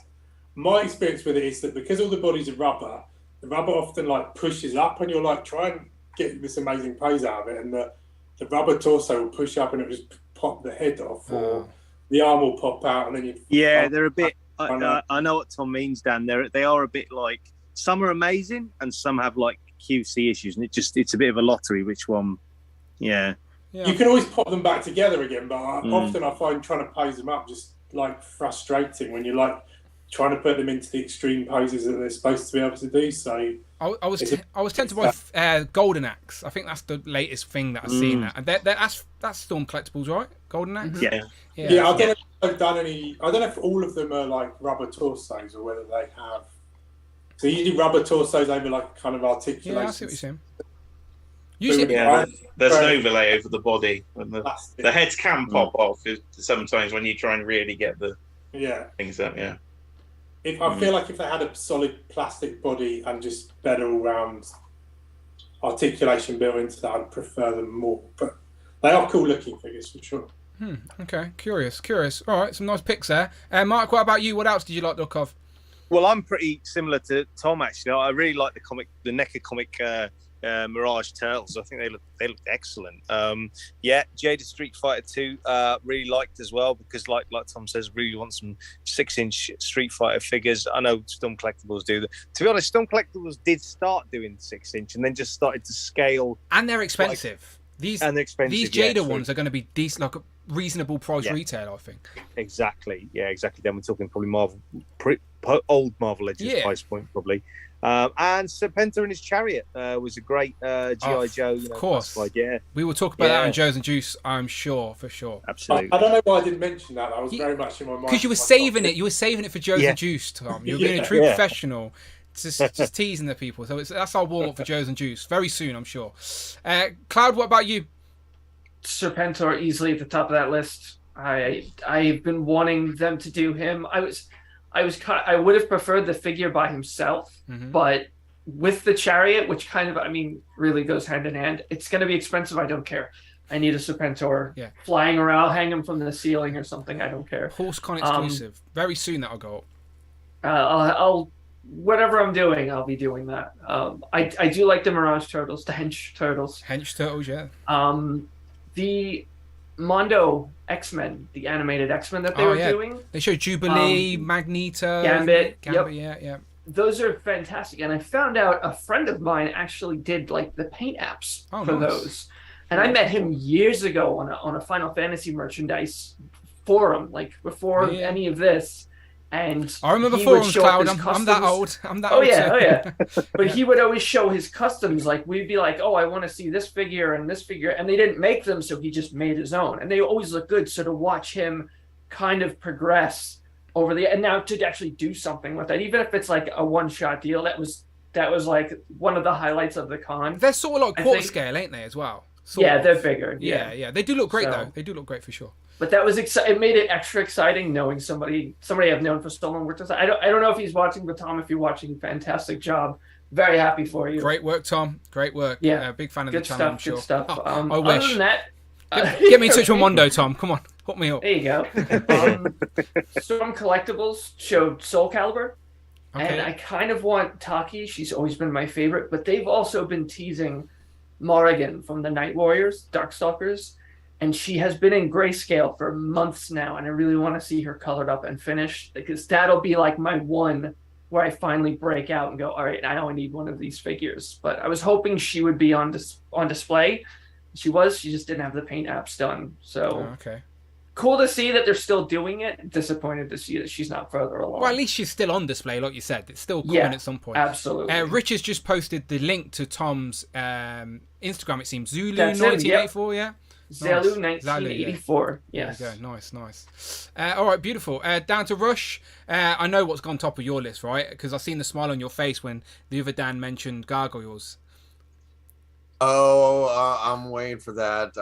D: My experience with it is that because all the bodies are rubber, the rubber often like pushes up, and you're like trying to get this amazing pose out of it, and the rubber torso will push up and it will just pop the head off, or the arm will pop out, and then you.
E: Yeah, they're a bit. I know what Tom means, Dan. They are a bit like, some are amazing and some have like QC issues, and it's a bit of a lottery which one. Yeah.
D: You can always pop them back together again, but often I find trying to pose them up just like frustrating when you're like trying to put them into the extreme poses that they're supposed to be able to do. So
A: I was tempted by Golden Axe. I think that's the latest thing that I've seen. And that's Storm collectibles, right? Golden Axe.
E: Yeah.
D: I don't know if they've done any. I don't know if all of them are like rubber torsos or whether they have. So usually rubber torsos over like kind of articulation.
A: Yeah, I see what you're saying. Usually,
H: there's an overlay over the body, and the heads can pop off sometimes when you try and really get the things up. Yeah.
D: I feel like if they had a solid plastic body and just better all-round articulation built into that, I'd prefer them more. But they are cool-looking figures for sure.
A: Okay, curious. All right, some nice picks there. Mark, what about you? What else did you like the look of?
E: Well, I'm pretty similar to Tom actually. I really like the NECA comic Mirage Turtles. I think they looked excellent. Jada Street Fighter 2 really liked as well, because like Tom says, really want some 6-inch Street Fighter figures. I know Storm Collectables do that. To be honest, Storm Collectables did start doing 6-inch and then just started to scale.
A: And they're expensive. These Jada ones are going to be decent, like a reasonable price retail, I think.
E: Exactly. Yeah, exactly. Then we're talking probably old Marvel Legends price point, probably. And Serpenter in his chariot was a great G.I. Joe.
A: Of course.
E: Yeah.
A: We will talk about that on Joe's and Juice, I'm sure, for sure.
E: Absolutely.
D: I don't know why I didn't mention that. That was very much in my mind.
A: Because you were saving it. You were saving it for Joe's and Juice, Tom. You were being a true professional. Just teasing the people. So that's our warm-up for Joe's and Juice. Very soon, I'm sure. Cloud, what about you?
F: Serpentor easily at the top of that list. I've been wanting them to do him. I would have preferred the figure by himself, but with the chariot, which kind of, really goes hand in hand, it's going to be expensive. I don't care. I need a Serpentor flying around, hang him from the ceiling or something. I don't care.
A: HorseCon exclusive. Very soon that'll go up.
F: I'll whatever I'm doing, I'll be doing that. I do like the Mirage Turtles, the Hench Turtles.
A: Hench Turtles, yeah.
F: The Mondo X-Men, the animated X-Men that they were doing.
A: They showed Jubilee, Magneto,
F: Gambit.
A: Yeah.
F: Those are fantastic. And I found out a friend of mine actually did like the paint apps for those. And I met him years ago on a Final Fantasy merchandise forum, like before any of this. And
A: I remember forums, Cloud. I'm that old.
F: Oh yeah. But he would always show his customs. Like we'd be like, oh, I want to see this figure and this figure, and they didn't make them, so he just made his own, and they always look good. So to watch him kind of progress over and now to actually do something with that, even if it's like a one-shot deal, that was like one of the highlights of the con.
A: They're sort of like quarter scale, ain't they, as well?
F: They're bigger.
A: Yeah. They do look great though. They do look great for sure.
F: But that was it made it extra exciting knowing somebody I've known for so long. I don't know if he's watching, but Tom, if you're watching, fantastic job. Very happy for you.
A: Great work, Tom. Great work. Yeah, big fan of the channel. I'm sure.
F: Good stuff.
A: I wish.
F: Other than that,
A: get me in touch with Mondo, Tom. Come on, hook me up.
F: There you go. Storm Collectables showed Soul Calibur, and I kind of want Taki. She's always been my favorite, but they've also been teasing Morrigan from the Night Warriors, Darkstalkers. And she has been in grayscale for months now, and I really want to see her colored up and finished, because that'll be like my one where I finally break out and go, all right, now I need one of these figures. But I was hoping she would be on display. She just didn't have the paint apps done. So cool to see that they're still doing it. Disappointed to see that she's not further along.
A: Well, at least she's still on display, like you said. It's still coming at some point.
F: Absolutely.
A: Rich has just posted the link to Tom's Instagram, it seems. Zulu1984, yeah?
F: Zelu 1984. Yes.
A: There you go. Nice. All right, beautiful. Down to Rush. I know what's gone top of your list, right? Because I've seen the smile on your face when the other Dan mentioned gargoyles.
G: Oh, I'm waiting for that.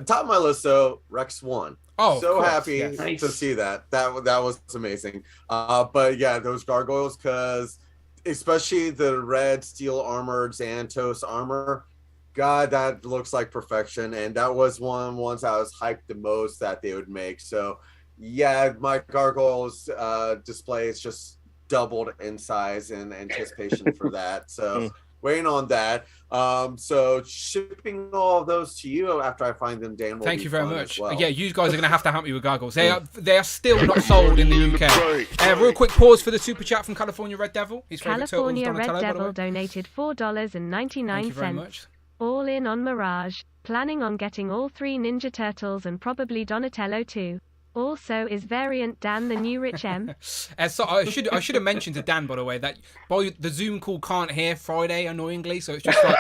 G: Top of my list, though, Rex 1.
A: Oh,
G: so happy to see that. That was amazing. But yeah, those gargoyles, because especially the red steel armored Xanatos armor. God, that looks like perfection, and that was one of the ones I was hyped the most that they would make. So, yeah, my gargoyles display is just doubled in size in anticipation for that. So, waiting on that. So, shipping all of those to you after I find them, Dan.
A: Thank you very much. Well. Yeah, you guys are going to have to help me with gargoyles. They are still not sold in the UK. Real quick pause for the super chat from California Red Devil.
B: California Red Devil donated $4.99.
A: Thank you very much.
B: All in on Mirage, planning on getting all 3 Ninja Turtles and probably Donatello too. Also, is variant Dan the new Rich M?
A: So I should have mentioned to Dan, by the way, that the Zoom call can't hear Friday annoyingly, so it's just like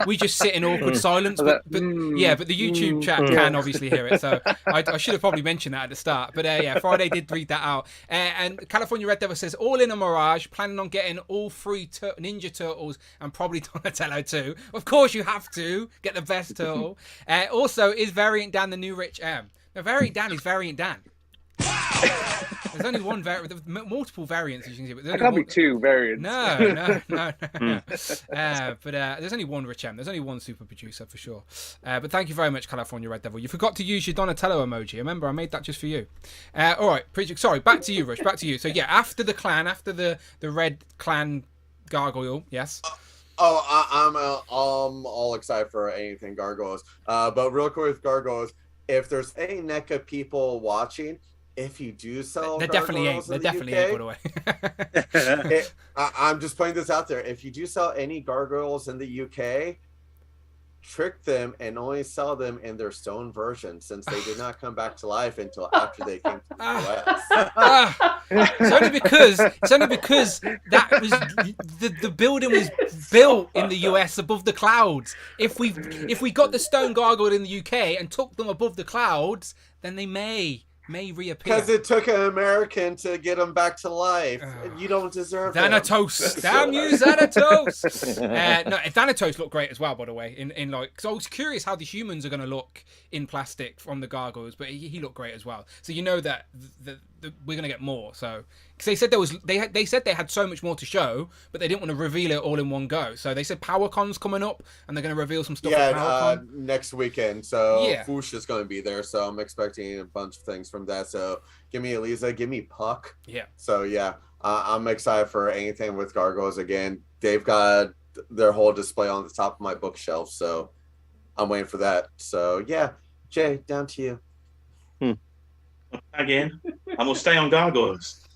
A: we just sit in awkward silence. But the YouTube chat can obviously hear it, so I should have probably mentioned that at the start. But Friday did read that out. And California Red Devil says all in a Mirage, planning on getting all 3 Ninja Turtles and probably Donatello too. Of course, you have to get the best turtle. Also, is variant Dan the new Rich M? No, variant Dan is variant Dan. There's only one variant. Multiple variants, as you can see. But
C: there can't be 2 variants.
A: No. But there's only one Rich M. There's only one super producer for sure. But thank you very much, California Red Devil. You forgot to use your Donatello emoji. Remember, I made that just for you. All right, sorry. Back to you, Rush. Back to you. So yeah, after the clan, after the red clan gargoyle, yes.
G: I'm all excited for anything gargoyles. But real quick with gargoyles, if there's any NECA people watching, if you do sell
A: there definitely ain't. There definitely ain't, by the way.
G: I'm just putting this out there. If you do sell any gargoyles in the UK, trick them and only sell them in their stone version, since they did not come back to life until after they came to the US.
A: It's only because that was the building was built in the US above the clouds. If we got the stone gargoyle in the UK and took them above the clouds, then they may reappear.
G: Because it took an American to get them back to life. You don't deserve
A: Thanatos. Damn you, Thanatos. No, Thanatos looked great as well, by the way. In like, because I was curious how the humans are going to look in plastic from the gargoyles, but he looked great as well. So you know that we're going to get more. So because they said they said they had so much more to show, but they didn't want to reveal it all in one go. So they said PowerCon's coming up, and they're going to reveal some stuff.
G: Yeah, next weekend. So Foosh is going to be there. So I'm expecting a bunch of things from that. So give me Eliza, give me Puck.
A: Yeah.
G: So yeah, I'm excited for anything with gargoyles again. They've got their whole display on the top of my bookshelf, so I'm waiting for that. So yeah, Jay, down to you.
H: Again, and we'll stay on gargoyles.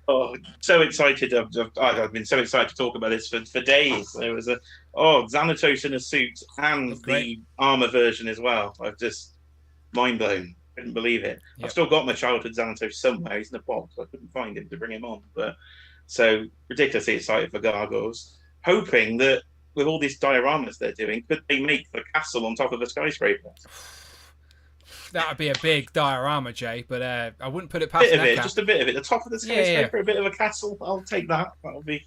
H: Oh, so excited! I've been so excited to talk about this for days. There was Xanatos in a suit and the armor version as well. I've just mind blown. Couldn't believe it. Yep. I've still got my childhood Xanatos somewhere. He's in a box. I couldn't find him to bring him on, but so ridiculously excited for gargoyles. Hoping that with all these dioramas they're doing, could they make the castle on top of a skyscraper?
A: That would be a big diorama, Jay, but I wouldn't put it past NECA.
H: Just a bit of it. The top of the skyscraper, a bit of a castle. I'll take that. That'll be...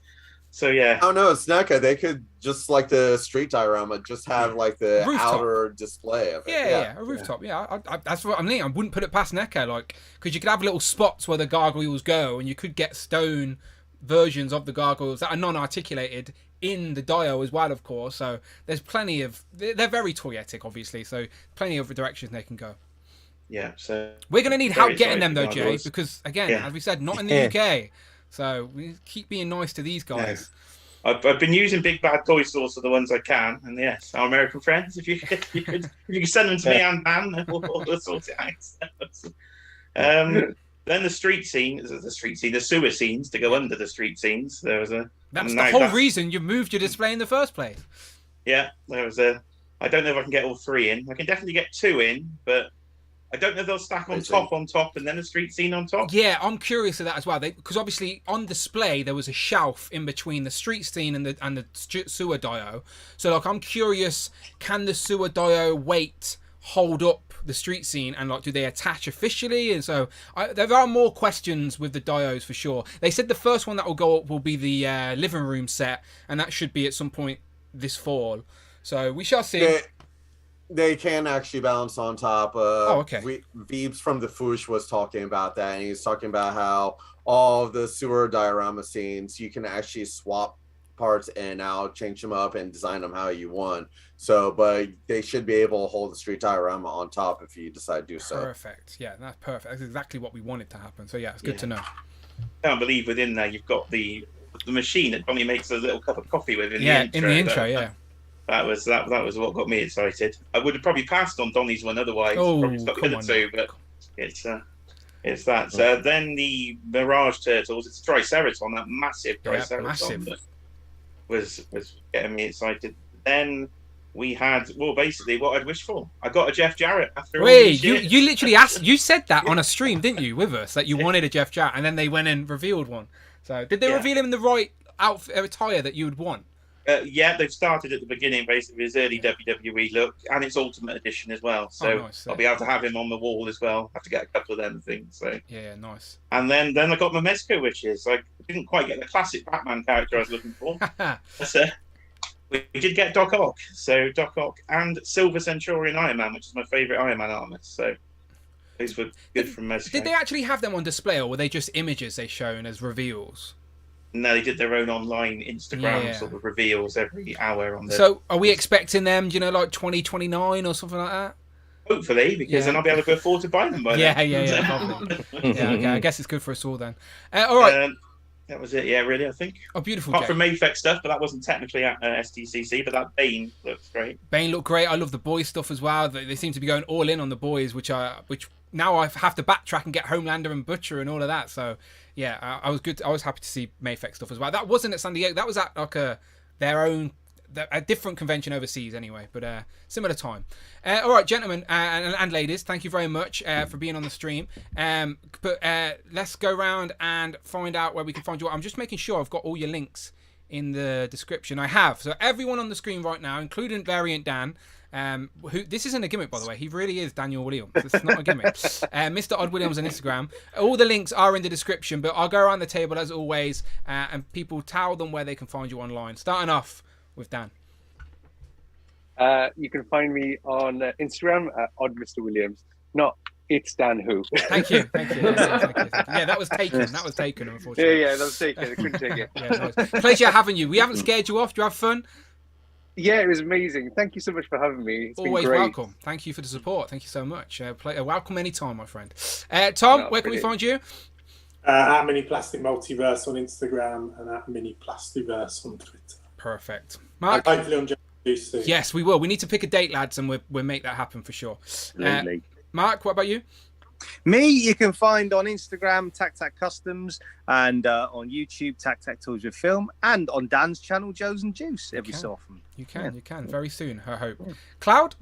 H: So, yeah.
G: Oh, no, it's NECA. They could, just like the street diorama, just have, like, the rooftop. Outer display of it.
A: Yeah, a rooftop. Yeah, that's what I mean. I wouldn't put it past NECA, like, because you could have little spots where the gargoyles go, and you could get stone versions of the gargoyles that are non-articulated in the dio as well, of course. So there's plenty of... They're very toyetic, obviously, so plenty of directions they can go.
H: Yeah, so
A: we're going to need help getting them, though, Jay, because, again, as we said, not in the UK. So we keep being nice to these guys.
H: Yeah. I've been using Big Bad Toy Stores for the ones I can, and yes, our American friends, if you could send them to me and Dan, we'll sort it out. Then the sewer scenes to go under the street scenes. That's
A: the whole reason you moved your display in the first place. Yeah,
H: there was a. I don't know if I can get all 3 in. I can definitely get 2 in, but I don't know if they'll stack on top, and then a street scene on top.
A: Yeah, I'm curious of that as well. Because obviously on display there was a shelf in between the street scene and the sewer dio. So like, I'm curious, can the sewer dio weight hold up the street scene, and like, do they attach officially? And so there are more questions with the dios for sure. They said the first one that will go up will be the living room set, and that should be at some point this fall. So we shall see.
G: They can actually balance on top.
A: Okay.
G: Veebs from the Foosh was talking about that, and he's talking about how all of the sewer diorama scenes, you can actually swap parts in and out, change them up, and design them how you want. So, but they should be able to hold the street diorama on top if you decide to do so.
A: Perfect. Yeah, that's perfect. That's exactly what we wanted to happen. So yeah, it's good to know.
H: I can't believe within there you've got the machine that Donnie makes a little cup of coffee with in
A: the intro. Yeah.
H: That was what got me excited. I would have probably passed on Donnie's one otherwise. Probably stuck with the 2, but it's that. So then the Mirage Turtles. It's a Triceraton, that massive Triceraton that was getting me excited. Then we had basically what I'd wished for. I got a Jeff Jarrett after all these years.
A: You literally asked. You said that on a stream, didn't you, with us, that you wanted a Jeff Jarrett, and then they went and revealed one. So did they reveal him in the right outfit, attire that you would want?
H: They've started at the beginning, basically, his early WWE look, and its Ultimate Edition as well. So
A: nice,
H: I'll be able to have him on the wall as well. Have to get a couple of them things. So
A: yeah, nice.
H: And then I got my Mezco wishes. I didn't quite get the classic Batman character I was looking for. But, we did get Doc Ock. So Doc Ock and Silver Centurion Iron Man, which is my favourite Iron Man armor. So those were good from Mezco.
A: Did they actually have them on display, or were they just images they shown as reveals?
H: No, they did their own online Instagram sort of reveals every hour on.
A: So, are we expecting them? Like 2029 or something like that?
H: Hopefully, because then I'll be able to afford to buy them by then.
A: Yeah, probably. Okay, I guess it's good for us all then. All right.
H: That was it, yeah, really, I think.
A: Oh, beautiful.
H: Apart from Mayfect stuff, but that wasn't technically at SDCC, but that Bane looks great.
A: Bane looked great. I love the boys stuff as well. They seem to be going all in on the boys, which now I have to backtrack and get Homelander and Butcher and all of that. So, yeah, I was good. I was happy to see Mayfect stuff as well. That wasn't at San Diego. That was at like a different convention overseas anyway, but similar time. All right, gentlemen and ladies, thank you very much for being on the stream. But let's go around and find out where we can find you. I'm just making sure I've got all your links in the description. I have. So everyone on the screen right now, including Variant Dan, who this isn't a gimmick, by the way. He really is Daniel Williams. It's not a gimmick. Mr. Odd Williams on Instagram. All the links are in the description, but I'll go around the table as always, and people tell them where they can find you online. Starting off with Dan.
C: You can find me on Instagram at Odd Mr. Williams. Not it's Dan who.
A: Thank you. Thank you. Yeah, that was taken, unfortunately.
C: Yeah, that was taken. I couldn't take it.
A: Yeah, nice. Pleasure having you. We haven't scared you off. Do you have fun?
C: Yeah, it was amazing. Thank you so much for having me. It's
A: always
C: been great.
A: Welcome. Thank you for the support. Thank you so much. Welcome anytime, my friend. Tom, where can we find you?
D: At Mini Plastic Multiverse on Instagram and at Mini Plastiverse on Twitter.
A: Perfect. Mark?
D: Hopefully on JC.
A: Yes, we will. We need to pick a date, lads, and we'll make that happen for sure. Mark, what about you?
E: Me, you can find on Instagram, Tac Customs, and on YouTube, Tac Toys with Film, and on Dan's channel, Joe's and Juice, every so often.
A: You can. Very soon, I hope. Cloud?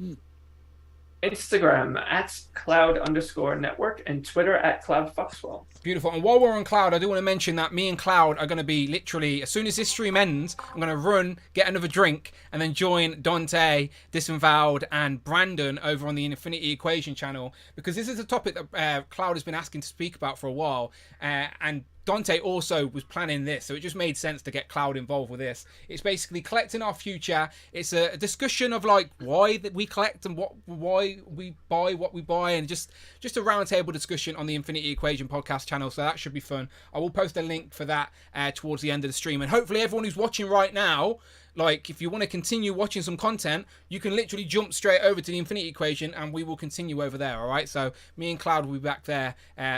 F: Instagram at Cloud_network and Twitter at Cloud Foxwell.
A: Beautiful. And while we're on Cloud, I do want to mention that me and Cloud are going to be literally, as soon as this stream ends, I'm going to run, get another drink, and then join Dante, Disavowed, and Brandon over on the Infinity Equation channel, because this is a topic that Cloud has been asking to speak about for a while, and Dante also was planning this, so it just made sense to get Cloud involved with this. It's basically collecting our future. It's a discussion of like why that we collect and why we buy what we buy, and just a roundtable discussion on the Infinity Equation podcast channel. So that should be fun. I will post a link for that towards the end of the stream, and hopefully everyone who's watching right now, like if you want to continue watching some content, you can literally jump straight over to the Infinity Equation and we will continue over there. All right, so me and Cloud will be back there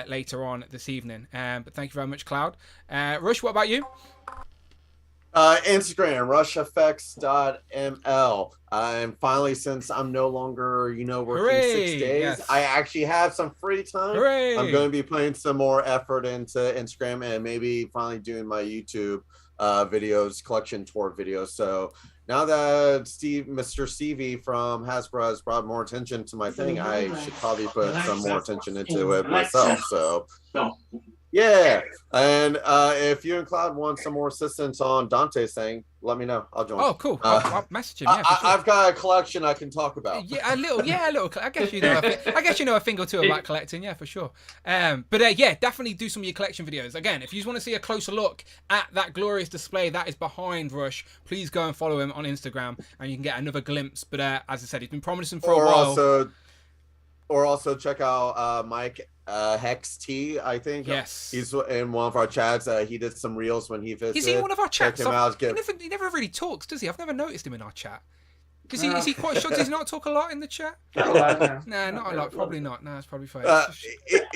A: later on this evening, but thank you very much, Cloud. Rush, what about you?
G: Instagram, rushfx.ml. And finally, since I'm no longer, working 6 days, yes, I actually have some free time.
A: Hooray!
G: I'm going to be putting some more effort into Instagram and maybe finally doing my YouTube videos, collection tour videos. So now that Mr. Stevie from Hasbro has brought more attention to my thing, I should probably put some more attention into it myself. So yeah, and if you and Cloud want some more assistance on Dante's thing, let me know. I'll join.
A: Oh, cool. I'll message him. Yeah, for sure.
G: I've got a collection I can talk about.
A: Yeah, a little. I guess you know a thing or two about collecting. Yeah, for sure. But yeah, definitely do some of your collection videos. Again, if you just want to see a closer look at that glorious display that is behind Rush, please go and follow him on Instagram, and you can get another glimpse. But as I said, he's been promising for a while.
G: Or also check out Mike Hex T, I think.
A: Yes.
G: He's in one of our chats. He did some reels when he visited.
A: Is he in one of our chats?
G: Check him out.
A: He never really talks, does he? I've never noticed him in our chat. Because is he quite shocked? Does he not talk a lot in the chat?
F: Not a lot.
A: Not a lot. Probably not. No, it's probably fake.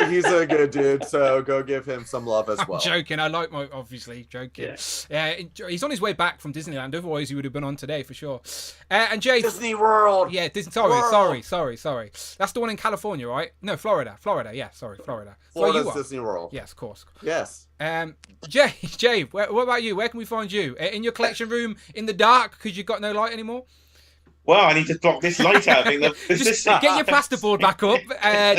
G: He's a good dude, so go give him some love as well.
A: I'm joking. I like my obviously joking. Yeah, he's on his way back from Disneyland. Otherwise, he would have been on today for sure. And Jay,
G: Disney World.
A: Yeah, sorry. That's the one in California, right? No, Florida. Yeah, sorry, Florida.
G: Florida's Disney World.
A: Yes, of course.
G: Yes.
A: Jay, what about you? Where can we find you? In your collection room in the dark because you've got no light anymore?
H: Well, I need to block this light out. I think
A: just get your plasterboard back up.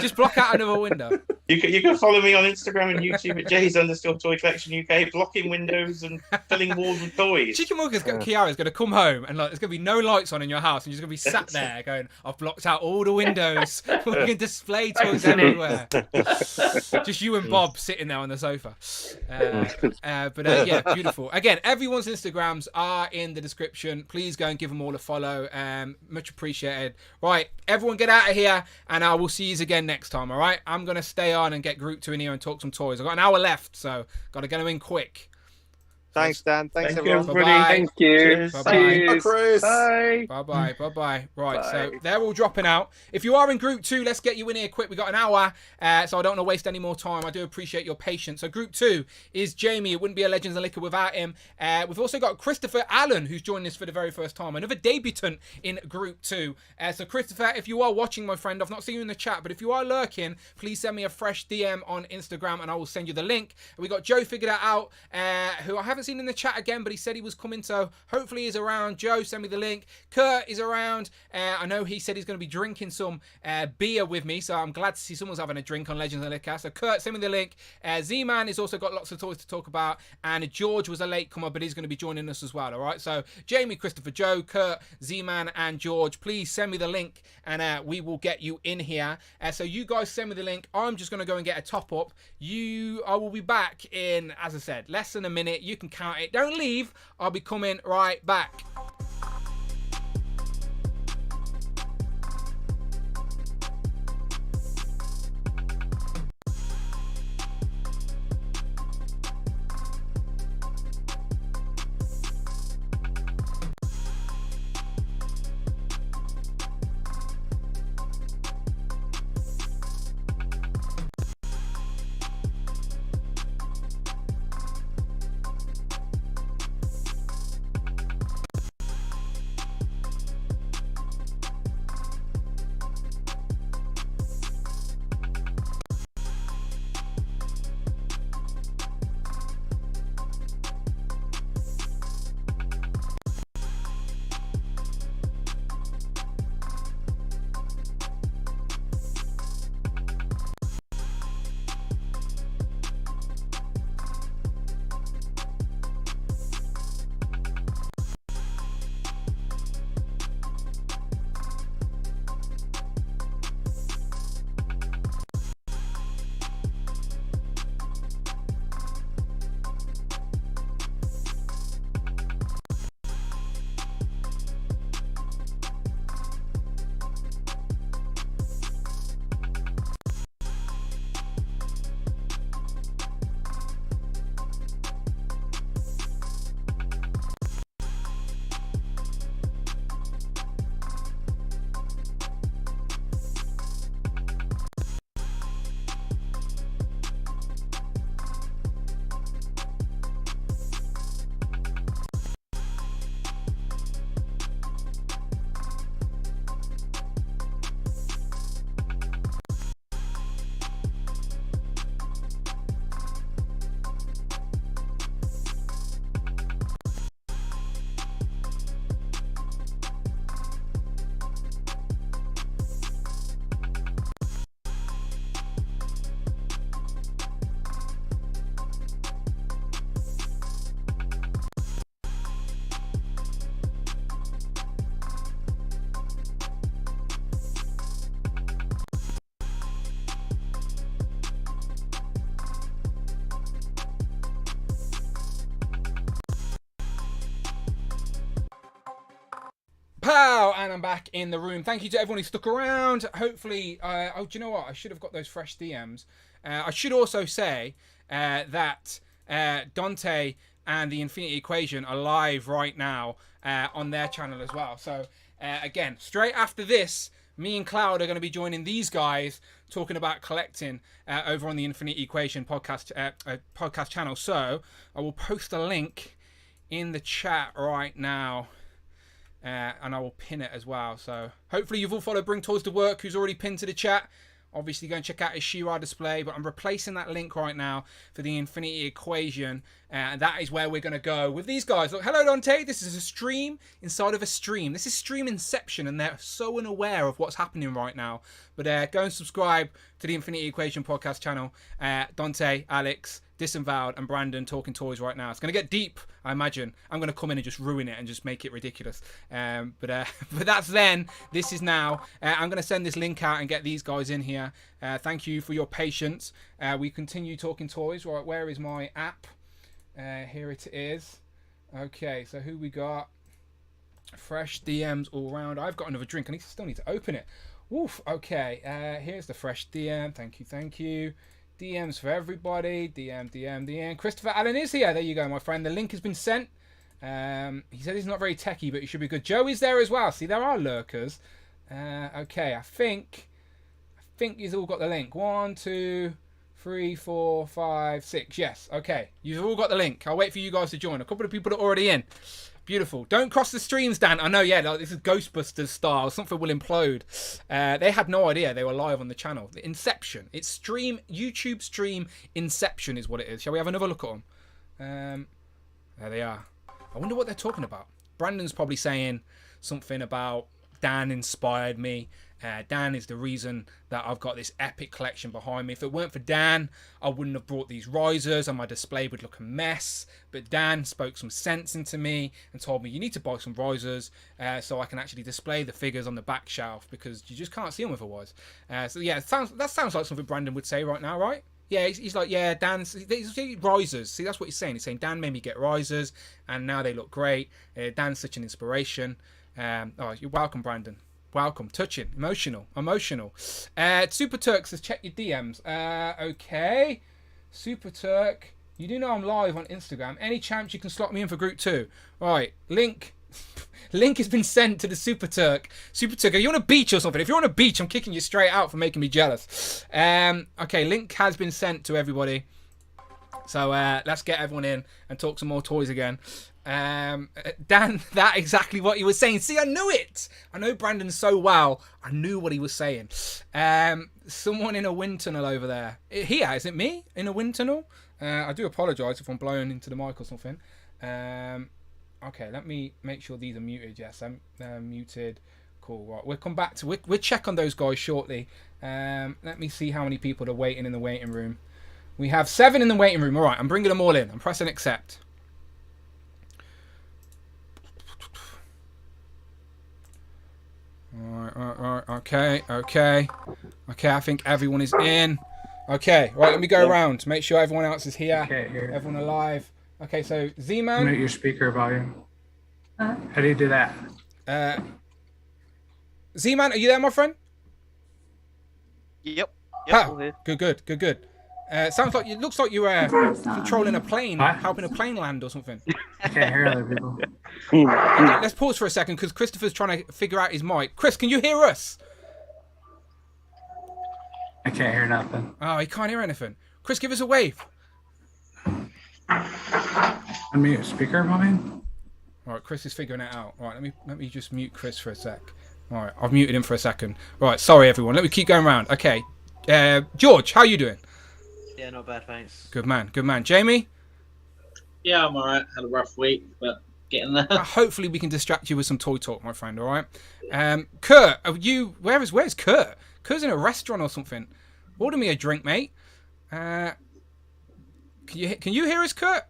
A: Just block out another window.
H: You can follow me on Instagram and YouTube at J's_Toy Collection UK, blocking windows and filling walls with toys.
A: Chicken Walker's Kiara's going to come home and there's going to be no lights on in your house, and you're just going to be sat there going, "I've blocked out all the windows. We can display toys everywhere." Just you and Bob sitting there on the sofa. But yeah, beautiful. Again, everyone's Instagrams are in the description. Please go and give them all a follow. Much appreciated. Right, everyone get out of here, and I will see you again next time. All right, I'm gonna stay on and get Groot to in here and talk some toys. I've got an hour left, so got to get them in quick.
E: Thanks, Dan. Thanks,
H: Thank you,
E: everyone.
H: everybody.
A: Bye-bye.
C: Thank you.
H: Cheers.
A: Bye-bye.
C: Cheers.
G: Chris.
C: Bye.
A: Bye-bye. Right,
C: Bye.
A: so they're all dropping out. If you are in group 2, let's get you in here quick. We got an hour, so I don't want to waste any more time. I do appreciate your patience. So group 2 is Jamie. It wouldn't be a Legends and Liquor without him. We've also got Christopher Allen, who's joining us for the very first time. Another debutant in group 2. So Christopher, if you are watching, my friend, I've not seen you in the chat, but if you are lurking, please send me a fresh DM on Instagram and I will send you the link. We got Joe Figured It Out, who I haven't seen in the chat again, but he said he was coming, so hopefully he's around. Joe, send me the link. Kurt is around. I know he said he's going to be drinking some beer with me, so I'm glad to see someone's having a drink on Legends and Liquor. So Kurt, send me the link. Z-Man has also got lots of toys to talk about, and George was a latecomer, but he's going to be joining us as well, all right? So Jamie, Christopher, Joe, Kurt, Z-Man, and George, please send me the link, and we will get you in here. So you guys send me the link. I'm just going to go and get a top-up. I will be back in, as I said, less than a minute. You can count it. Don't leave. I'll be coming right back. Pow! And I'm back in the room. Thank you to everyone who stuck around. Hopefully, do you know what? I should have got those fresh DMs. I should also say that Dante and the Infinity Equation are live right now on their channel as well. So, again, straight after this, me and Cloud are going to be joining these guys talking about collecting over on the Infinity Equation podcast channel. So, I will post a link in the chat right now. And I will pin it as well. So hopefully you've all followed Bring Toys to Work, who's already pinned to the chat. Obviously go and check out his She-Ra display, but I'm replacing that link right now for the Infinity Equation. And that is where we're going to go with these guys. Look, hello Dante, this is a stream inside of a stream. This is stream inception, and they're so unaware of what's happening right now. But go and subscribe to the Infinity Equation podcast channel. Dante, Alex, Disavowed, and Brandon talking toys right now. It's going to get deep, I imagine. I'm going to come in and just ruin it and just make it ridiculous. But that's then. This is now. I'm going to send this link out and get these guys in here. Thank you for your patience. We continue talking toys. Right, where is my app? Here it is. Okay, so who we got? Fresh DMs all round. I've got another drink. I still need to open it. Woof. Okay, here's the fresh DM. Thank you. DMs for everybody. DM. Christopher Allen is here. There you go, my friend. The link has been sent. He said he's not very techie, but he should be good. Joe is there as well. See, there are lurkers. Okay, I think you've all got the link. 1, 2, 3, 4, 5, 6. Yes. Okay, you've all got the link. I'll wait for you guys to join. A couple of people are already in. Beautiful. Don't cross the streams, Dan. I know, yeah, like, this is Ghostbusters style. Something will implode. They had no idea they were live on the channel. The Inception. It's YouTube stream Inception is what it is. Shall we have another look at them? There they are. I wonder what they're talking about. Brandon's probably saying something about Dan inspired me. Dan is the reason that I've got this epic collection behind me. If it weren't for Dan, I wouldn't have brought these risers and my display would look a mess. But Dan spoke some sense into me and told me you need to buy some risers so I can actually display the figures on the back shelf because you just can't see them otherwise. So yeah, that sounds like something Brandon would say right now, right? Yeah, he's like, yeah, Dan's risers. See, that's what he's saying. He's saying Dan made me get risers and now they look great. Dan's such an inspiration. You're welcome, Brandon. Welcome. Touching. Emotional. Super Turk says, check your DMs. Okay. Super Turk, you do know I'm live on Instagram. Any chance you can slot me in for group 2? Right. Link has been sent to the Super Turk. Super Turk, are you on a beach or something? If you're on a beach, I'm kicking you straight out for making me jealous. Okay, link has been sent to everybody. So let's get everyone in and talk some more toys again. Dan, that exactly what he was saying. See, I knew it. I know Brandon so well. I knew what he was saying. Someone in a wind tunnel over there. Here, is it me in a wind tunnel? I do apologise if I'm blowing into the mic or something. Okay, let me make sure these are muted. Yes, I'm muted. Cool. Right, we'll come back to. We'll check on those guys shortly. Let me see how many people are waiting in the waiting room. We have 7 in the waiting room. All right, I'm bringing them all in. I'm pressing accept. Right. Okay. I think everyone is in. Okay, right, let me go around. Make sure everyone else is here.
I: Okay, here.
A: Everyone alive. Okay, so Z-Man.
I: Mute your speaker volume. How do you do that?
A: Z-Man, are you there, my friend?
E: Yep.
A: All here. Good. Sounds like it looks like you were controlling a plane, helping a plane land or something.
I: I can't hear other people.
A: Okay, let's pause for a second because Christopher's trying to figure out his mic. Chris, can you hear us?
I: I can't hear nothing.
A: Oh, he can't hear anything. Chris, give us a wave.
I: Unmute speaker volume.
A: All right, Chris is figuring it out. All right, let me just mute Chris for a sec. All right, I've muted him for a second. All right, sorry everyone. Let me keep going around. Okay, George, how are you doing?
J: Yeah, not bad, thanks.
A: Good man. Jamie?
J: Yeah, I'm alright. Had a rough week, but getting there.
A: Hopefully we can distract you with some toy talk, my friend, alright? Kurt, where's Kurt? Kurt's in a restaurant or something. Order me a drink, mate. Can you hear us, Kurt?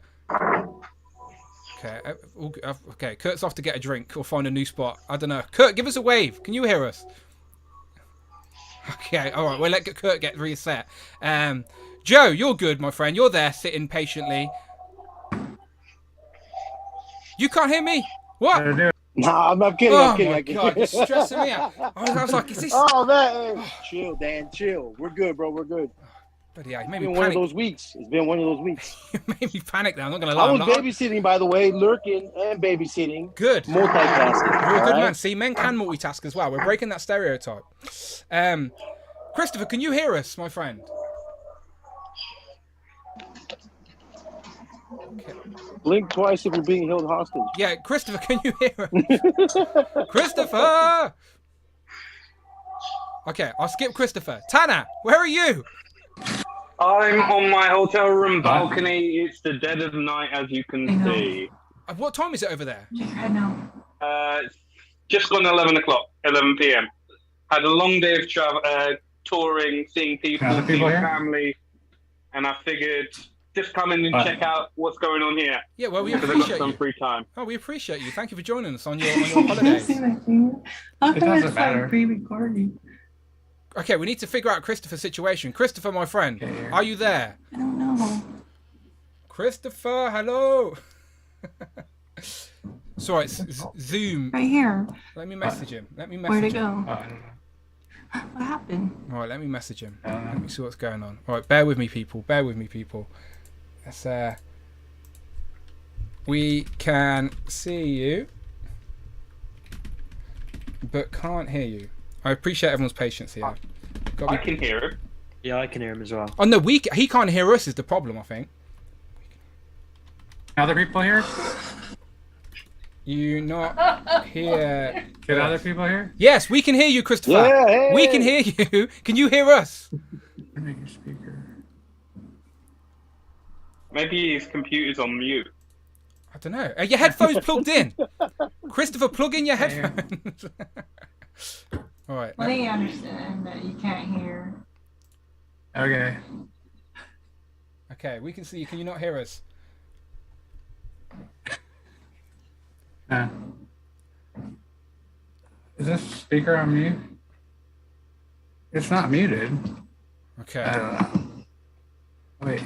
A: Okay, Kurt's off to get a drink or find a new spot. I don't know. Kurt, give us a wave. Can you hear us? Okay, alright, we'll let Kurt get reset. Joe, you're good, my friend. You're there sitting patiently. You can't hear me? What?
K: Nah, I'm kidding.
A: I'm kidding. God, you're stressing me out. I was like, is this...
K: Oh, man. Chill, Dan. Chill. We're good, bro. We're good.
A: But yeah, it made
K: me
A: panic.
K: One of those weeks. It's been one of those weeks.
A: You made me panic now. I'm not going to lie.
K: I was babysitting, by the way. Lurking and babysitting.
A: Good.
K: Multitasking.
A: You're a good man. See, men can multitask as well. We're breaking that stereotype. Christopher, can you hear us, my friend?
K: Okay. Blink twice if you're being held hostage.
A: Yeah, Christopher, can you hear us? Christopher! Okay, I'll skip Christopher. Tanner, where are you?
L: I'm on my hotel room balcony. It's the dead of night, as you can see.
A: What time is it over there?
L: I know. Just gone 11 p.m. Had a long day of travel, touring, seeing people, seeing family, and I figured just come in and check out what's going on here.
A: Yeah, well, we
L: appreciate
A: appreciate
L: you. Some free time.
A: Oh, we appreciate you. Thank you for joining us on your holidays.
M: How come it's like pre-recording?
A: Okay, we need to figure out Christopher's situation. Christopher, my friend, are you there?
M: I don't know.
A: Christopher, hello. Sorry, it's Zoom.
M: Right here.
A: Let me message him.
M: Where'd it go? What happened?
A: All right, let me message him. Let me see what's going on. All right, bear with me, people. Bear with me, people. Let's, we can see you, but can't hear you. I appreciate everyone's patience here.
L: I can hear him.
N: Yeah, I can hear him as well.
A: Oh no, he can't hear us is the problem, I think.
I: Other people here?
A: You not hear?
I: Can other people hear?
A: Yes, we can hear you, Christopher.
K: Yeah, hey.
A: We can hear you. Can you hear us?
I: Make your speaker.
L: Maybe his computer's on mute.
A: I don't know. Are your headphones plugged in? Christopher, plug in your headphones. All right.
M: Well, they understand that you can't hear.
I: Okay.
A: Okay, we can see you. Can you not hear us?
I: Is this speaker on mute? It's not muted.
A: Okay.
I: I don't know. Wait.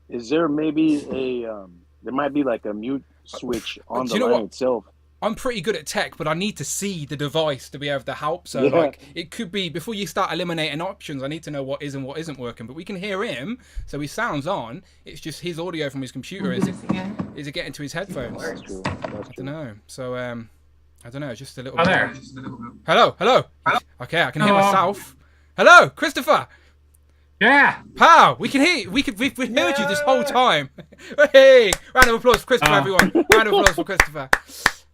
K: Is there maybe a there might be like a mute switch on the line itself?
A: I'm pretty good at tech, but I need to see the device to be able to help. So,
K: Yeah.
A: like, it could be, before you start eliminating options, I need to know what is and what isn't working. But we can hear him, so his sound's on. It's just his audio from his computer. Is it getting to his headphones?
K: That's true.
A: I don't know. So, I don't know. Just a little
I: Oh,
A: bit.
I: there.
A: Hello, hello. Okay, I can hear myself. Hello, Christopher.
I: Yeah.
A: Pal, we can hear you. We've heard you this whole time. Hey, round of applause for Christopher, everyone. Round of applause for Christopher.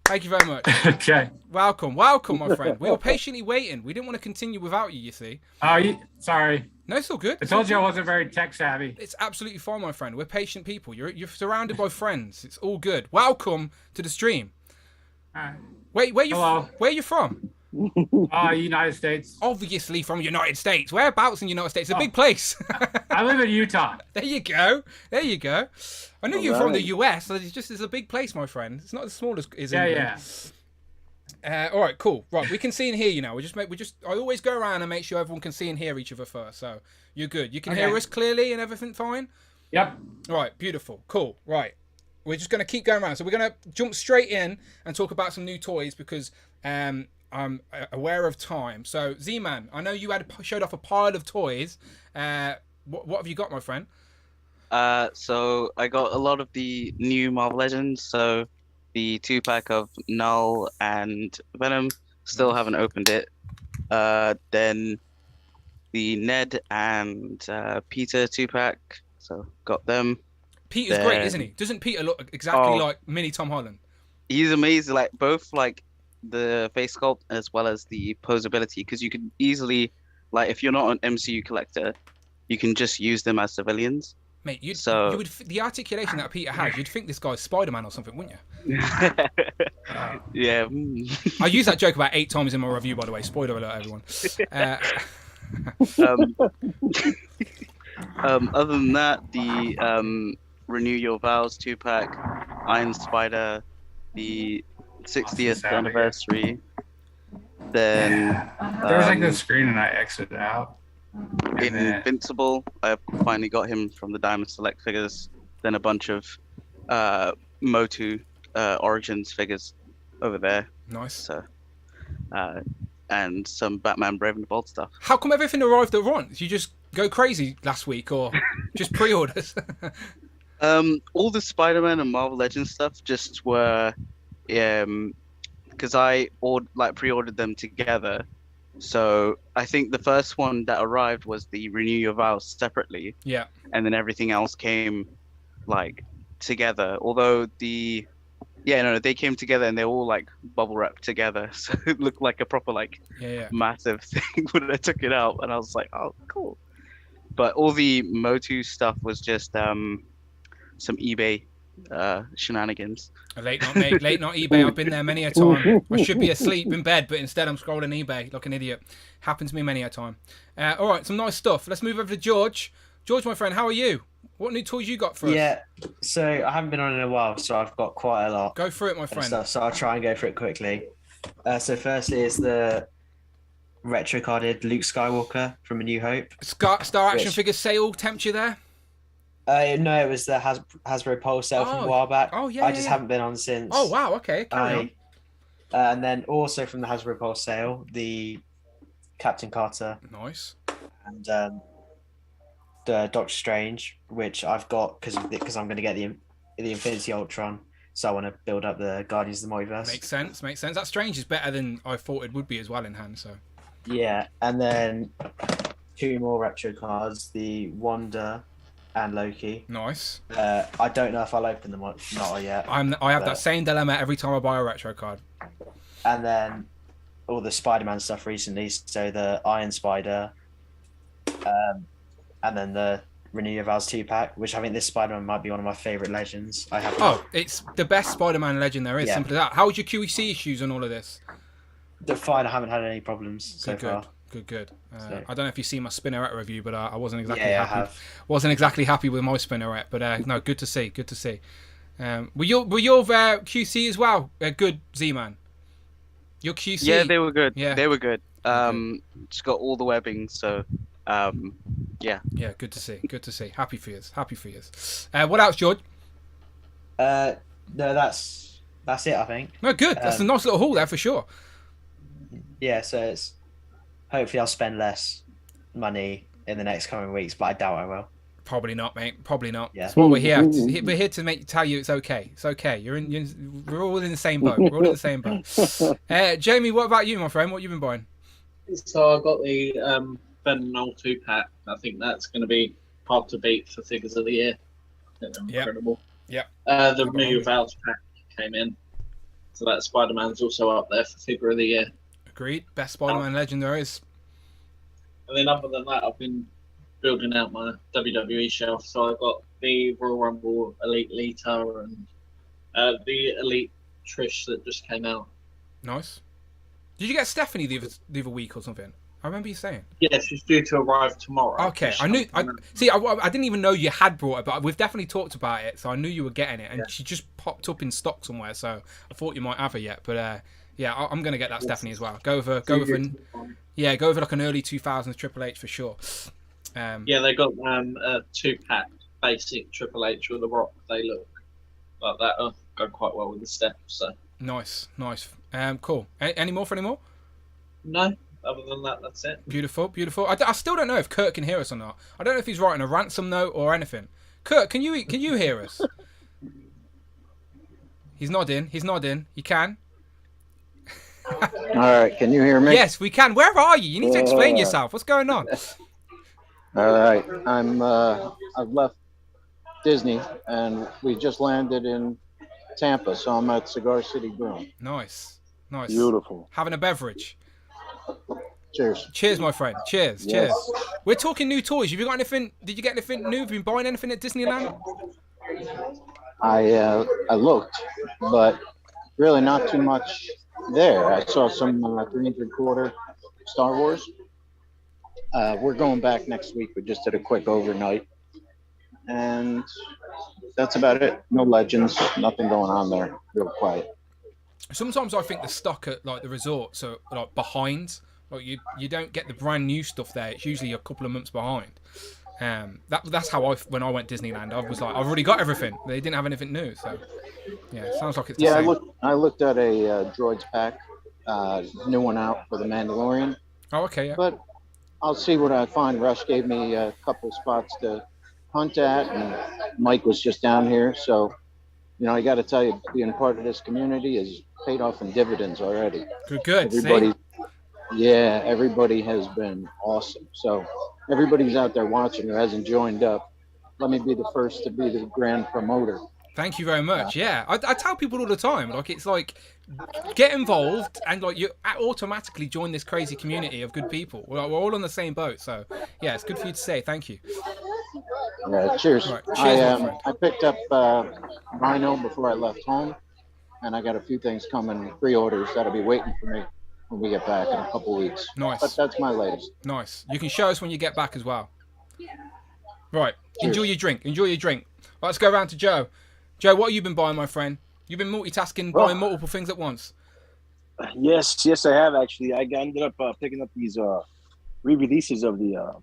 A: Thank you very much.
I: Okay.
A: Welcome, welcome, my friend. We were patiently waiting. We didn't want to continue without you, you see.
I: Sorry.
A: No, it's all good.
I: I told you I wasn't very tech savvy.
A: It's absolutely fine, my friend. We're patient people. You're surrounded by friends. It's all good. Welcome to the stream. Where are you from?
I: United States.
A: Obviously from United States. Whereabouts in the United States? It's a big place.
I: I live in Utah.
A: There you go. There you go. I knew you were from the US. So it's a big place, my friend. It's not as small as England. Yeah. All right, cool. Right, we can see and hear you now. I always go around and make sure everyone can see and hear each other first. So you're good. You can hear us clearly and everything fine?
I: Yep.
A: All right, beautiful. Cool. Right. We're just going to keep going around. So we're going to jump straight in and talk about some new toys because I'm aware of time. So Z-Man, I know you showed off a pile of toys. What have you got, my friend?
O: So I got a lot of the new Marvel Legends. So the 2-pack of Null and Venom. Still haven't opened it. Then the Ned and Peter 2-pack. So got them.
A: Peter's great, isn't he? Doesn't Peter look exactly like mini Tom Holland?
O: He's amazing. Like both like the face sculpt as well as the posability, because you could easily, like, if you're not an MCU collector, you can just use them as civilians.
A: Mate, the articulation that Peter has, you'd think this guy's Spider-Man or something, wouldn't you?
O: Yeah.
A: I used that joke about 8 times in my review, by the way. Spoiler alert, everyone.
O: Other than that, the Renew Your Vows 2-pack, Iron Spider, the 60th anniversary. Then
I: there was like the screen and I exited out.
O: Invincible, I finally got him from the Diamond Select figures. Then a bunch of Motu Origins figures over there.
A: Nice.
O: So, and some Batman Brave and the Bold stuff.
A: How come everything arrived at once? You just go crazy last week, or just pre-orders?
O: All the Spider-Man and Marvel Legends stuff just were, because I pre-ordered them together. So I think the first one that arrived was the Renew Your Vows separately.
A: Yeah.
O: And then everything else came like together. Although they came together and they're all like bubble wrapped together, so it looked like a proper massive thing when I took it out, and I was like, oh, cool. But all the Motu stuff was just some eBay shenanigans.
A: Late night eBay. I've been there many a time. I should be asleep in bed, but instead I'm scrolling eBay like an idiot. Happened to me many a time. All right, some nice stuff. Let's move over to George. George, my friend, how are you? What new toys you got for us?
N: Yeah, so I haven't been on in a while, so I've got quite a lot.
A: Go for it, my friend.
N: So I'll try and go for it quickly. So firstly is the retro carded Luke Skywalker from A New Hope.
A: Star Action Figure sale tempt you there?
N: No, it was the Hasbro Pulse sale from a while back.
A: Oh, yeah.
N: I just haven't been on since.
A: Oh, wow. Okay. Carry on.
N: And then also from the Hasbro Pulse sale, the Captain Carter.
A: Nice.
N: And the Doctor Strange, which I've got because I'm going to get the Infinity Ultron, so I want to build up the Guardians of the Multiverse.
A: Makes sense. That Strange is better than I thought it would be as well in hand. So.
N: Yeah, and then 2 more retro cards: the Wanda and Loki.
A: Nice.
N: I don't know if I'll open them or not yet.
A: I have that same dilemma every time I buy a retro card.
N: And then all the Spider-Man stuff recently, so the Iron Spider, and then the Renew Your Vows 2-pack, which I think this Spider-Man might be one of my favourite legends.
A: It's the best Spider-Man legend there is. Yeah. Simple as that. How was your QEC issues on all of this?
N: They're fine. I haven't had any problems so far.
A: Good. I don't know if you've seen my Spinnerette review, but I wasn't exactly
N: happy.
A: I have. Wasn't exactly happy with my Spinnerette, but no, good to see. Were your QC as well good, Z-Man? Your QC?
O: Yeah, they were good.
A: Yeah,
O: they were good. Just got all the webbing, so yeah.
A: Yeah, good to see. Happy for you. What else, George?
N: No, that's it, I think.
A: No, good. That's a nice little haul there for sure.
N: Yeah, so it's hopefully I'll spend less money in the next coming weeks, but I doubt I will.
A: Probably not, mate. Probably not.
N: Yeah.
A: That's what we're here. We're here to tell you it's okay. It's okay. We're all in the same boat. Jamie, what about you, my friend? What you been buying?
J: So I got the Ben Knoll 2-pack. I think that's going to be hard to beat for figures of the year. They're incredible.
A: Yep.
J: The Renew Vows pack came in, so that Spider-Man's also up there for figure of the year.
A: Agreed. Best Spider-Man legend there is.
J: And then other than that, I've been building out my WWE shelf. So I've got the Royal Rumble Elite Lita and the Elite Trish that just came out.
A: Nice. Did you get Stephanie the other week or something? I remember you saying.
J: Yeah, she's due to arrive tomorrow.
A: Okay, I knew. I didn't even know you had brought it, but we've definitely talked about it, so I knew you were getting it, and she just popped up in stock somewhere, so I thought you might have her yet, but yeah, I'm gonna get that Stephanie as well. Go over like an early 2000s Triple H for sure.
J: Yeah, they got a 2-pack basic Triple H with the Rock. They look like that. Go quite well with the step. So
A: nice. Cool. Any more?
J: No. Other than that, that's it.
A: Beautiful. I still don't know if Kurt can hear us or not. I don't know if he's writing a ransom note or anything. Kurt, can you hear us? He's nodding. You can.
P: All right. Can you hear me?
A: Yes, we can. Where are you? You need to explain yourself. What's going on?
P: All right. I've left Disney and we just landed in Tampa, so I'm at Cigar City Grill.
A: Nice.
P: Beautiful.
A: Having a beverage.
P: Cheers,
A: my friend. Cheers. We're talking new toys. Have you got anything? Did you get anything new? Have you been buying anything at Disneyland?
P: I looked, but really not too much there. I saw some 3/4 Star Wars. We're going back next week. We just did a quick overnight, and that's about it. No Legends, nothing going on there. Real quiet.
A: Sometimes I think the stock at like the resorts are like behind. Like you don't get the brand new stuff there. It's usually a couple of months behind. That's how when I went Disneyland, I was like, I've already got everything. They didn't have anything new, so yeah, it sounds like it's the same.
P: I looked at a Droids pack, new one out for the Mandalorian.
A: Oh, okay, yeah.
P: But I'll see what I find. Rush gave me a couple of spots to hunt at, and Mike was just down here, so I got to tell you, being part of this community is paid off in dividends already.
A: Good.
P: Everybody has been awesome. So everybody's out there watching who hasn't joined up. Let me be the first to be the grand promoter.
A: Thank you very much. Yeah, I tell people all the time, like it's like get involved and like you automatically join this crazy community of good people. We're all on the same boat, so yeah, it's good for you to say. Thank you.
P: Yeah, cheers.
A: Right, cheers, my friend.
P: I picked up Rhino before I left home, and I got a few things coming, pre-orders that'll be waiting for me when we get back in a couple weeks.
A: Nice.
P: But that's my latest.
A: Nice. You can show us when you get back as well. Right. Cheers. Enjoy your drink. Right, let's go around to Joe. Joe, what have you been buying, my friend? You've been multitasking, buying multiple things at once.
K: Yes, I have actually. I ended up picking up these re-releases of the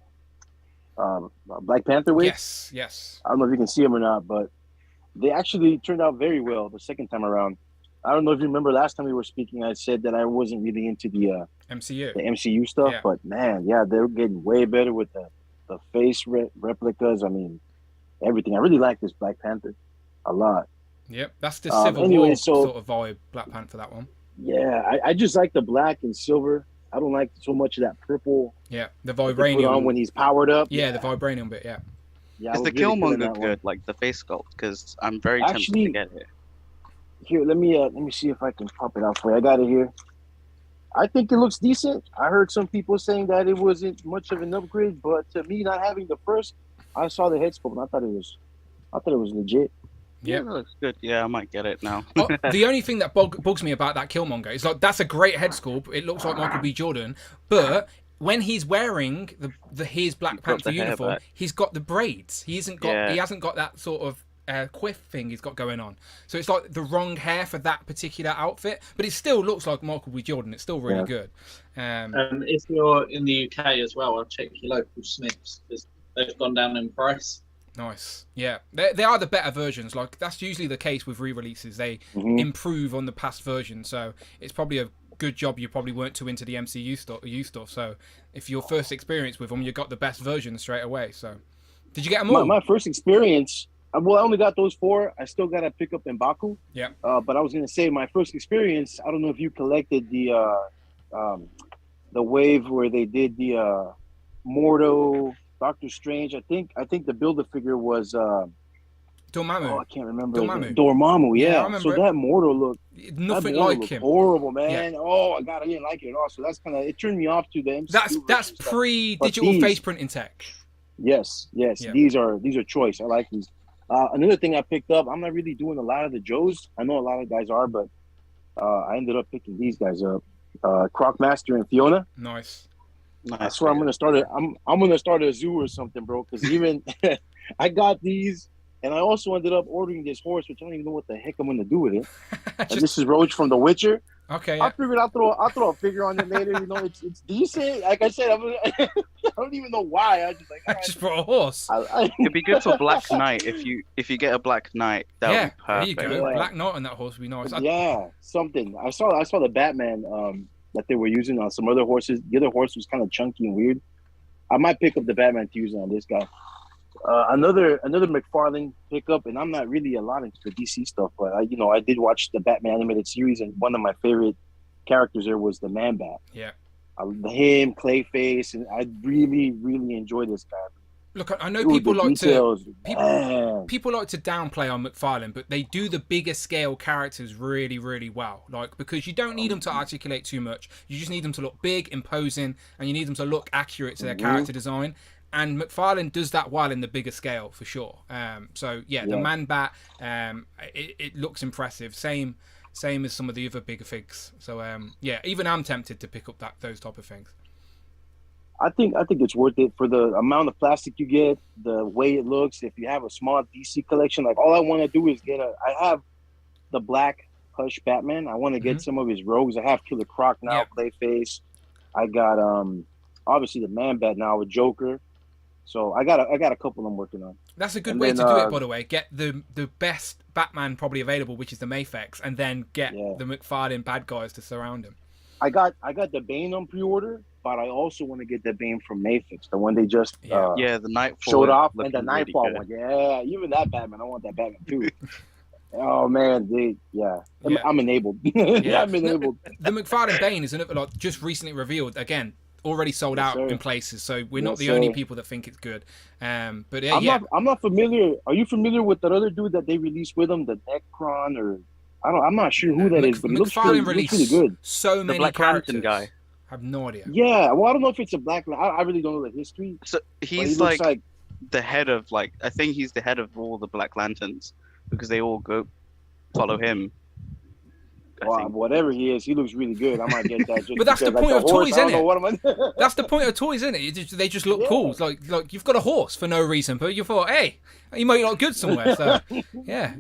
K: Black Panther wave.
A: Yes.
K: I don't know if you can see them or not, but they actually turned out very well the second time around. I don't know if you remember last time we were speaking, I said that I wasn't really into the MCU stuff, but man, yeah, they're getting way better with the face replicas. I mean, everything. I really like this Black Panther a lot.
A: Yep, that's the Civil War sort of vibe, Black Panther, that one.
K: Yeah, I just like the black and silver. I don't like so much of that purple.
A: Yeah, the vibranium.
K: On when he's powered up.
A: Yeah, the vibranium bit, yeah.
O: Is the Killmonger good, like the face sculpt? Because I'm very tempted to get it.
K: Here, let me see if I can pop it out for you. I got it here. I think it looks decent. I heard some people saying that it wasn't much of an upgrade, but to me, not having the first, I saw the head sculpt and I thought it was legit.
O: Yeah, that looks good. Yeah, I might get it now.
A: The only thing that bugs me about that Killmonger is like that's a great head sculpt. It looks like Michael B. Jordan, but when he's wearing his Black Panther uniform, he's got the braids. He hasn't got that sort of quiff thing he's got going on. So it's like the wrong hair for that particular outfit, but it still looks like Michael B. Jordan. It's still really good.
J: If you're in the UK as well, I'll check your local snips because they've gone down in price.
A: Nice. Yeah, they are the better versions. Like that's usually the case with re-releases. They improve on the past version, so it's probably a good job you probably weren't too into the MCU stuff. So if your first experience with them, you got the best version straight away. So did you get them all?
K: My first experience, well, I only got those 4. I still got to pick up M'Baku.
A: Yeah.
K: But I was gonna say my first experience. I don't know if you collected the wave where they did the Mordo. Doctor Strange, I think the Build-A-Figure was
A: Dormammu.
K: Oh, I can't remember.
A: Dormammu,
K: yeah. So that Mordo looked
A: nothing like him.
K: Horrible, man. Yeah. Oh God, I didn't like it at all. So that's it turned me off to the MCU.
A: That's pre-digital face printing tech.
K: Yes. Yeah. These are choice. I like these. Another thing I picked up, I'm not really doing a lot of the Joes. I know a lot of guys are, but I ended up picking these guys up. Crocmaster and Fiona.
A: Nice.
K: I swear I'm gonna start I'm gonna start a zoo or something, bro. Because even I got these, and I also ended up ordering this horse, which I don't even know what the heck I'm gonna do with it. And this is Roach from The Witcher.
A: Okay.
K: I figured I'll throw a figure on it later. You know, it's decent. Like I said, I don't even know why. I just like
A: just for a horse.
O: It'd be good for Black Knight if you get a Black Knight. That would be perfect.
A: There you go. Black Knight on that horse would be nice.
K: Yeah, something. I saw the Batman that they were using on some other horses. The other horse was kind of chunky and weird. I might pick up the Batman to use on this guy. Another McFarlane pickup, and I'm not really a lot into the DC stuff, but I did watch the Batman animated series, and one of my favorite characters there was the Man-Bat.
A: Yeah.
K: Him, Clayface, and I really, really enjoy this guy.
A: Look, I know people like to downplay on McFarlane, but they do the bigger scale characters really, really well. Like because you don't need them to articulate too much. You just need them to look big, imposing, and you need them to look accurate to their character design. And McFarlane does that well in the bigger scale for sure. The Man-Bat, it looks impressive. Same as some of the other bigger figs. So even I'm tempted to pick up those type of things.
K: I think it's worth it for the amount of plastic you get, the way it looks. If you have a small DC collection, like all I want to do is I have the Black Hush Batman. I want to get some of his rogues. I have Killer Croc now, Clayface. I got obviously the Man-Bat now with Joker. So I got a couple I'm working on.
A: That's a good way to do it, by the way. Get the best Batman probably available, which is the Mafex, and then get the McFarlane bad guys to surround him.
K: I got the Bane on pre-order, but I also want to get the Bane from Mafex, the one they just
O: the Nightfall
K: showed off, and the Nightfall one. Yeah, even that Batman. I want that Batman too. Oh man, I'm enabled. I'm enabled.
A: The McFarlane Bane is another just recently revealed again. Already sold out in places, so we're not the only people that think it's good. I'm
K: not familiar. Are you familiar with that other dude that they released with him, the Necron, or I'm not sure who that is, but he looks really good.
A: So many
O: Black
A: characters.
O: Guy.
A: I have no idea.
K: Yeah, well, I don't know if it's a Black. I really don't know the history.
O: So he's like the head of I think he's the head of all the Black Lanterns because they all go follow him.
K: Wow, whatever he is, he looks really good. I might get that.
A: But that's the point of toys, isn't it? That's the point of toys, isn't it? They just look cool. It's like you've got a horse for no reason, but you thought, hey, you might look good somewhere. So yeah,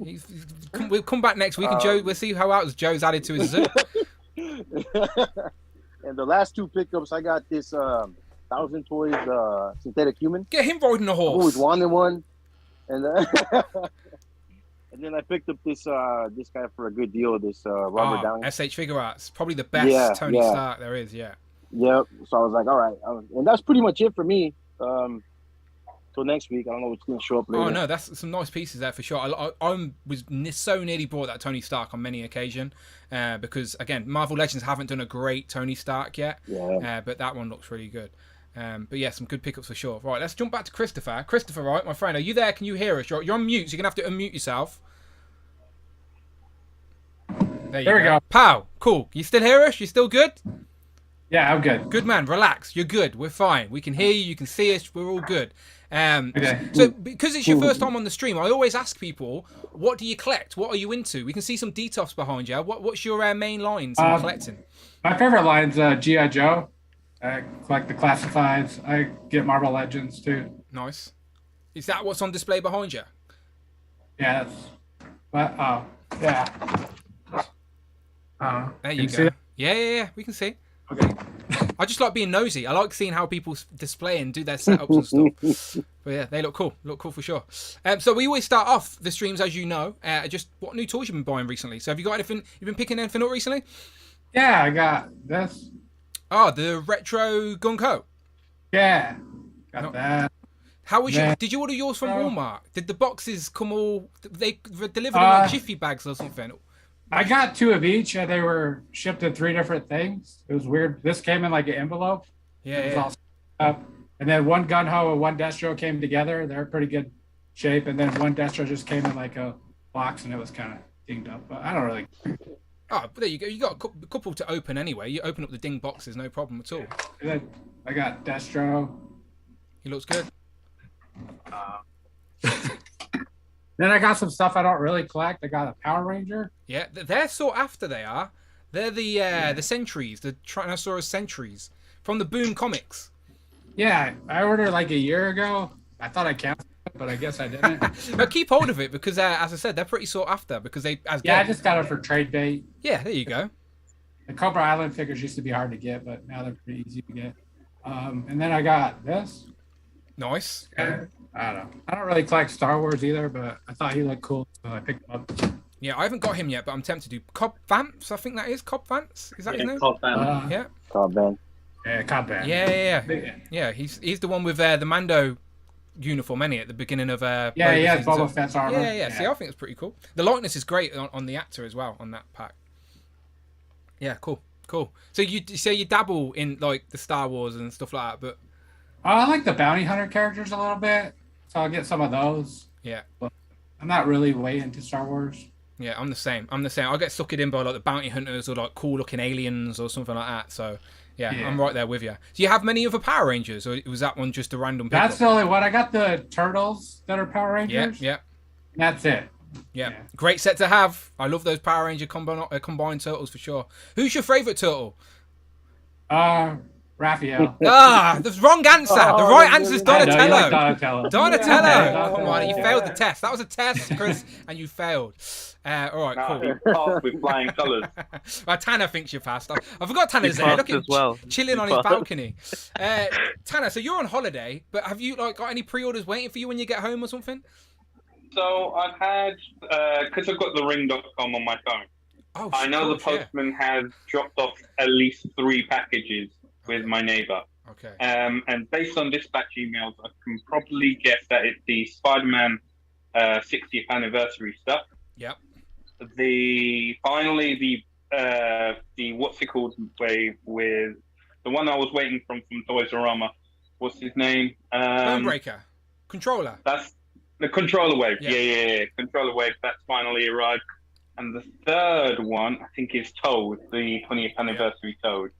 A: we'll come back next week and Joe. We'll see how else Joe's added to his zoo.
K: And the last 2 pickups, I got this 1,000 Toys synthetic human.
A: Get him riding a horse.
K: I've always wanted one, and And then I picked up this guy for a good deal. This Robert Downey.
A: SH Figure Arts, probably the best Tony Stark there is. Yeah.
K: Yep. So I was like, all right, and that's pretty much it for me. Till next week, I don't know what's going to show up later.
A: Oh no, that's some nice pieces there for sure. I was so nearly bought that Tony Stark on many occasions because again, Marvel Legends haven't done a great Tony Stark yet.
K: Yeah.
A: But that one looks really good. But yeah, some good pickups for sure. Right, let's jump back to Christopher. Christopher, right, my friend, are you there? Can you hear us? You're on mute, so you're gonna have to unmute yourself. There we go. Pow, cool. You still hear us? You still good?
I: Yeah, I'm good.
A: Good man, relax. You're good. We're fine. We can hear you. You can see us. We're all good.
I: Okay.
A: So because it's your first time on the stream, I always ask people, what do you collect? What are you into? We can see some details behind you. What's your main lines in collecting?
I: My favorite line's G.I. Joe. I collect the classifieds. I get Marvel Legends too.
A: Nice. Is that what's on display behind you?
I: Yeah. Yeah.
A: There you go. Yeah. We can see.
I: Okay.
A: I just like being nosy. I like seeing how people display and do their setups and stuff. But yeah, they look cool. Look cool for sure. So we always start off the streams, as you know, just what new toys you've been buying recently. So have you got anything? You've been picking anything up recently?
I: Yeah, I got this.
A: Oh, the retro Gunko.
I: Yeah, got that.
A: How was your? Did you order yours from Walmart? Did the boxes come all? They delivered in like Jiffy bags or something?
I: I got 2 of each, and they were shipped in 3 different things. It was weird. This came in like an envelope.
A: Yeah.
I: All and then one Gunho and one Destro came together. They're pretty good shape, and then one Destro just came in like a box, and it was kind of dinged up. But I don't really.
A: Oh, but there you go. You got a couple to open anyway. You open up the ding boxes, no problem at all.
I: And then I got Destro.
A: He looks good.
I: Then I got some stuff I don't really collect. I got a Power Ranger.
A: Yeah, they're sought after. They are. They're the Sentries, the Tyrannosaurus Sentries from the Boom Comics.
I: Yeah, I ordered like a year ago. I thought I canceled it, but I guess I didn't.
A: But keep hold of it because, as I said, they're pretty sought after because they.
I: I just got it for trade bait.
A: Yeah, there you go.
I: The Cobra Island figures used to be hard to get, but now they're pretty easy to get. And then I got this.
A: Nice.
I: I don't know. I don't really collect Star Wars either, but I thought he looked cool, so I picked him up.
A: Yeah, I haven't got him yet, but I'm tempted to. Cobb Vance, I think that is. Cobb Vance? Is that his name?
J: Cobb Vance.
A: Yeah.
K: Cobb Vance.
I: Yeah, Cobb Vance.
A: Yeah, he's the one with the Mando uniform, ain't he, at the beginning of
I: yeah, Boba Fett's armor.
A: Yeah. See, I think it's pretty cool. The likeness is great on the actor as well on that pack. Yeah, cool. So you say you dabble in like the Star Wars and stuff like that, but
I: I like the bounty hunter characters a little bit, so I'll get some of those.
A: Yeah,
I: but I'm not really way into Star Wars.
A: Yeah, I'm the same. I'll get sucked in by like the bounty hunters or like cool looking aliens or something like that. So yeah, I'm right there with you. Do you have many other Power Rangers, or was that one just a random pickup?
I: That's the only one. I got the turtles that are Power Rangers.
A: Yeah.
I: That's it.
A: Yeah, great set to have. I love those Power Ranger combined turtles for sure. Who's your favorite turtle?
I: Raphael.
A: The wrong answer. The right answer is Donatello.
I: Donatello.
A: Come on, you failed the test. That was a test, Chris, and you failed. All right, cool.
L: Passed with flying colours.
A: Tanner thinks you passed. I forgot Tanner's there. Look at him chilling on his balcony. Tanner, so you're on holiday, but have you got any pre-orders waiting for you when you get home or something?
L: So I've had, because I've got the ring.com on my phone, I know the postman has dropped off at least 3 packages with my neighbour.
A: Okay.
L: And based on dispatch emails, I can probably guess that it's the Spider-Man 60th anniversary stuff.
A: Yep.
L: The what's it called way with the one I was waiting from Toys R Us. What's his name?
A: Bonebreaker. Controller.
L: That's the Controller Wave. Yeah. Controller Wave. That's finally arrived. And the third one, I think, is Toad, the 20th anniversary Toad.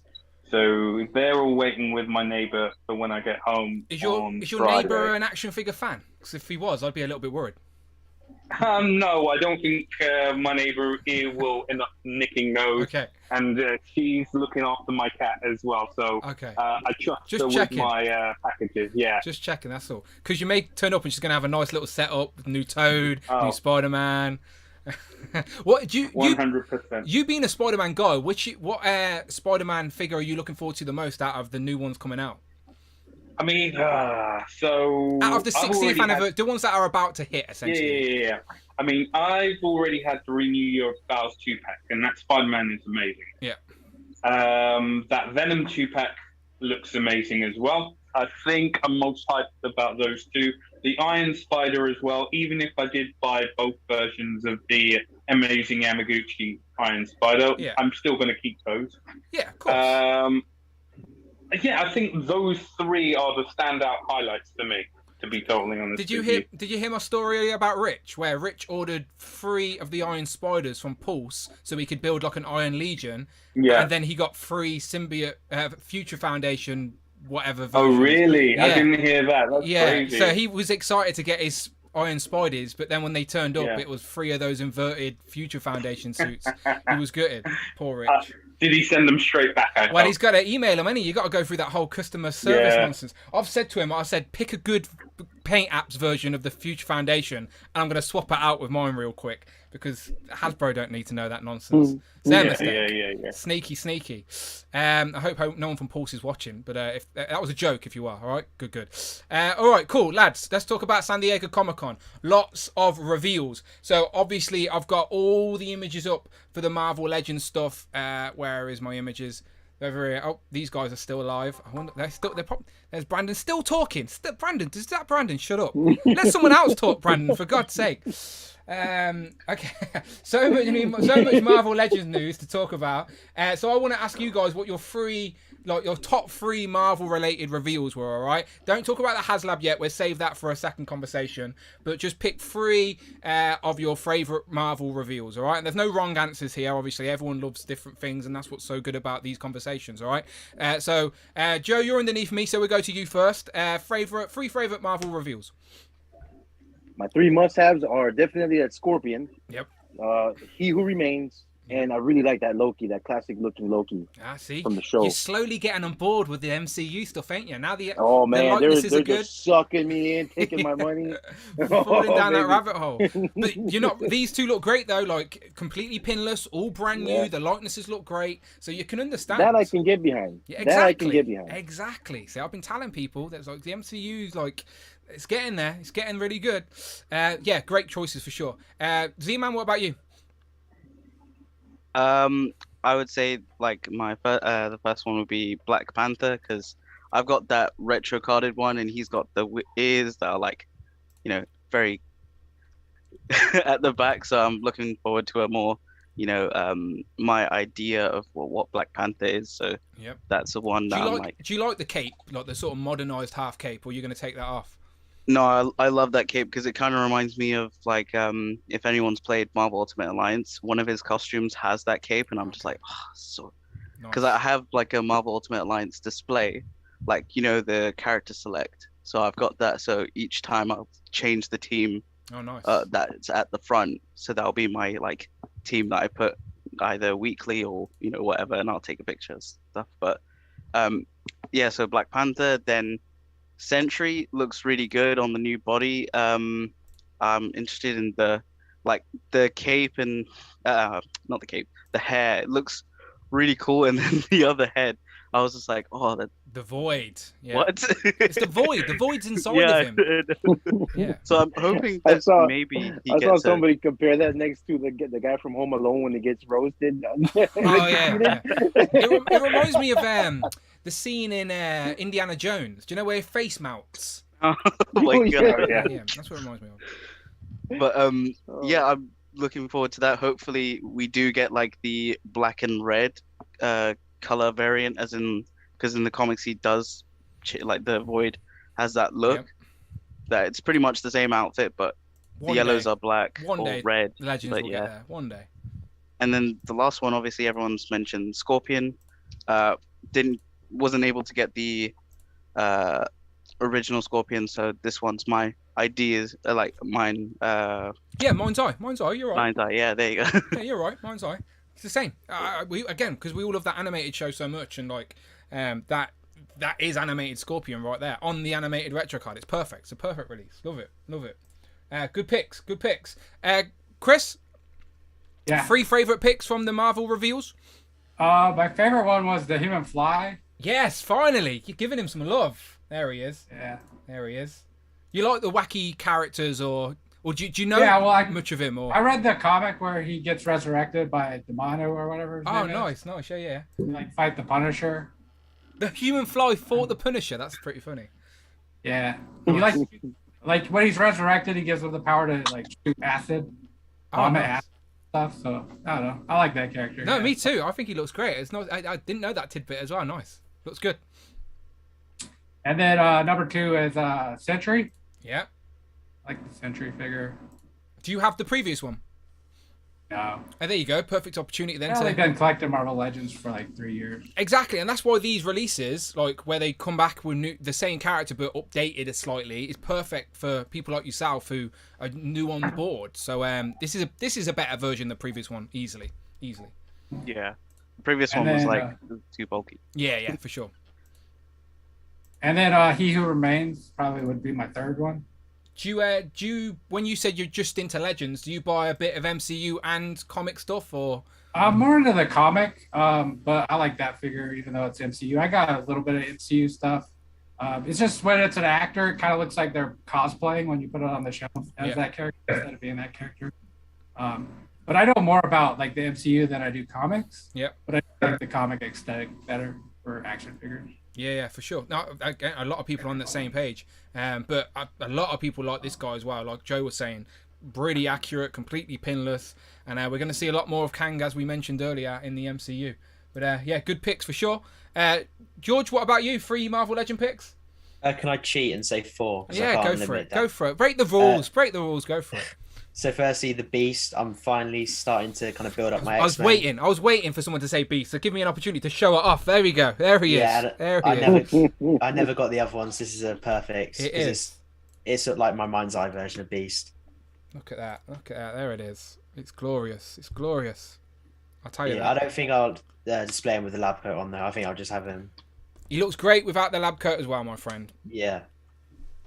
L: So they're all waiting with my neighbour for when I get home.
A: Is your neighbour an action figure fan? Because if he was, I'd be a little bit worried.
L: No, I don't think my neighbour here will end up nicking those.
A: Okay.
L: And she's looking after my cat as well. So
A: okay.
L: I trust her with my packages. Yeah.
A: Just checking, that's all. Because you may turn up and she's going to have a nice little setup with new Toad, new Spider-Man. What do you
L: 100%.
A: You being a Spider-Man guy, what Spider-Man figure are you looking forward to the most out of the new ones coming out?
L: I mean, so
A: out of the 60th anniversary, the ones that are about to hit, essentially.
L: Yeah. I mean, I've already had the New York Styles 2-pack, and that Spider-Man is amazing.
A: Yeah.
L: That Venom 2-pack looks amazing as well. I think I'm most hyped about those two. The Iron Spider as well, even if I did buy both versions of the Amazing Yamaguchi Iron Spider, I'm still going to keep those.
A: Yeah, of course.
L: Yeah, I think those three are the standout highlights to me, to be totally honest.
A: Did you hear my story about Rich, where Rich ordered 3 of the Iron Spiders from Pulse so he could build like an Iron Legion?
L: Yeah.
A: And then he got 3 Symbiote Future Foundation whatever versions.
L: Oh, really?
A: Yeah.
L: I didn't hear that. That's crazy.
A: So he was excited to get his Iron Spiders, but then when they turned up, it was 3 of those inverted Future Foundation suits. He was gutted. Poor Rich.
L: Did he send them straight back?
A: Well, he's got to email them, you got to go through that whole customer service nonsense. I've said to him, pick a good Paint Apps version of the Future Foundation, and I'm going to swap it out with mine real quick, because Hasbro don't need to know that nonsense. It's their mistake. Sneaky. I hope no one from Pulse is watching, but if that was a joke, if you are, all right? Good. All right, cool, lads. Let's talk about San Diego Comic-Con. Lots of reveals. So, obviously, I've got all the images up for the Marvel Legends stuff. Where is my images? Over here. Oh, these guys are still alive. I wonder. There's Brandon still talking. Brandon, shut up. Let someone else talk, Brandon, for God's sake. Okay. So much Marvel Legends news to talk about. So I want to ask you guys what your top 3 Marvel related reveals were, all right? Don't talk about the HasLab yet. We'll save that for a second conversation. But just pick 3 of your favorite Marvel reveals, all right? And there's no wrong answers here. Obviously, everyone loves different things, and that's what's so good about these conversations, all right? So Joe, you're underneath me, so we'll go to you first. 3 favorite Marvel reveals.
K: My 3 must-haves are definitely that Scorpion.
A: Yep.
K: He Who Remains, and I really like that Loki, that classic-looking Loki.
A: See,
K: from the show.
A: You're slowly getting on board with the MCU stuff, ain't you? Now the
K: they're just sucking me in, taking my money,
A: falling down that rabbit hole. But these 2 look great though, like completely pinless, all brand new. The likenesses look great, so you can understand
K: that. I can get behind.
A: Yeah, exactly.
K: That I can get behind.
A: Exactly. See, I've been telling people that like the MCU's like. It's getting there. It's getting really good. Great choices for sure. Z-Man, what about you?
O: I would say like the first one would be Black Panther, because I've got that retro carded one, and he's got the ears that are like, very at the back. So I'm looking forward to a more, my idea of what Black Panther is. So that's the one that
A: Do you like the cape, like the sort of modernized half cape, or are you going to take that off?
O: No, I love that cape because it kind of reminds me of like if anyone's played Marvel Ultimate Alliance, one of his costumes has that cape, and I'm just like, because I have like a Marvel Ultimate Alliance display, like the character select. So I've got that. So each time I'll change the team.
A: Oh, nice.
O: That's at the front. So that'll be my like team that I put either weekly or whatever, and I'll take a picture of stuff. But so Black Panther, then Sentry looks really good on the new body. I'm interested in the cape and not the cape, the hair. It looks really cool, and then the other head, I was just like,
A: the Void. Yeah.
O: What?
A: It's the Void. The Void's inside of him.
O: Yeah. So I'm hoping that maybe
K: I saw somebody compare that next to the guy from Home Alone when he gets roasted.
A: It reminds me of the scene in Indiana Jones. Do you know where face melts?
O: Oh my God.
A: Yeah, that's what it reminds me of.
O: But I'm looking forward to that. Hopefully we do get like the black and red color variant, as in, because in the comics he does, like the Void has that look. That it's pretty much the same outfit, but the yellows are black or red.
A: Legends will get there one day.
O: And then the last one, obviously everyone's mentioned Scorpion. Wasn't able to get the original Scorpion, so this one's my ideas, like mine.
A: Mine's eye. You're right.
O: Mine's eye. Yeah, there you go.
A: Yeah, you're right. Mine's eye. It's the same. Because we all love that animated show so much, and like that is animated Scorpion right there on the animated retro card. It's perfect. It's a perfect release. Love it. Good picks. Chris.
I: Yeah.
A: 3 favorite picks from the Marvel reveals.
I: My favorite one was the Human Fly.
A: Yes, finally. You're giving him some love. There he is.
I: Yeah.
A: There he is. You like the wacky characters, or do you know much of him? Or
I: I read the comic where he gets resurrected by Demano or whatever his name is.
A: Nice. Yeah.
I: Like, fight the Punisher.
A: The Human Fly fought the Punisher. That's pretty funny.
I: Yeah. He like when he's resurrected, he gives him the power to like shoot acid. Acid stuff. So I don't know. I like that character.
A: No, me too. I think he looks great. It's not. I didn't know that tidbit as well. Nice. Looks good.
I: And then number 2 is Sentry.
A: Yeah.
I: I like the Sentry figure.
A: Do you have the previous one?
I: No.
A: Oh, there you go. Perfect opportunity then.
I: They've been collecting Marvel Legends for like 3 years.
A: Exactly, and that's why these releases, like where they come back with the same character but updated slightly, is perfect for people like yourself who are new on the board. So this is a better version than the previous one, easily.
O: Yeah, the previous one was like too bulky.
A: Yeah, for sure.
I: And then He Who Remains probably would be my 3rd one.
A: Do you when you said you're just into Legends, do you buy a bit of MCU and comic stuff, or?
I: I'm more into the comic, but I like that figure even though it's MCU. I got a little bit of MCU stuff. It's just when it's an actor, it kind of looks like they're cosplaying when you put it on the shelf as that character instead of being that character. But I know more about like the MCU than I do comics.
A: Yep.
I: But I like the comic aesthetic better for action figures.
A: Yeah, for sure. Now, again, a lot of people on the same page, but a lot of people like this guy as well. Like Joe was saying, really accurate, completely pinless, and we're going to see a lot more of Kang as we mentioned earlier in the MCU. But yeah, good picks for sure. George, what about you? 3 Marvel Legend picks?
N: Can I cheat and say 4?
A: Yeah, go for it. Go for it. Break the rules. Go for it.
N: So firstly, the Beast. I'm finally starting to kind of build up my
A: X-Men. I was waiting for someone to say Beast, so give me an opportunity to show it off. There we go. There he is.
N: I never got the other ones. This is a perfect.
A: It is.
N: It's like my mind's eye version of Beast.
A: Look at that. There it is. It's glorious. I'll tell you that.
N: I don't think I'll display him with the lab coat on there. I think I'll just have him.
A: He looks great without the lab coat as well, my friend.
N: Yeah.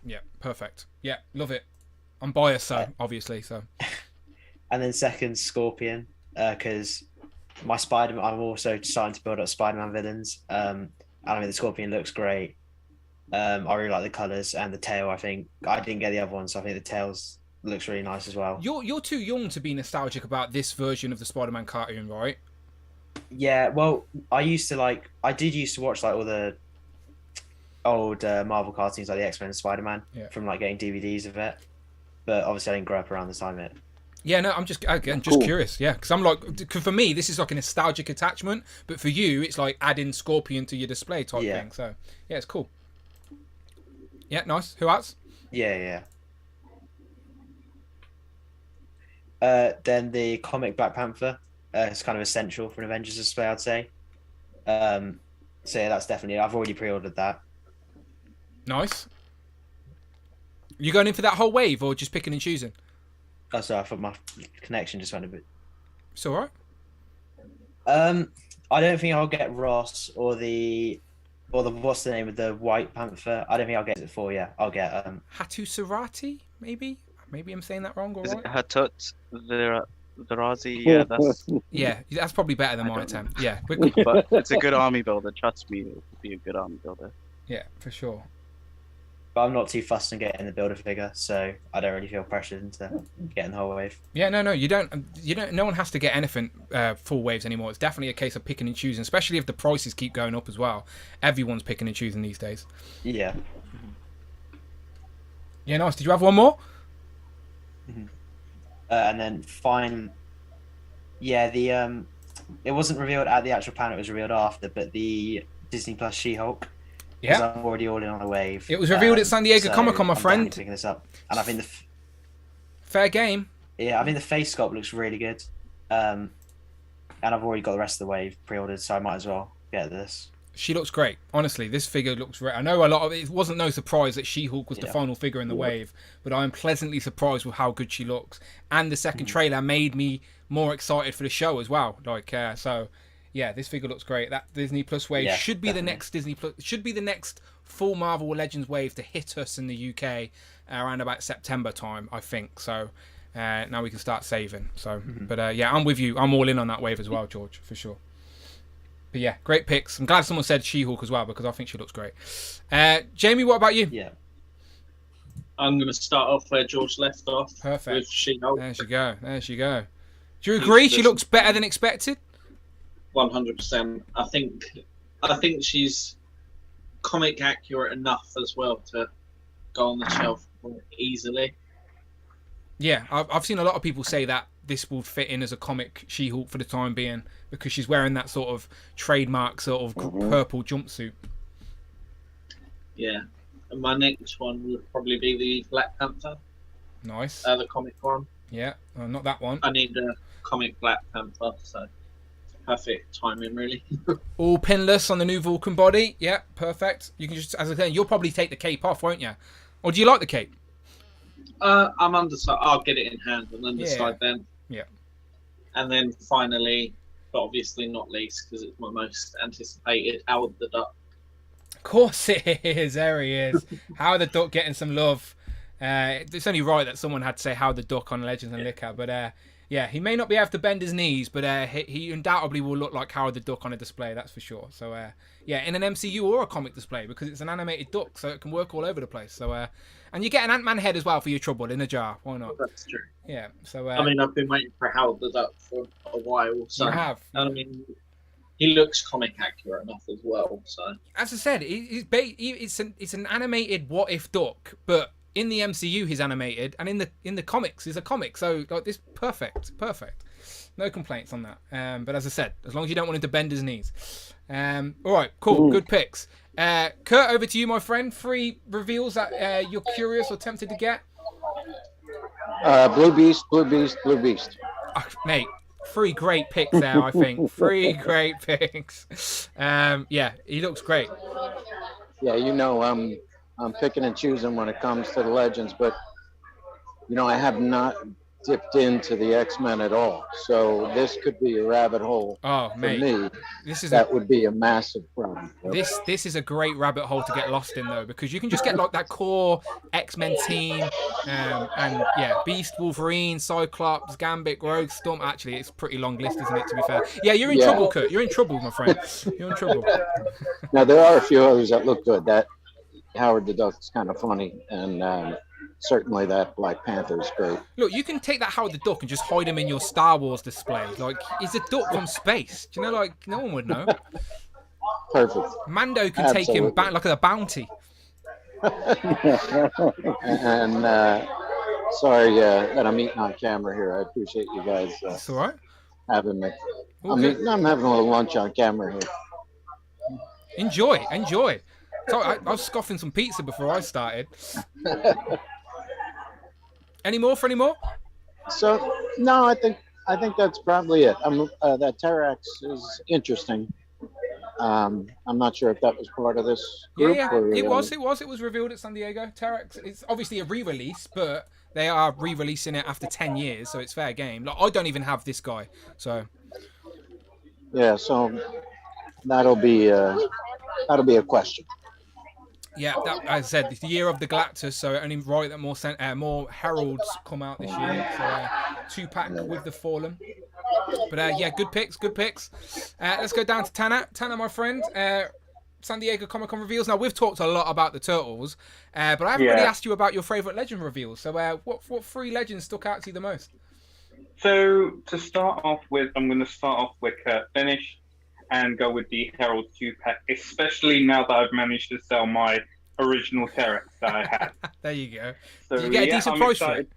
A: Yeah, perfect. Yeah, love it. I'm biased, obviously. So.
N: And then second, Scorpion, because my Spider-Man. I'm also starting to build up Spider-Man villains. And I mean the Scorpion looks great. I really like the colours and the tail. I think I didn't get the other one, so I think the tails looks really nice as well.
A: You're too young to be nostalgic about this version of the Spider-Man cartoon, right?
N: Yeah, well, I did used to watch like all the old Marvel cartoons, like the X-Men and Spider-Man, from like getting DVDs of it. But obviously, I didn't grow up around the time of it.
A: Yeah, no, I'm just curious. Yeah, because I'm like, for me, this is like a nostalgic attachment, but for you, it's like adding Scorpion to your display type thing. So yeah, it's cool. Yeah, nice. Who else?
N: Yeah. Then the comic Black Panther. It's kind of essential for an Avengers display, I'd say. So yeah, that's definitely. I've already pre-ordered that.
A: Nice. You going in for that whole wave, or just picking and choosing?
N: Oh, sorry, I thought my connection just went a bit.
A: It's all right.
N: I don't think I'll get Ross or the what's the name of the White Panther. I don't think I'll get it for. Yeah, I'll get
A: Hatu Sarati, maybe. Maybe I'm saying that wrong. Or
O: Is
A: right?
O: it Hatut Virazi? Yeah,
A: that's probably better than my attempt. Yeah,
O: but it's a good army builder. Trust me, it would be a good army builder.
A: Yeah, for sure.
N: But I'm not too fussed on getting the builder figure, so I don't really feel pressured into getting the whole wave.
A: Yeah, no, you don't. No one has to get anything full waves anymore. It's definitely a case of picking and choosing, especially if the prices keep going up as well. Everyone's picking and choosing these days.
N: Yeah.
A: Yeah, nice. Did you have one more?
N: And then it wasn't revealed at the actual panel. It was revealed after, but the Disney Plus She-Hulk.
A: Yeah,
N: I'm already all in on a wave.
A: It was revealed at San Diego Comic-Con, my friend.
N: Picking this up, and I think
A: fair game.
N: Yeah, I think the face sculpt looks really good, and I've already got the rest of the wave pre-ordered, so I might as well get this.
A: She looks great. Honestly, this figure looks great. I know a lot of it wasn't no surprise that She-Hulk was the final figure in the wave, but I am pleasantly surprised with how good she looks. And the second trailer made me more excited for the show as well. So. Yeah, this figure looks great. That Disney Plus wave should be the next Disney Plus. Should be the next full Marvel Legends wave to hit us in the UK around about September time, I think. So now we can start saving. So, but yeah, I'm with you. I'm all in on that wave as well, George, for sure. But yeah, great picks. I'm glad someone said She-Hulk as well because I think she looks great. Jamie, what about you?
N: Yeah.
J: I'm going to start off where George left off.
A: Perfect.
J: With She-Hulk.
A: There she go. There she go. Do you agree? She looks better than expected.
J: 100%. I think she's comic accurate enough as well to go on the shelf easily.
A: Yeah, I've seen a lot of people say that this will fit in as a comic She-Hulk for the time being because she's wearing that sort of trademark sort of purple jumpsuit.
J: Yeah. And my next one would probably be the Black Panther.
A: Nice.
J: The comic one.
A: Yeah, not that one.
J: I need a comic Black Panther, so perfect timing, really.
A: All pinless on the new Vulcan body. Yeah, perfect. You can just, as I said, you'll probably take the cape off, won't you? Or do you like the cape?
J: I'm undecided. I'll get it in hand and then decide then.
A: Yeah.
J: And then finally, but obviously not least, because it's my most anticipated, Howard the Duck.
A: Of course it is. There he is. Howard the Duck getting some love. It's only right that someone had to say Howard the Duck on Legends and NECA, but yeah, he may not be able to bend his knees, but he undoubtedly will look like Howard the Duck on a display, that's for sure. So yeah, in an MCU or a comic display, because it's an animated duck, so it can work all over the place. So and you get an Ant-Man head as well for your trouble in a jar. Why not?
J: That's true.
A: Yeah. So
J: I mean, I've been waiting for Howard the Duck for a while. So
A: you have.
J: I mean, he looks comic accurate enough as well. So
A: as I said, it's an animated what if duck, but in the MCU he's animated, and in the comics he's a comic. So like this, perfect. No complaints on that. But as I said, as long as you don't want him to bend his knees. All right, cool, good picks. Kurt, over to you, my friend. 3 reveals that you're curious or tempted to get.
P: Blue Beast, Blue Beast, Blue Beast.
A: Mate, 3 great picks there, I think. 3 great picks. Yeah, he looks great.
P: Yeah, you know, I'm picking and choosing when it comes to the Legends, but you know, I have not dipped into the X-Men at all, so this could be a rabbit hole for me. That would be a massive problem.
A: This is a great rabbit hole to get lost in, though, because you can just get like that core X-Men team, and yeah, Beast, Wolverine, Cyclops, Gambit, Rogue, Storm. Actually, it's a pretty long list, isn't it? To be fair, yeah, you're in trouble, Kurt. You're in trouble, my friend. You're in trouble.
P: Now there are a few others that look good. That Howard the Duck's kind of funny, and certainly that Black Panther is great.
A: Look, you can take that Howard the Duck and just hide him in your Star Wars display. Like, he's a duck from space. Do you know, like, no one would know.
P: Perfect.
A: Mando can take him back like a bounty.
P: And sorry that I'm eating on camera here. I appreciate you guys
A: That's all right.
P: having me. I'm having a little lunch on camera here.
A: Enjoy. So I was scoffing some pizza before I started. Any more?
P: So no, I think that's probably it. That Terax is interesting. I'm not sure if that was part of this group.
A: Yeah, it was revealed at San Diego. Terax, it's obviously a re-release, but they are re-releasing it after 10 years, so it's fair game. Like, I don't even have this guy, so
P: yeah. So that'll be a question.
A: Yeah, as I said, it's the year of the Galactus, so only right that more Heralds come out this year. So 2-pack with the Fallen. But yeah, good picks. Let's go down to Tanner. Tanner, my friend. San Diego Comic-Con reveals. Now, we've talked a lot about the Turtles, but I haven't really asked you about your favourite Legend reveals. So what 3 Legends stuck out to you the most?
L: So to start off with, I'm going to start off with Kurt Finish and go with the Herald 2-pack, especially now that I've managed to sell my original Terax that I had.
A: There you go.
L: So,
A: Did you get a decent price for it?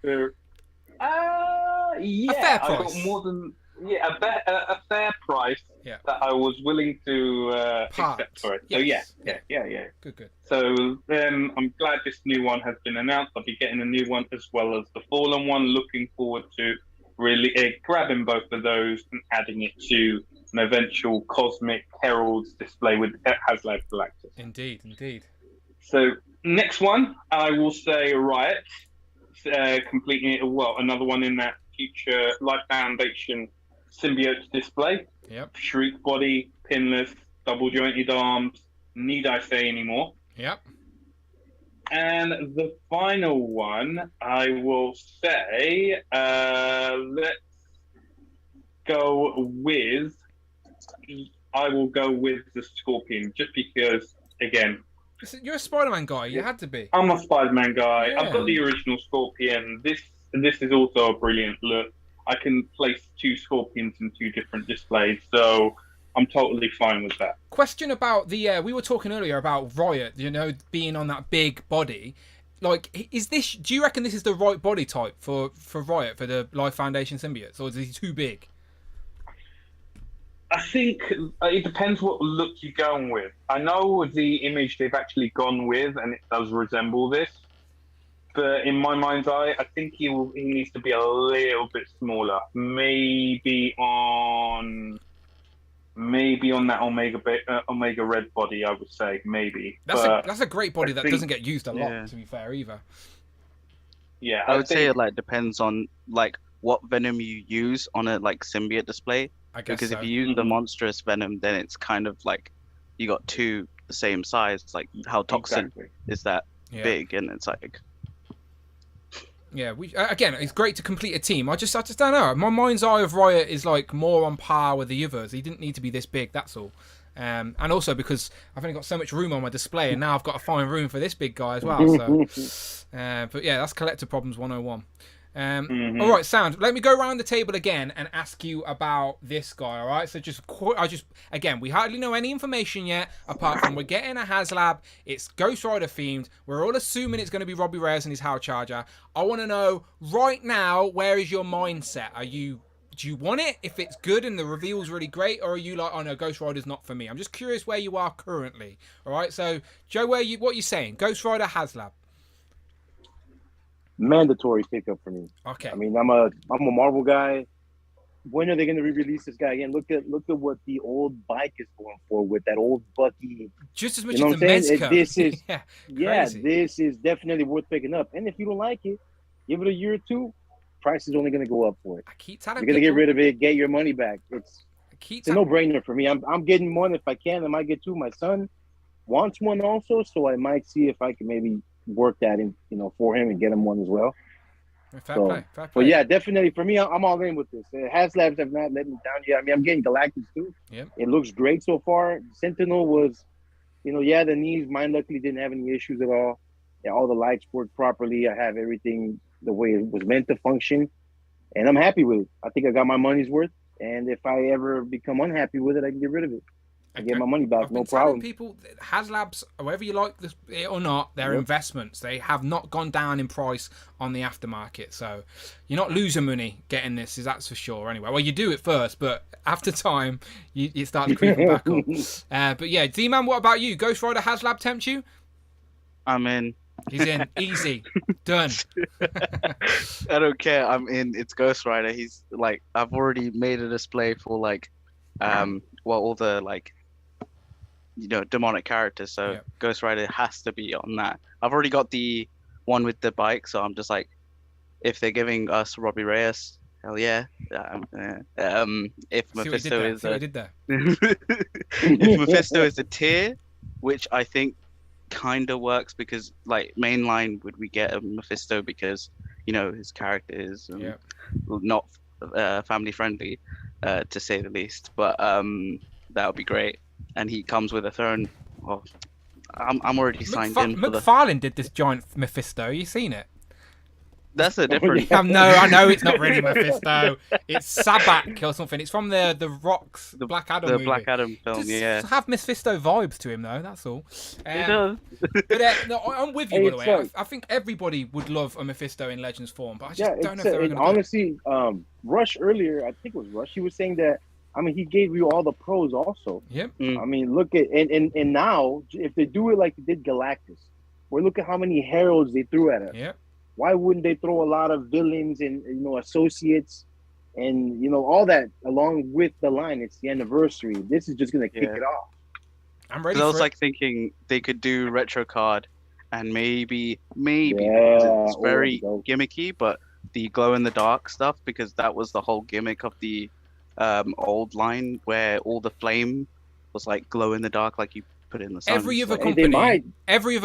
L: Yeah,
A: a fair price.
L: I got more than a fair price that I was willing to accept for it.
A: Yes.
L: So yeah.
A: Good.
L: So I'm glad this new one has been announced. I'll be getting a new one as well as the Fallen one. Looking forward to really grabbing both of those and adding it to an eventual Cosmic Heralds display with HasLab Galactus.
A: Indeed.
L: So next one, I will say Riot, completing it another one in that future Life Foundation symbiote display.
A: Yep.
L: Shriek body, pinless, double jointed arms. Need I say anymore?
A: Yep.
L: And the final one, I will say, let's go with I will go with the Scorpion just because, again,
A: you're a Spider-Man guy. You had to be.
L: I'm a Spider-Man guy.
A: Yeah.
L: I've got the original Scorpion. This is also a brilliant look. I can place 2 Scorpions in 2 different displays, so I'm totally fine with that.
A: Question about the we were talking earlier about Riot, being on that big body. Like, do you reckon this is the right body type for Riot, for the Life Foundation symbiotes, or is he too big?
L: I think it depends what look you're going with. I know the image they've actually gone with, and it does resemble this. But in my mind's eye, I think he needs to be a little bit smaller. Maybe on that Omega Red body, I would say maybe.
A: That's a great body that doesn't get used a lot, to be fair, either.
L: Yeah,
O: I would say it like depends on like what venom you use on a like symbiote display.
A: I guess
O: because
A: so.
O: if you use the monstrous venom, then it's kind of like you got 2 the same size. Like how toxin is that big, and it's like.
A: Yeah, again, it's great to complete a team. I just don't know. My mind's eye of Riot is like more on par with the others. He didn't need to be this big, that's all. And also because I've only got so much room on my display, and now I've got to find room for this big guy as well. So, but yeah, that's collector problems 101. All right, Sound. Let me go around the table again and ask you about this guy. All right. So again, we hardly know any information yet, apart from we're getting a HasLab. It's Ghost Rider themed. We're all assuming it's going to be Robbie Reyes and his Howl Charger. I want to know right now, where is your mindset? Do you want it if it's good and the reveal's really great, or are you like, oh no, Ghost Rider's not for me? I'm just curious where you are currently. All right. So Joe, what are you saying? Ghost Rider, HasLab?
K: Mandatory pickup for me.
A: Okay.
K: I mean, I'm a Marvel guy. When are they going to re-release this guy again? Look at what the old bike is going for with that old Bucky.
A: Just as much as the NECA.
K: This is this is definitely worth picking up. And if you don't like it, give it a year or 2. Price is only going to go up for it.
A: I keep telling
K: you're going to get rid of it, get your money back. It's a no-brainer for me. I'm getting one if I can. I might get 2. My son wants one also, so I might see if I can maybe work that in, for him and get him one as well.
A: Fair play.
K: But yeah, definitely for me, I'm all in with this. HasLabs have not let me down yet. I mean, I'm getting Galactus too.
A: Yeah.
K: It looks great so far. Sentinel was, the knees. Mine luckily didn't have any issues at all. Yeah, all the lights worked properly. I have everything the way it was meant to function, and I'm happy with it. I think I got my money's worth. And if I ever become unhappy with it, I can get rid of it. I get my money back, no problem.
A: People, HasLabs, whether you like it or not, they're investments. They have not gone down in price on the aftermarket, so you're not losing money getting this. That's for sure. Anyway, well, you do it first, but after time, it starts creeping back up. But yeah, D-Man, what about you? Ghost Rider HasLab tempt you?
O: I'm in.
A: He's in. Easy. Done.
O: I don't care. I'm in. It's Ghost Rider. He's like, I've already made a display for like, all the like, demonic characters. So Ghost Rider has to be on that. I've already got the one with the bike, so I'm just like, if they're giving us Robbie Reyes, hell yeah. If Mephisto is if Mephisto is a tier, which I think kind of works, because like mainline would we get a Mephisto because his character is not family friendly, to say the least, but that would be great. And he comes with a throne. Well, I'm already signed in for
A: McFarlane did this giant Mephisto. You seen it?
O: That's a different.
A: No, I know it's not really Mephisto. It's Sabak or something. It's from the Rock's Black Adam movie.
O: Black Adam film,
A: Just have Mephisto vibes to him, though. That's all.
O: It does.
A: But no, I'm with you, by the way. I think everybody would love a Mephisto in Legends form, but I just don't know if they're going to.
K: Honestly, Rush earlier, I think it was Rush. He was saying that. I mean, he gave you all the pros also.
A: Yep.
K: I mean, look at and now if they do it like they did Galactus, or look at how many heralds they threw at us.
A: Yep.
K: Why wouldn't they throw a lot of villains and associates and all that along with the line? It's the anniversary. This is just gonna kick it off.
A: I'm ready.
O: I was like thinking they could do retro card, and maybe it's very gimmicky, but the glow in the dark stuff, because that was the whole gimmick of the old line where all the flame was like glow in the dark, like you put it in the sun.
A: Every other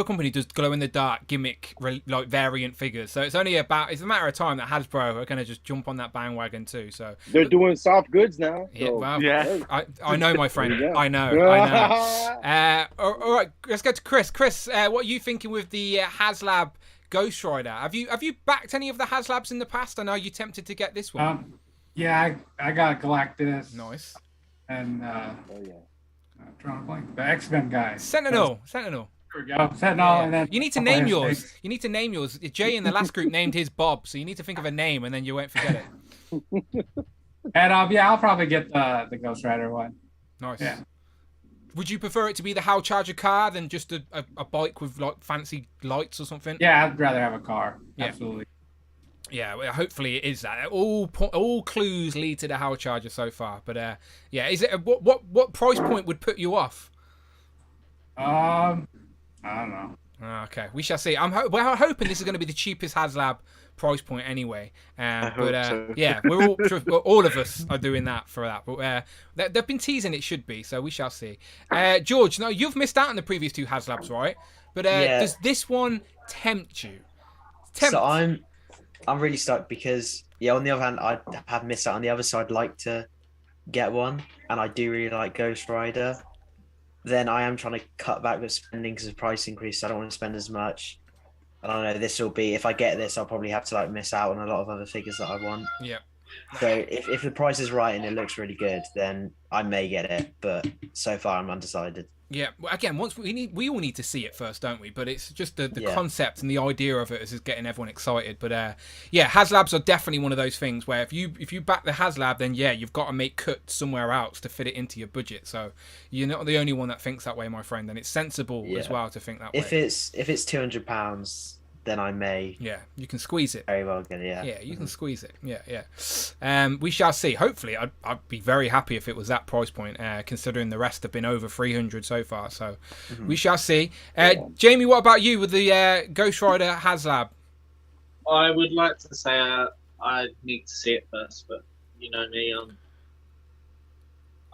A: company does glow in the dark gimmick like variant figures. So it's a matter of time that Hasbro are going to just jump on that bandwagon too. So
K: they're doing soft goods now.
A: Yeah,
K: So.
A: well,
O: yeah.
A: I know, my friend. I know. All right, let's go to Chris. Chris, what are you thinking with the HasLab Ghost Rider? Have you backed any of the HasLabs in the past? I know you tempted to get this one.
I: Yeah, I got Galactus.
A: Nice.
I: And I'm drawing a blank. The X-Men guy.
A: Sentinel.
I: There we go. Sentinel, and then
A: you need to name yours. You need to name yours. Jay in the last group named his Bob, so you need to think of a name, and then you won't forget it.
I: And I'll probably get the Ghost Rider one.
A: Nice.
I: Yeah.
A: Would you prefer it to be the How Charger car than just a bike with like fancy lights or something?
I: Yeah, I'd rather have a car. Yeah. Absolutely.
A: Yeah, well, hopefully it is that. All clues lead to the How Charger so far. But yeah, is it what price point would put you off?
I: I don't know.
A: Okay, we shall see. We're hoping this is going to be the cheapest HasLab price point anyway.
O: So.
A: Yeah, all of us are doing that for that. But they've been teasing it should be, so we shall see. George, no, you've missed out on the previous two HasLabs, right? But does this one tempt you?
N: So I'm really stuck because on the other hand, I have missed out. On the other side, I'd like to get one, and I do really like Ghost Rider. Then I am trying to cut back with spending because of price increase. So I don't want to spend as much. I don't know. This will be, if I get this, I'll probably have to miss out on a lot of other figures that I want.
A: Yeah.
N: So if the price is right and it looks really good, then I may get it. But so far I'm undecided.
A: Yeah. Well, again, we all need to see it first, don't we? But it's just the concept and the idea of it is just getting everyone excited. But yeah, HasLabs are definitely one of those things where if you back the HasLab, then yeah, you've got to make cuts somewhere else to fit it into your budget. So you're not the only one that thinks that way, my friend. And it's sensible as well to think that way. If
N: it's £200, then I may.
A: Yeah, you can squeeze it.
N: Very well get it, yeah.
A: Yeah, you can squeeze it. Yeah. We shall see. Hopefully, I'd be very happy if it was that price point, considering the rest have been over 300 so far. So we shall see. Jamie, what about you with the Ghost Rider HasLab?
J: I would like to say I need to see it first, but you know me,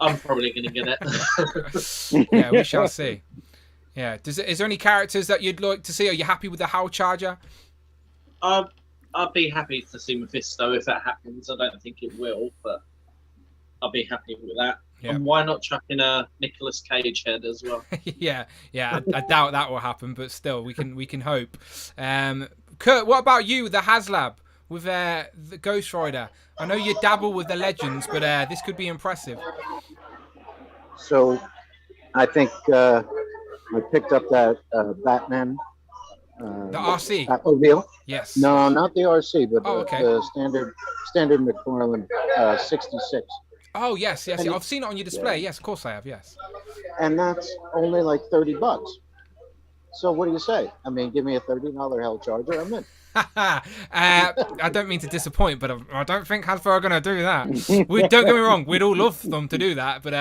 J: I'm probably going to get it.
A: Yeah, we shall see. Yeah. Is there any characters that you'd like to see? Are you happy with the How Charger?
J: I'd be happy to see Mephisto if that happens. I don't think it will, but I'll be happy with that. Yeah. And why not chuck in a Nicolas Cage head as well?
A: yeah. I doubt that will happen, but still, we can hope. Kurt, what about you, the HasLab with the Ghost Rider? I know you dabble with the Legends, but this could be impressive.
P: So, I think. I picked up that Batman.
A: The RC?
P: Batmobile.
A: Yes.
P: No, not the RC, but
A: the
P: standard McFarlane 66.
A: Oh, yes. I've seen it on your display. Yeah. Yes, of course I have, yes.
P: And that's only like $30. So what do you say? I mean, give me a $30 Hell Charger, I'm in.
A: I don't mean to disappoint, but I don't think Hasbro are going to do that. Don't get me wrong, we'd all love them to do that, but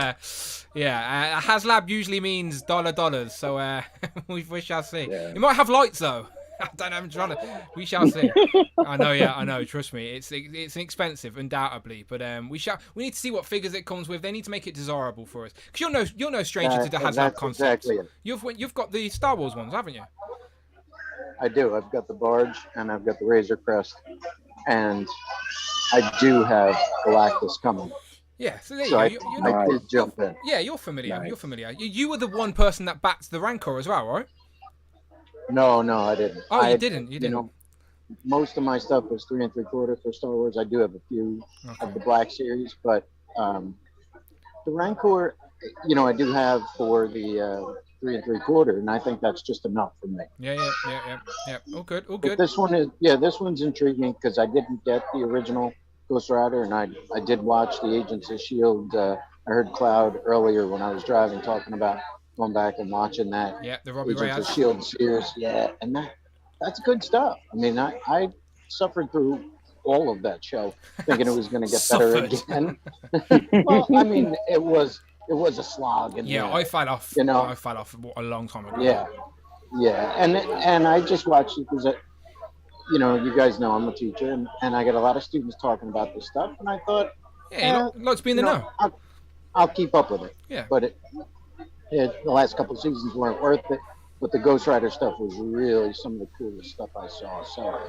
A: HasLab usually means dollars, so we shall see. Yeah. It might have lights though. I don't know. I'm trying to. We shall see. I know. Trust me, it's expensive, undoubtedly. But we need to see what figures it comes with. They need to make it desirable for us. Because you're no stranger to the HasLab concept.
P: Exactly it.
A: You've got the Star Wars ones, haven't you?
P: I do. I've got the Barge and I've got the Razor Crest, and I do have Galactus coming.
A: Yeah, so there you go.
P: I did jump in.
A: Yeah, you're familiar. Nice. You're familiar. You were the one person that backed the Rancor as well, right?
P: No, I didn't.
A: Oh, you didn't. You didn't.
P: Most of my stuff was 3 3/4 for Star Wars. I do have a few of the Black Series, but the Rancor, I do have for the 3 3/4, and I think that's just enough for me.
A: Yeah. All good.
P: But this one's intriguing because I didn't get the original Ghost Rider, and I did watch the Agents of S.H.I.E.L.D. I heard Cloud earlier when I was driving talking about going back and watching that.
A: Yeah, the Robbie
P: Agents of S.H.I.E.L.D. series. Yeah, and that's good stuff. I mean, I suffered through all of that show thinking it was going to get better again. Well, I mean, it was a slog. And
A: I fell off. I fell off a long time ago.
P: Yeah, and I just watched it because you guys know I'm a teacher, and I get a lot of students talking about this stuff, and I thought,
A: like to be in the know.
P: I'll keep up with it.
A: Yeah.
P: But the last couple of seasons weren't worth it, but the Ghost Rider stuff was really some of the coolest stuff I saw. So,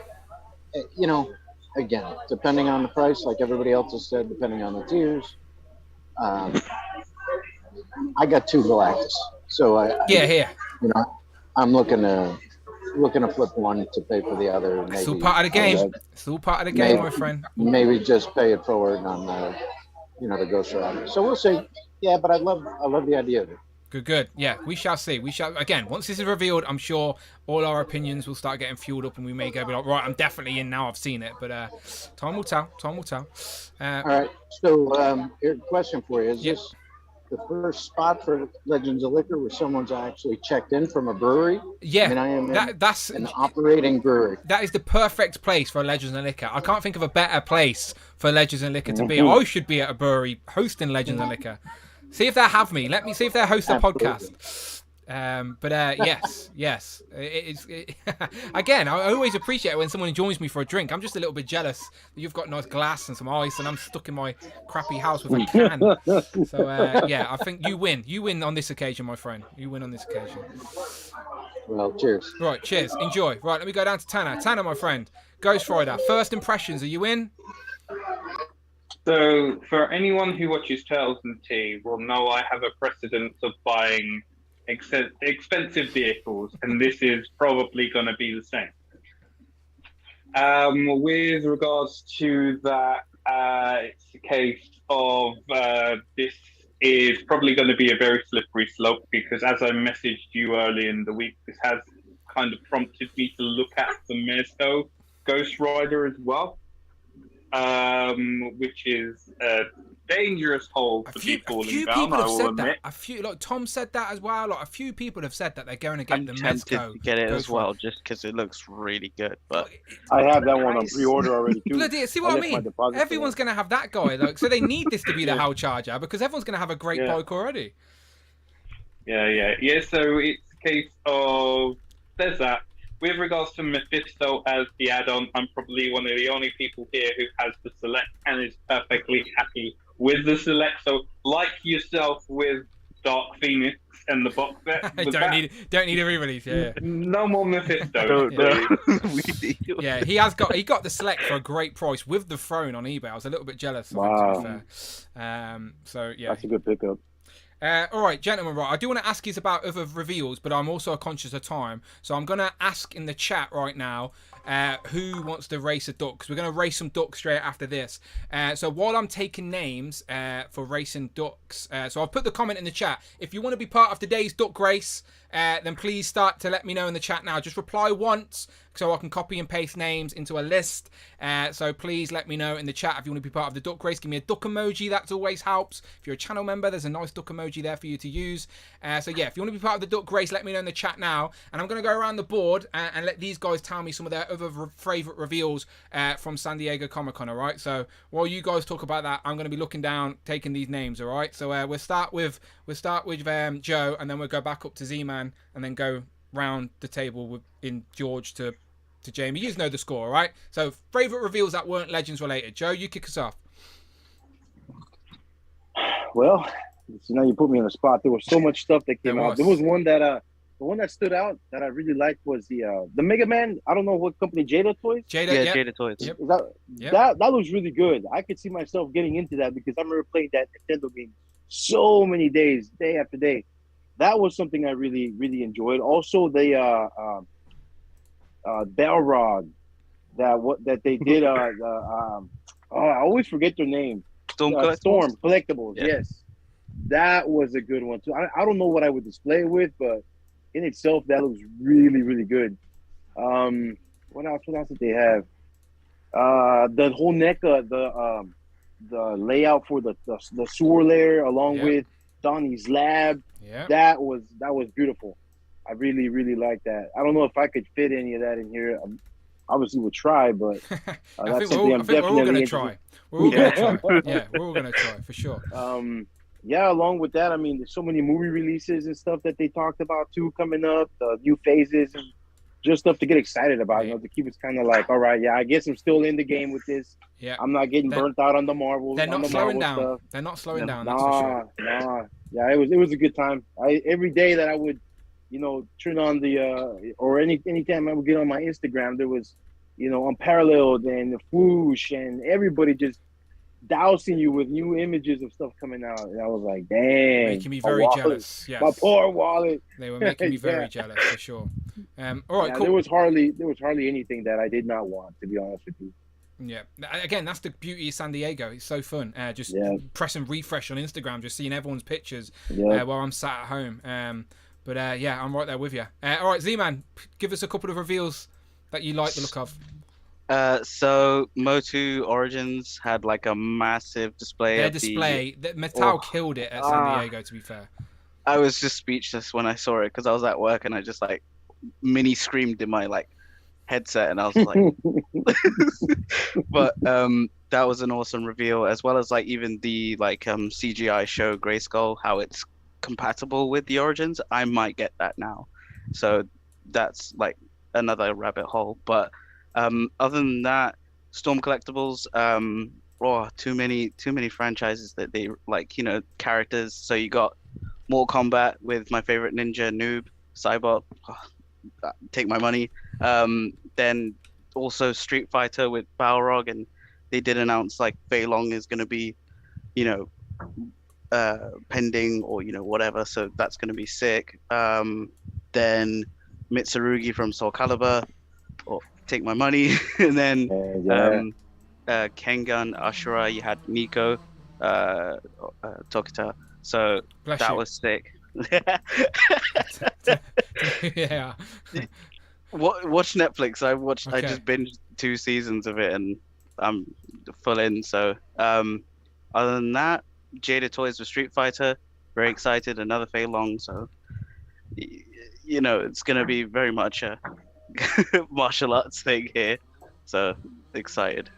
P: you know, again, depending on the price, like everybody else has said, depending on the tiers. I got 2 Galactus, so you know, I'm looking to flip one to pay for the other.
A: It's all part of the game. It's all part of the game, my friend.
P: Maybe just pay it forward on the Ghost Rider. So we'll see. Yeah, but I love the idea of it.
A: Good. Yeah, we shall see. We shall, again, once this is revealed, I'm sure all our opinions will start getting fueled up and we may go be like, right, I'm definitely in now, I've seen it. But time will tell. All
P: right. So here's a question for you. Is this the first spot for Legends of Liquor where someone's actually checked in from a brewery?
A: Yeah.
P: I mean, I am
A: that's
P: an operating brewery.
A: That is the perfect place for Legends of Liquor. I can't think of a better place for Legends of Liquor to be. I should be at a brewery hosting Legends of Liquor. See if they have me. Let me see if they host a podcast. Yes. Again, I always appreciate it when someone joins me for a drink. I'm just a little bit jealous that you've got nice glass and some ice, and I'm stuck in my crappy house with a can. So I think you win. You win on this occasion, my friend. You win on this occasion.
P: Well, cheers.
A: Right, cheers. Enjoy. Right, let me go down to Tanner. Tanner, my friend. Ghost Rider. First impressions. Are you in?
L: So, for anyone who watches Turtles and Tea will know I have a precedence of buying expensive vehicles, and this is probably going to be the same. With regards to that, it's a case of this is probably going to be a very slippery slope, because as I messaged you early in the week, this has kind of prompted me to look at the Mezco Ghost Rider as well. Which is a dangerous hole to be falling down, I will admit.
A: A few, like Tom said that as well. Like a few people have said that they're going to get the Mezco.
O: To get it as well, just because it looks really good. But
K: I have that one on pre-order already too.
A: Bloody, see what I mean? Everyone's going to have that guy. Like, so they need this to be the Hell Charger, because everyone's going to have a great bike already.
L: Yeah. So it's a case of there's that. With regards to Mephisto as the add-on, I'm probably one of the only people here who has the Select and is perfectly happy with the Select. So, like yourself with Dark Phoenix and the box set,
A: don't need a re-release. Yeah.
L: No more Mephisto.
A: Yeah, he got the Select for a great price with the throne on eBay. I was a little bit jealous.
K: Wow.
A: To be fair. So yeah,
K: that's a good pickup.
A: All right, gentlemen, right. I do want to ask you about other reveals, but I'm also conscious of time. So I'm going to ask in the chat right now who wants to race a duck, because we're going to race some ducks straight after this. So while I'm taking names for racing ducks, so I'll put the comment in the chat. If you want to be part of today's duck race, then please start to let me know in the chat now. Just reply once so I can copy and paste names into a list. So please let me know in the chat if you want to be part of the duck race. Give me a duck emoji. That always helps. If you're a channel member, there's a nice duck emoji there for you to use. So yeah, if you want to be part of the duck race, let me know in the chat now. And I'm going to go around the board and let these guys tell me some of their other favorite reveals from San Diego Comic-Con, all right? So while you guys talk about that, I'm going to be looking down, taking these names, all right? So we'll start with Joe, and then we'll go back up to Z-Man, and then go round the table in George to Jamie. You know the score, all right? So favorite reveals that weren't Legends related. Joe, you kick us off.
K: Well, so now you put me on the spot. There was so much stuff that came out. There was one that the one that stood out that I really liked was the Mega Man. I don't know what company, Jada Toys.
O: Jada Toys.
K: Yep. That was really good. I could see myself getting into that because I remember playing that Nintendo game so many days, day after day. That was something I really, really enjoyed. Also, the Balrog that they did. I always forget their name.
O: Storm
K: Collectables.
O: Yeah.
K: Yes, that was a good one too. I don't know what I would display it with, but in itself, that looks really, really good. What else did they have? The whole NECA, the layout for the sewer layer, along with Donnie's lab.
A: Yeah,
K: that was beautiful. I really, really like that. I don't know if I could fit any of that in here. Obviously, would try, but that's something I'm definitely
A: going to try. We're all going to try. Yeah, we're all going to try for sure.
K: Yeah, along with that, I mean, there's so many movie releases and stuff that they talked about too coming up. The new phases and just stuff to get excited about, to keep us kind of like, all right, yeah, I guess I'm still in the game with this.
A: Yeah,
K: I'm not getting burnt out on the Marvel.
A: They're not slowing down.
K: Stuff.
A: They're not slowing down. That's for sure.
K: Yeah, it was a good time. Every day that I would, turn on the or anytime I would get on my Instagram, there was, Unparalleled and the Whoosh and everybody just dousing you with new images of stuff coming out, and I was like, "Dang!"
A: Making me very jealous. Yes.
K: My poor wallet.
A: They were making me very jealous for sure. All right, cool.
K: There was hardly anything that I did not want, to be honest with you.
A: Yeah. Again, that's the beauty of San Diego. It's so fun. Just press and refresh on Instagram, just seeing everyone's pictures while I'm sat at home. But I'm right there with you. All right, Z-Man, give us a couple of reveals that you like the look of.
O: So Motu Origins had like a massive display.
A: The Metal killed it at San Diego, to be fair.
O: I was just speechless when I saw it because I was at work and I just like mini screamed in my like headset and I was like but that was an awesome reveal, as well as like even the like CGI show Grayskull, how it's compatible with the Origins. I might get that now, so that's like another rabbit hole. But other than that, Storm Collectables, too many franchises that they like, characters. So you got Mortal Kombat with my favorite ninja noob, Cybot. Take my money. Then also Street Fighter with Balrog, and they did announce like Fei Long is going to be, pending or whatever. So that's going to be sick. Then Mitsurugi from Soul Calibur, or take my money. And then Kengan, Ashura, you had Nico, Tokita. So that was sick.
A: Yeah.
O: Watch Netflix. I just binged 2 seasons of it and I'm full in. So other than that, Jada Toys with Street Fighter, very excited. Another Fei Long. So it's gonna be very much a martial arts thing here. So excited.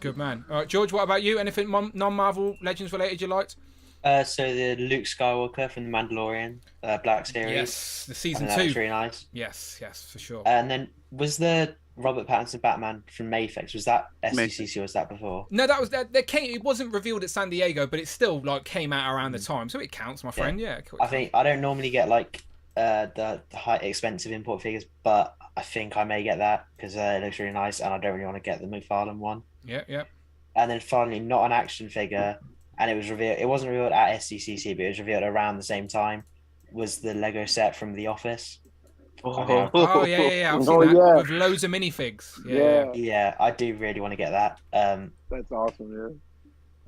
A: Good man. All right, George, what about you? Anything non-Marvel Legends related you liked?
N: So the Luke Skywalker from the Mandalorian Black Series.
A: Yes, the season 2.
N: That was really nice.
A: Yes, for sure.
N: And then was the Robert Pattinson Batman from Mayfix, was that SDCC or was that before?
A: No, that was that. It wasn't revealed at San Diego, but it still like came out around the time, so it counts, my friend. Yeah.
N: I think I don't normally get like the high expensive import figures, but I think I may get that because it looks really nice, and I don't really want to get the McFarlane one.
A: Yeah.
N: And then finally, not an action figure. And it was revealed. It wasn't revealed at SDCC, but it was revealed around the same time. Was the Lego set from The Office?
A: Yeah. I've seen that with loads of minifigs.
N: Yeah. I do really want to get that.
K: That's awesome, man.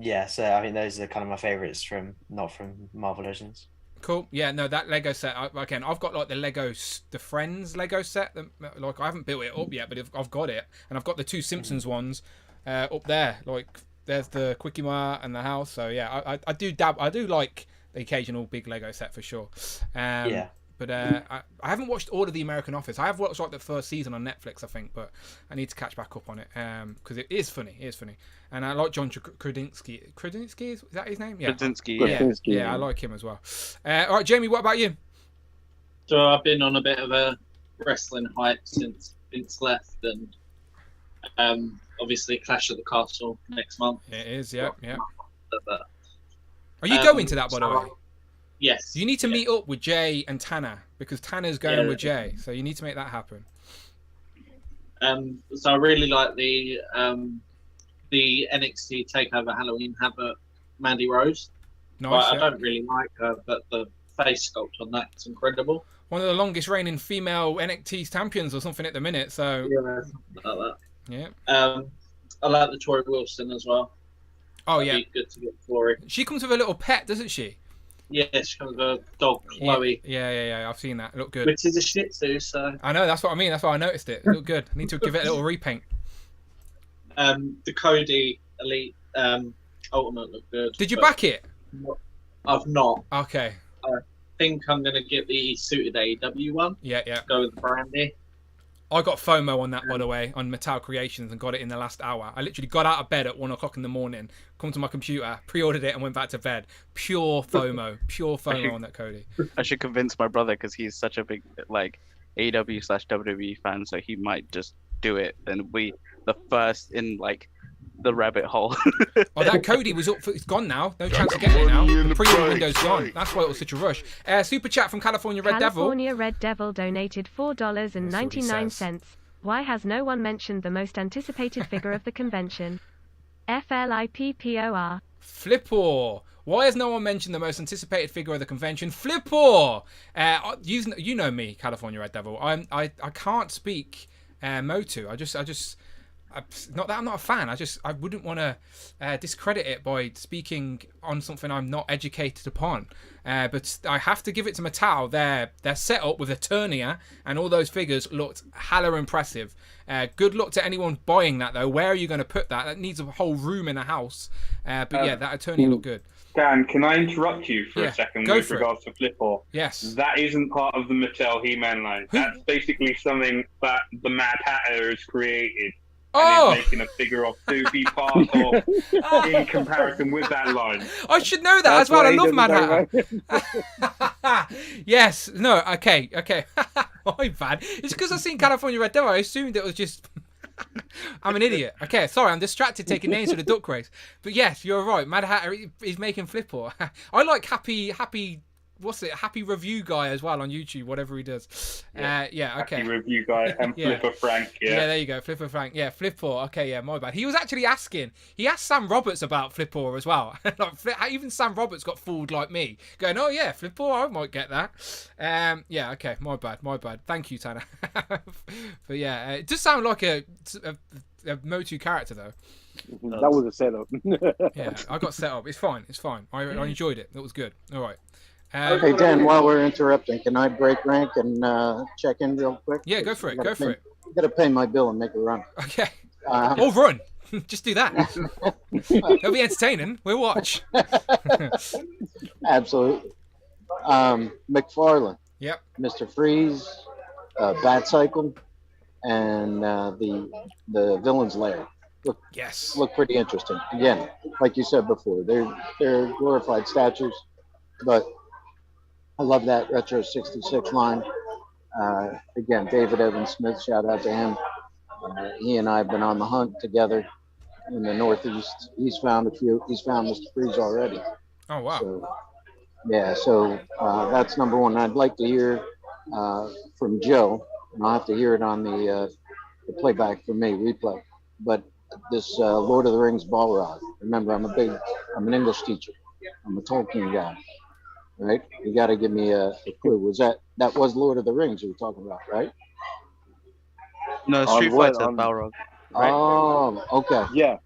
N: Yeah. So I think those are kind of my favorites not from Marvel Legends.
A: Cool. Yeah. No, that Lego set. Again, I've got like the Friends Lego set. Like I haven't built it up yet, but I've got it, and I've got the 2 Simpsons ones up there. Like. There's the Quickie Mart and the house. So yeah, I do like the occasional big Lego set for sure. But I haven't watched all of the American Office. I have watched like the first season on Netflix, I think, but I need to catch back up on it because it is funny. And I like John Krasinski. Krasinski, is that his name? Yeah.
O: Krasinski.
A: Yeah, I like him as well. All right, Jamie, what about you?
J: So I've been on a bit of a wrestling hype since Vince left, and obviously Clash at the Castle next month.
A: It is, yeah. Are you going to that, by the way?
J: Yes.
A: You need to meet up with Jay and Tanner because Tanner's going with Jay, so you need to make that happen.
J: So I really like the NXT Takeover Halloween Havoc Mandy Rose.
A: Nice.
J: I don't really like her, but the face sculpt on that's incredible.
A: One of the longest reigning female NXT champions or something at the minute. So
J: yeah, something like that.
A: Yeah.
J: I like the Tori Wilson as well.
A: Oh,
J: That'd be good to get Tori.
A: She comes with a little pet, doesn't she?
J: Yeah, she comes with a dog, Chloe.
A: Yeah. I've seen that. It looked good.
J: Which is a Shih Tzu, so.
A: I know. That's what I mean. That's why I noticed it. It looked good. I need to give it a little repaint.
J: The Cody Elite Ultimate looked good.
A: Did you back it?
J: I've not.
A: Okay.
J: I think I'm gonna get the suited AEW one.
A: Yeah.
J: Go with Brandy.
A: I got FOMO on that, by the way, on Metal Creations and got it in the last hour. I literally got out of bed at 1 o'clock in the morning, come to my computer, pre-ordered it and went back to bed. Pure FOMO on that Cody.
O: I should convince my brother because he's such a big, like, AEW/WWE fan, so he might just do it, and we the first in like the rabbit hole.
A: Oh, that Cody was up for, it's gone now. No chance of getting it now. The pre-order window's gone. That's why it was such a rush. Super chat from California Red Devil.
B: California Red Devil donated $4.99. Why has no one mentioned the most anticipated figure of the convention? FLIPPOR.
A: Flipper. Why has no one mentioned the most anticipated figure of the convention? Flipper. You know me, California Red Devil. I can't speak Motu. Not that I'm not a fan. I wouldn't want to discredit it by speaking on something I'm not educated upon. But I have to give it to Mattel. Their setup with Eternia and all those figures looked hella impressive. Good luck to anyone buying that though. Where are you going to put that? That needs a whole room in a house. But yeah, that Eternia looked good.
L: Dan, can I interrupt you for a second with regards to Flipper?
A: Yes.
L: That isn't part of the Mattel He-Man line. That's basically something that the Mad Hatter has created. And is making a figure of 2 parts of in comparison with that line.
A: I should know that as well. I love Mad Hatter. Yes. No. Okay. My bad. It's because I've seen California Red Devil. I assumed it was just. I'm an idiot. Okay, sorry, I'm distracted taking names for the duck race. But yes, you're right. Mad Hatter is making Flipper. I like happy. What's it? Happy Review Guy as well on YouTube, whatever he does. Okay.
L: Happy Review Guy and Flipper Frank.
A: Yeah, there you go, Flipper Frank. Yeah, Flipper. Okay, yeah, my bad. He was actually asking. He asked Sam Roberts about Flipper as well. Even Sam Roberts got fooled like me, going, "Oh yeah, Flipper, I might get that." Yeah, okay, my bad. Thank you, Tanner. But yeah, it does sound like a Motu character though.
K: That was a setup.
A: Yeah, I got set up. It's fine. I enjoyed it. It was good. All right.
P: Okay, Dan, while we're interrupting, can I break rank and check in real quick?
A: Yeah, go for it. Got
P: to pay my bill and make a run.
A: Okay. Or run. Just do that. It'll be entertaining. We'll watch.
P: Absolutely. McFarlane.
A: Yep.
P: Mr. Freeze, Bat Cycle, and the Villain's Lair. Look pretty interesting. Again, like you said before, they're glorified statues, but I love that Retro 66 line. Again, David Evans Smith, shout out to him. He and I have been on the hunt together in the Northeast. He's found Mr. Freeze already.
A: Oh, wow.
P: So that's number one. I'd like to hear from Joe, and I'll have to hear it on the playback for me, replay. But this Lord of the Rings Balrog. Remember, I'm an English teacher. I'm a Tolkien guy. Right? You got to give me a clue. That was Lord of the Rings you were talking about, right?
O: No, Street Fighter Balrog.
P: Right? Oh, okay.
K: Yeah.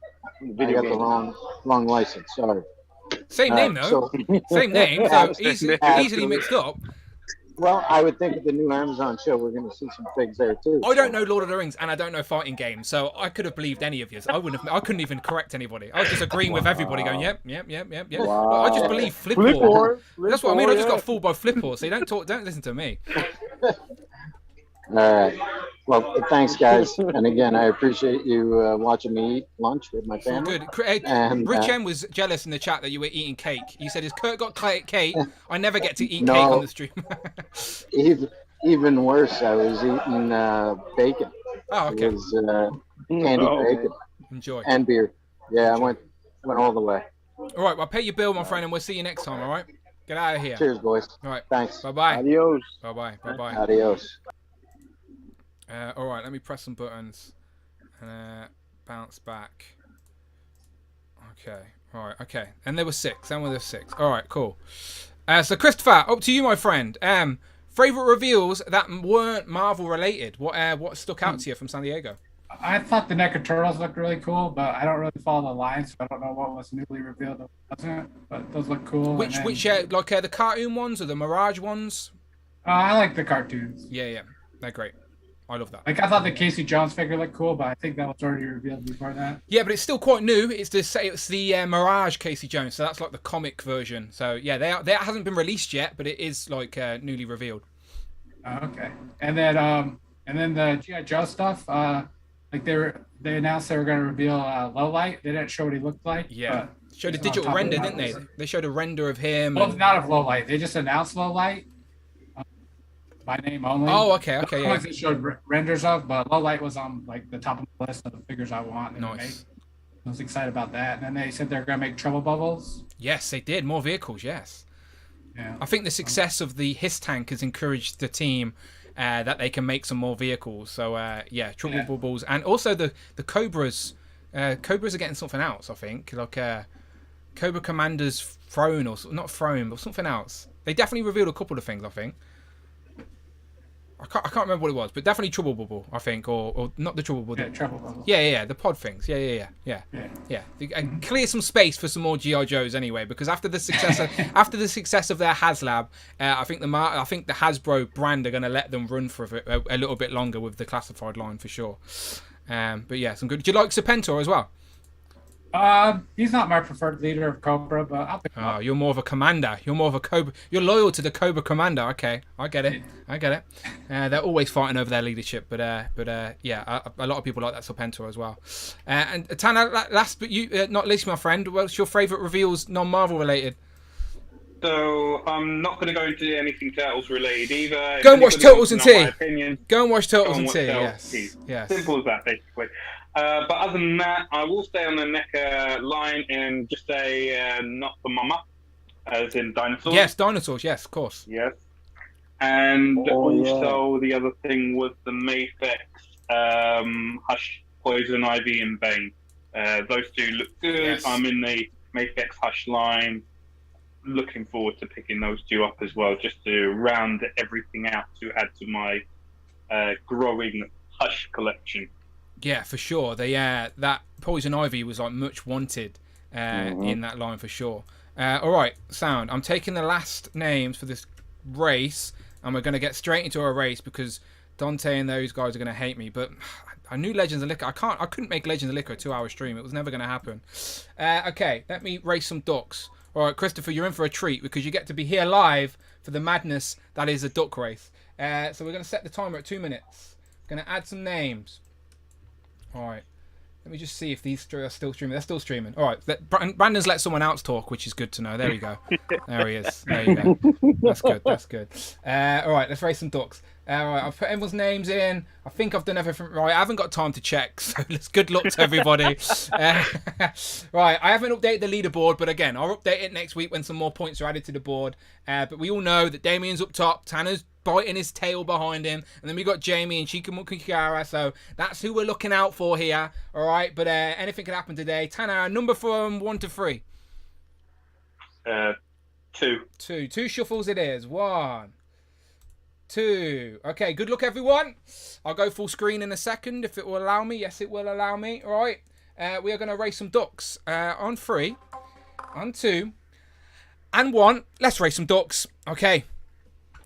P: I got the wrong license. Sorry.
A: Same name though. Same name. So easily mixed up.
P: Well, I would think at the new Amazon show we're going to see some figs there too.
A: I don't know Lord of the Rings and I don't know fighting games, so I could have believed any of you. I couldn't even correct anybody. I was just agreeing with everybody, going, yep. Wow. I just believe Flipper. That's what I mean. I just got fooled by Flipper. So don't listen to me.
P: All right. Well, thanks, guys. And again, I appreciate you watching me eat lunch with my family.
A: Good. And, Rich M was jealous in the chat that you were eating cake. He said, "Has Kurt got cake? I never get to eat cake on the stream."
P: even worse, I was eating bacon.
A: Oh, okay.
P: It was candied bacon.
A: Enjoy.
P: And beer. Yeah, enjoy. I went all the way.
A: All right. Well, pay your bill, my friend, and we'll see you next time. All right. Get out of here.
P: Cheers, boys.
A: All right.
P: Thanks.
A: Bye-bye.
K: Adios.
A: Bye-bye.
P: Adios.
A: All right, let me press some buttons and bounce back. Okay, all right, okay. And there were 6. Then there were 6. All right, cool. So Christopher, up to you, my friend. Favorite reveals that weren't Marvel related. What stuck out to you from San Diego?
I: I thought the NECA Turtles looked really cool, but I don't really follow the line, so I don't know what was newly revealed or wasn't. But those look cool.
A: Which the cartoon ones or the Mirage ones?
I: I like the cartoons.
A: Yeah, they're great. I love that.
I: Like, I thought the Casey Jones figure looked cool, but I think that was already revealed before that.
A: Yeah, but it's still quite new. It's the Mirage Casey Jones, so that's like the comic version. So yeah, that hasn't been released yet, but it is like newly revealed.
I: Okay, and then the G.I. Joe stuff. Like they announced they were going to reveal Lowlight. They didn't show what he looked like.
A: Yeah, showed a digital render, didn't they? They showed a render of him.
I: Well, not of Lowlight. They just announced Lowlight. by name only.
A: Oh, okay, okay, yeah.
I: It showed renders of, but Low Light was on like the top of the list of the figures I want.
A: Nice.
I: I was excited about that. And then they said they're going to make Trouble Bubbles.
A: Yes, they did. More vehicles, yes.
I: Yeah.
A: I think the success of the Hiss tank has encouraged the team that they can make some more vehicles. So, yeah, Trouble Bubbles. And also the Cobras. Cobras are getting something else, I think. Like Cobra Commander's throne, or not throne, but something else. They definitely revealed a couple of things, I think. I can't remember what it was, but definitely Trouble Bubble, I think, or not the Trouble Bubble.
I: Yeah, Trouble Bubble.
A: Yeah, the pod things. Yeah. And clear some space for some more GI Joes anyway, because after the success of their HasLab, I think the Hasbro brand are going to let them run for a little bit longer with the classified line for sure. But yeah, some good. Do you like Serpentor as well?
I: He's not my preferred leader of Cobra, but I'll pick him up.
A: You're more of a commander. You're more of a Cobra. You're loyal to the Cobra commander. Okay, I get it. They're always fighting over their leadership, but yeah, a lot of people like that Serpentor as well. And Tana, last but not least, my friend, what's your favourite reveals non-Marvel related?
L: So I'm not going to go into anything Turtles related either.
A: Go and watch Turtles and Tea.
L: Go
A: and watch Turtles and Tea. Yes.
L: Simple as that, basically. But other than that, I will stay on the NECA line and just say not for mama, as in dinosaurs.
A: Yes, dinosaurs. Yes, of course.
L: Yes. And the other thing was the Mayfex, Hush, Poison Ivy, and Bane. Those two look good. Yes. I'm in the Mayfex Hush line. Looking forward to picking those two up as well, just to round everything out to add to my growing Hush collection.
A: Yeah, for sure. That Poison Ivy was like much wanted in that line for sure. All right, sound. I'm taking the last names for this race, and we're going to get straight into a race because Dante and those guys are going to hate me. But I knew Legends of Liquor. I couldn't make Legends of Liquor a 2-hour stream. It was never going to happen. Okay, let me race some ducks. All right, Christopher, you're in for a treat because you get to be here live for the madness that is a duck race. So we're going to set the timer at 2 minutes. Going to add some names. All right. Let me just see if these are still streaming. They're still streaming. All right. Brandon's let someone else talk, which is good to know. There we go. There he is. There you go. That's good. All right. Let's race some ducks. All right. I've put everyone's names in. I think I've done everything right. I haven't got time to check, so good luck to everybody. Right. I haven't updated the leaderboard, but again, I'll update it next week when some more points are added to the board. But we all know that Damien's up top. Tanner's biting his tail behind him, and then we got Jamie and Chikamukiara, so that's who we're looking out for here. All right, but anything could happen today. Tanner, number from 1 to 3.
L: 2.
A: 2 shuffles it is. 1, 2. Okay, good luck everyone. I'll go full screen in a second if it will allow me. Yes, it will allow me. All right, we are going to race some ducks on 3, on 2, and 1. Let's race some ducks. Okay.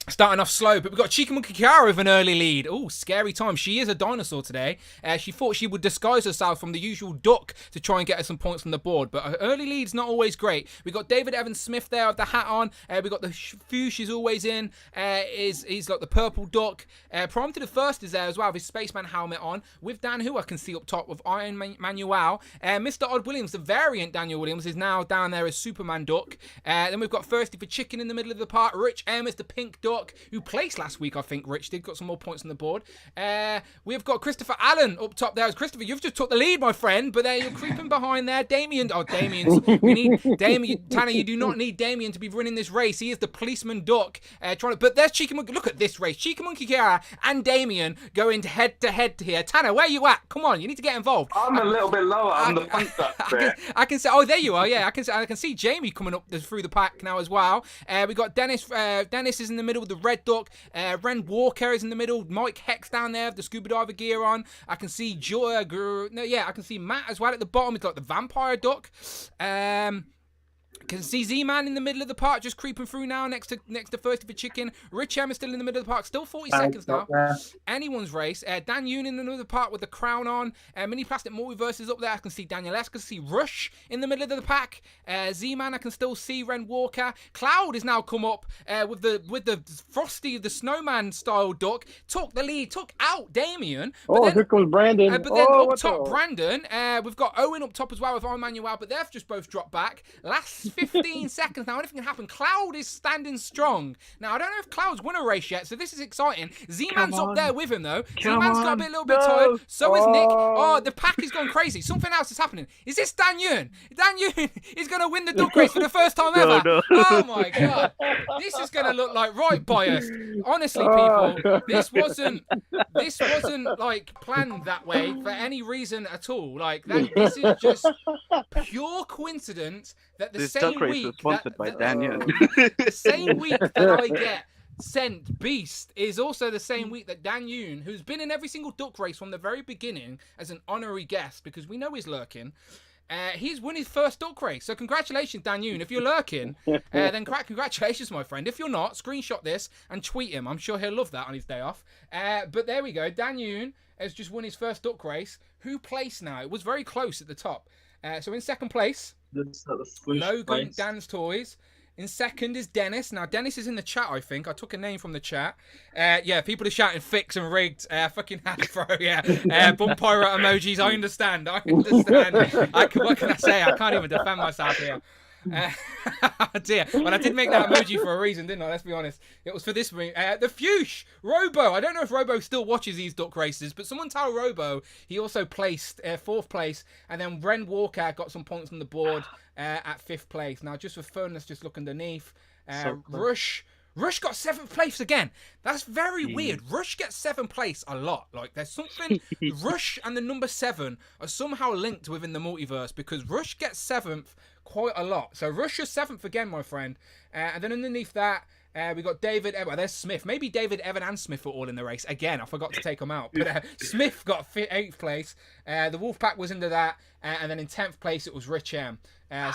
A: Starting off slow, but we've got Chikamuki Kiara with an early lead. Oh, scary time. She is a dinosaur today. She thought she would disguise herself from the usual duck to try and get her some points on the board, but her early lead's not always great. We got David Evans Smith there with the hat on. We got the few she's always in. He's like the purple duck. Prime to the First is there as well with his spaceman helmet on. With Dan, who I can see up top with Iron Manuel. Mr. Odd Williams, the variant Daniel Williams, is now down there as Superman Duck. Then we've got Thirsty for Chicken in the middle of the part. Rich M is the pink duck, who placed last week, I think. Rich did, got some more points on the board. We've got Christopher Allen up top there. Christopher, you've just took the lead, my friend, but you're creeping behind there. Damien's. We need Damien. Tanner, you do not need Damien to be running this race. He is the policeman duck. But there's Chikamonkey. Look at this race. Chikamonkey Kiara and Damien going head to head here. Tanner, where are you at? Come on, you need to get involved.
L: I'm a little bit lower. I'm the punch up there.
A: I can say, oh, there you are. Yeah, I can see Jamie coming up through the pack now as well. We got Dennis. Dennis is in the middle with the red duck. Ren Walker is in the middle. Mike Hex down there with the scuba diver gear on. I can see I can see Matt as well at the bottom. It's like the vampire duck. Can see Z-Man in the middle of the park, just creeping through now next to Thirsty for Chicken. Rich M is still in the middle of the park, still 40 seconds now. Anyone's race. Dan Yoon in the middle of the park with the crown on. Mini Plastic Multiverse is up there. I can see Daniel S. I can see Rush in the middle of the pack. Z-Man, I can still see Ren Walker. Cloud has now come up with the Frosty, the snowman style duck. Took the lead, took out Damien.
K: Here comes Brandon.
A: But then up top, Brandon. We've got Owen up top as well with Iron Manuel, but they've just both dropped back. Last last 15 seconds now. Anything can happen. Cloud is standing strong. Now, I don't know if Cloud's won a race yet, so this is exciting. Z-Man's up there with him, though. Z-Man's got a little bit tired. So is Nick. Oh, the pack is going crazy. Something else is happening. Is this Dan Yun? Dan Yun is going to win the duck race for the first time ever.
E: No.
A: Oh, my God. This is going to look like right biased. Honestly, people, this wasn't like planned that way for any reason at all. Like this is just pure coincidence that the
O: This
A: same
O: duck race
A: week
O: was sponsored by Daniel.
A: the same week that I get sent Beast is also the same week that Dan Yoon, who's been in every single duck race from the very beginning as an honorary guest because we know he's lurking. He's won his first duck race. So congratulations, Dan Yoon. If you're lurking, then congratulations, my friend. If you're not, screenshot this and tweet him. I'm sure he'll love that on his day off. But there we go. Dan Yoon has just won his first duck race. Who placed now? It was very close at the top. So in second place, Logan Dan's Toys. In second is Dennis. Now, Dennis is in the chat, I think. I took a name from the chat. Yeah, people are shouting fix and rigged. Fucking Hasbro, yeah. Bump pirate emojis. I understand. What can I say? I can't even defend myself here. Dear. Well, I did make that emoji for a reason, didn't I? Let's be honest. It was for this ring. The Fuchs, Robo. I don't know if Robo still watches these duck races, but someone tell Robo he also placed 4th place, and then Ren Walker got some points on the board at 5th place. Now, just for fun, let's just look underneath. Rush got 7th place again. That's very weird. Rush gets 7th place a lot. Like, there's something... Rush and the number 7 are somehow linked within the multiverse because Rush gets 7th quite a lot. So Rush is 7th again, my friend. And then underneath that, we got David... Well, there's Smith. Maybe David, Evan, and Smith were all in the race. Again, I forgot to take them out. But Smith got 8th place. The Wolfpack was into that. And then in 10th place, it was Rich M.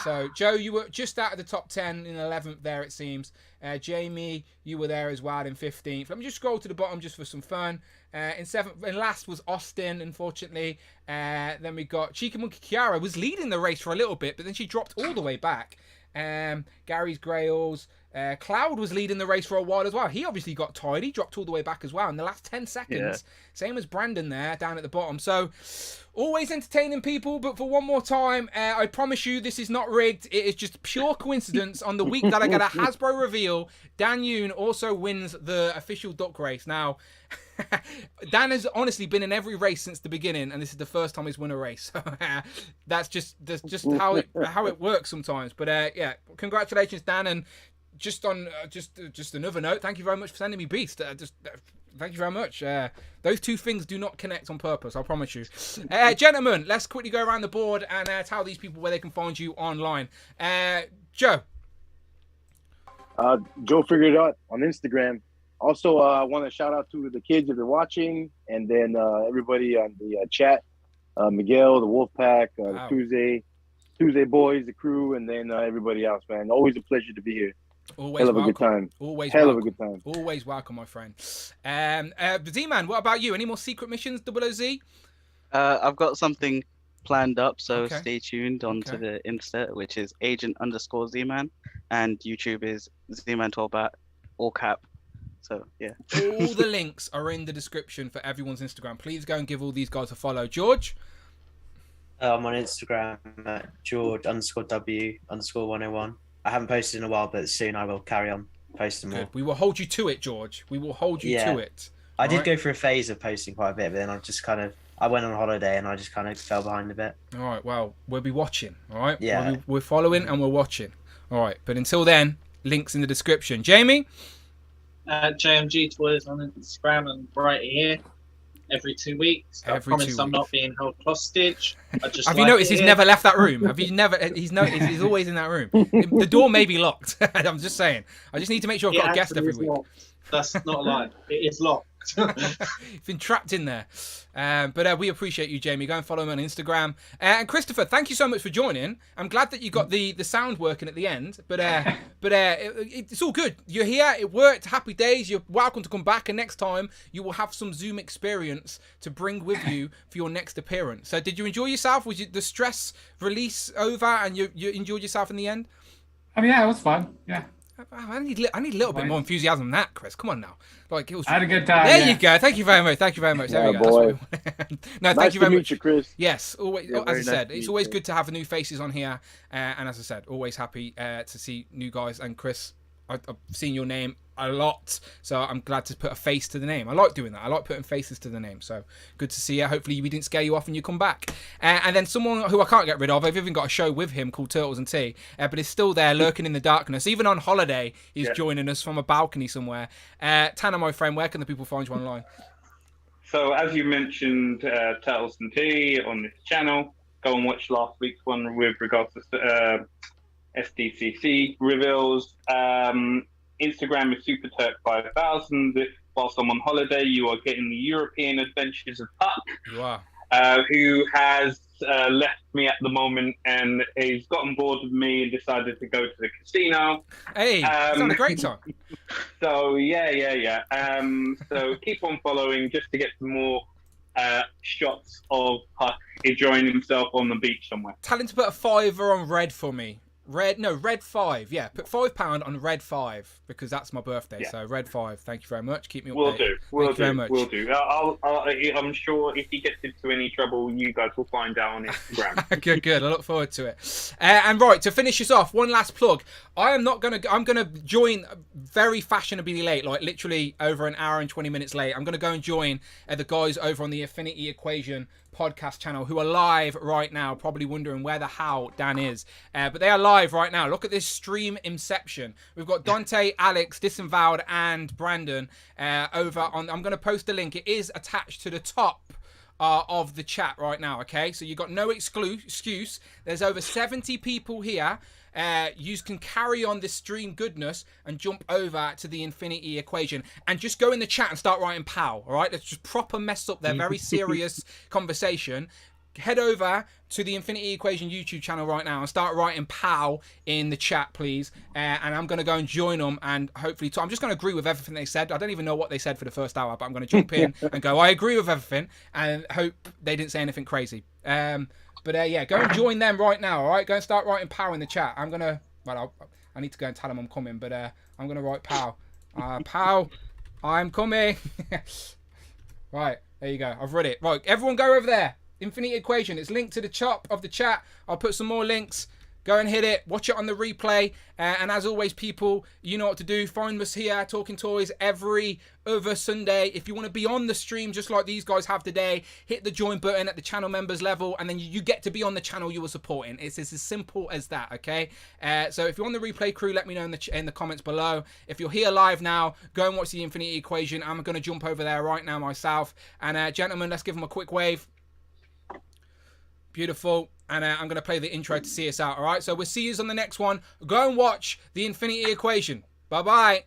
A: So, Joe, you were just out of the top 10 in 11th there, it seems. Jamie, you were there as well in 15th. Let me just scroll to the bottom just for some fun. In 7th, and last was Austin, unfortunately. Then we got Chica Monkey Kiara was leading the race for a little bit, but then she dropped all the way back. Gary's Grails. Cloud was leading the race for a while as well. He obviously got tired. He dropped all the way back as well in the last 10 seconds. Yeah. Same as Brandon there down at the bottom. So always entertaining people, but for one more time, I promise you this is not rigged. It is just pure coincidence. On the week that I get a Hasbro reveal, Dan Yoon also wins the official duck race. Now, Dan has honestly been in every race since the beginning, and this is the first time he's won a race. So, that's just how it works sometimes. But yeah, congratulations, Dan, and just on just another note, thank you very much for sending me Beast. Thank you very much. Those two things do not connect on purpose, I promise you. Gentlemen, let's quickly go around the board and tell these people where they can find you online. Joe.
K: Joe figured it out on Instagram. Also, I want to shout out to the kids if they're watching, and then everybody on the chat. Miguel, the Wolfpack, the Tuesday boys, the crew, and then everybody else, man. Always a pleasure to be here.
A: Always
K: hell of
A: welcome.
K: A good time.
A: Always
K: hell
A: welcome.
K: of a good time.
A: Always welcome, my friend. Z-Man, what about you? Any more secret missions, 00Z?
O: I've got something planned up, so stay tuned onto the Insta, which is agent_Z-Man, and YouTube is Z-Man12bat, all cap. So yeah.
A: All the links are in the description for everyone's Instagram. Please go and give all these guys a follow. George?
N: I'm on Instagram at George_W_101. I haven't posted in a while, but soon I will carry on posting more.
A: We will hold you to it, George. We will hold you to it.
N: I did go through a phase of posting quite a bit, but then I went on holiday and I just kind of fell behind a bit.
A: All right, well, we'll be watching, all right?
N: Yeah.
A: We're following and we're watching. All right, but until then, links in the description. Jamie?
J: JMG Toys on Instagram and right here. Every 2 weeks. I promise I'm not being held hostage.
A: Have you noticed he's never left that room? He's always in that room. The door may be locked. I'm just saying. I just need to make sure I've got a guest every week.
J: That's not a lie. It is locked.
A: You've been trapped in there. But we appreciate you, Jamie. Go and follow him on Instagram. And Christopher, thank you so much for joining. I'm glad that you got the sound working at the end. But it's all good. You're here. It worked. Happy days. You're welcome to come back. And next time, you will have some Zoom experience to bring with you for your next appearance. So did you enjoy yourself? Was the stress release over and you enjoyed yourself in the end?
I: I mean, yeah, it was fun. Yeah.
A: I need a little bit more enthusiasm than that, Chris. Come on now. Like, it was.
I: I had a good time.
A: There you go. Thank you very much. There we go.
K: Boy.
A: No,
K: nice
A: thank you very
K: to meet
A: much.
K: you, Chris.
A: Yes, always.
K: Yeah,
A: as I said,
K: nice
A: it's always good to have new faces on here. And as I said, always happy to see new guys. And Chris, I've seen your name a lot, so I'm glad to put a face to the name. I like doing that. I like putting faces to the name. So good to see you. Hopefully we didn't scare you off and you come back. And then someone who I can't get rid of, I've even got a show with him called Turtles and Tea, but he's still there lurking in the darkness. Even on holiday, he's joining us from a balcony somewhere. Tanner, my friend, where can the people find you online?
L: So as you mentioned, Turtles and Tea on this channel. Go and watch last week's one with regards to SDCC reveals. Instagram is SuperTurk5000. Whilst I'm on holiday, you are getting the European adventures of Puck.
A: You are.
L: Who has left me at the moment, and he's gotten bored of me and decided to go to the casino.
A: Hey, it's on a great time.
L: So yeah. So keep on following just to get some more shots of Puck enjoying himself on the beach somewhere.
A: Tell him to put a $5 on red for me. Red 5. Yeah, put £5 on red 5 because that's my birthday. So red 5. Thank you very much. Keep me updated.
L: Will do. I'm sure if he gets into any trouble, you guys will find out on Instagram.
A: Good. I look forward to it. And right, to finish this off, one last plug. I'm gonna join very fashionably late, like literally over an hour and 20 minutes late. I'm gonna go and join the guys over on the Infinity Equation podcast channel who are live right now, probably wondering where the hell Dan is, but they are live right now. Look at this stream inception. We've got Dante, Alex, Disavowed, and Brandon over on. I'm going to post a link. It is attached to the top of the chat right now. Okay, so you've got no excuse. There's over 70 people here. You can carry on this stream goodness and jump over to the Infinity Equation and just go in the chat and start writing POW. All right, let's just proper mess up their very serious conversation. Head over to the Infinity Equation YouTube channel right now and start writing POW in the chat, please. And I'm going to go and join them, and hopefully I'm just going to agree with everything they said. I don't even know what they said for the first hour, but I'm going to jump in and go, I agree with everything, and hope they didn't say anything crazy. But yeah, go and join them right now, all right? Go and start writing POW in the chat. I'm going to... Well, I need to go and tell them I'm coming, but I'm going to write POW. POW, I'm coming. Right, there you go. I've read it. Right, everyone go over there. Infinity Equation. It's linked to the top of the chat. I'll put some more links. Go and hit it. Watch it on the replay. And as always, people, you know what to do. Find us here, Talking Toys, every other Sunday. If you want to be on the stream, just like these guys have today, hit the join button at the channel members level, and then you get to be on the channel you were supporting. It's as simple as that, okay? So if you're on the replay crew, let me know in the comments below. If you're here live now, go and watch the Infinity Equation. I'm going to jump over there right now myself. And gentlemen, let's give them a quick wave. Beautiful. And I'm going to play the intro to see us out, all right? So we'll see you on the next one. Go and watch the Infinity Equation. Bye-bye.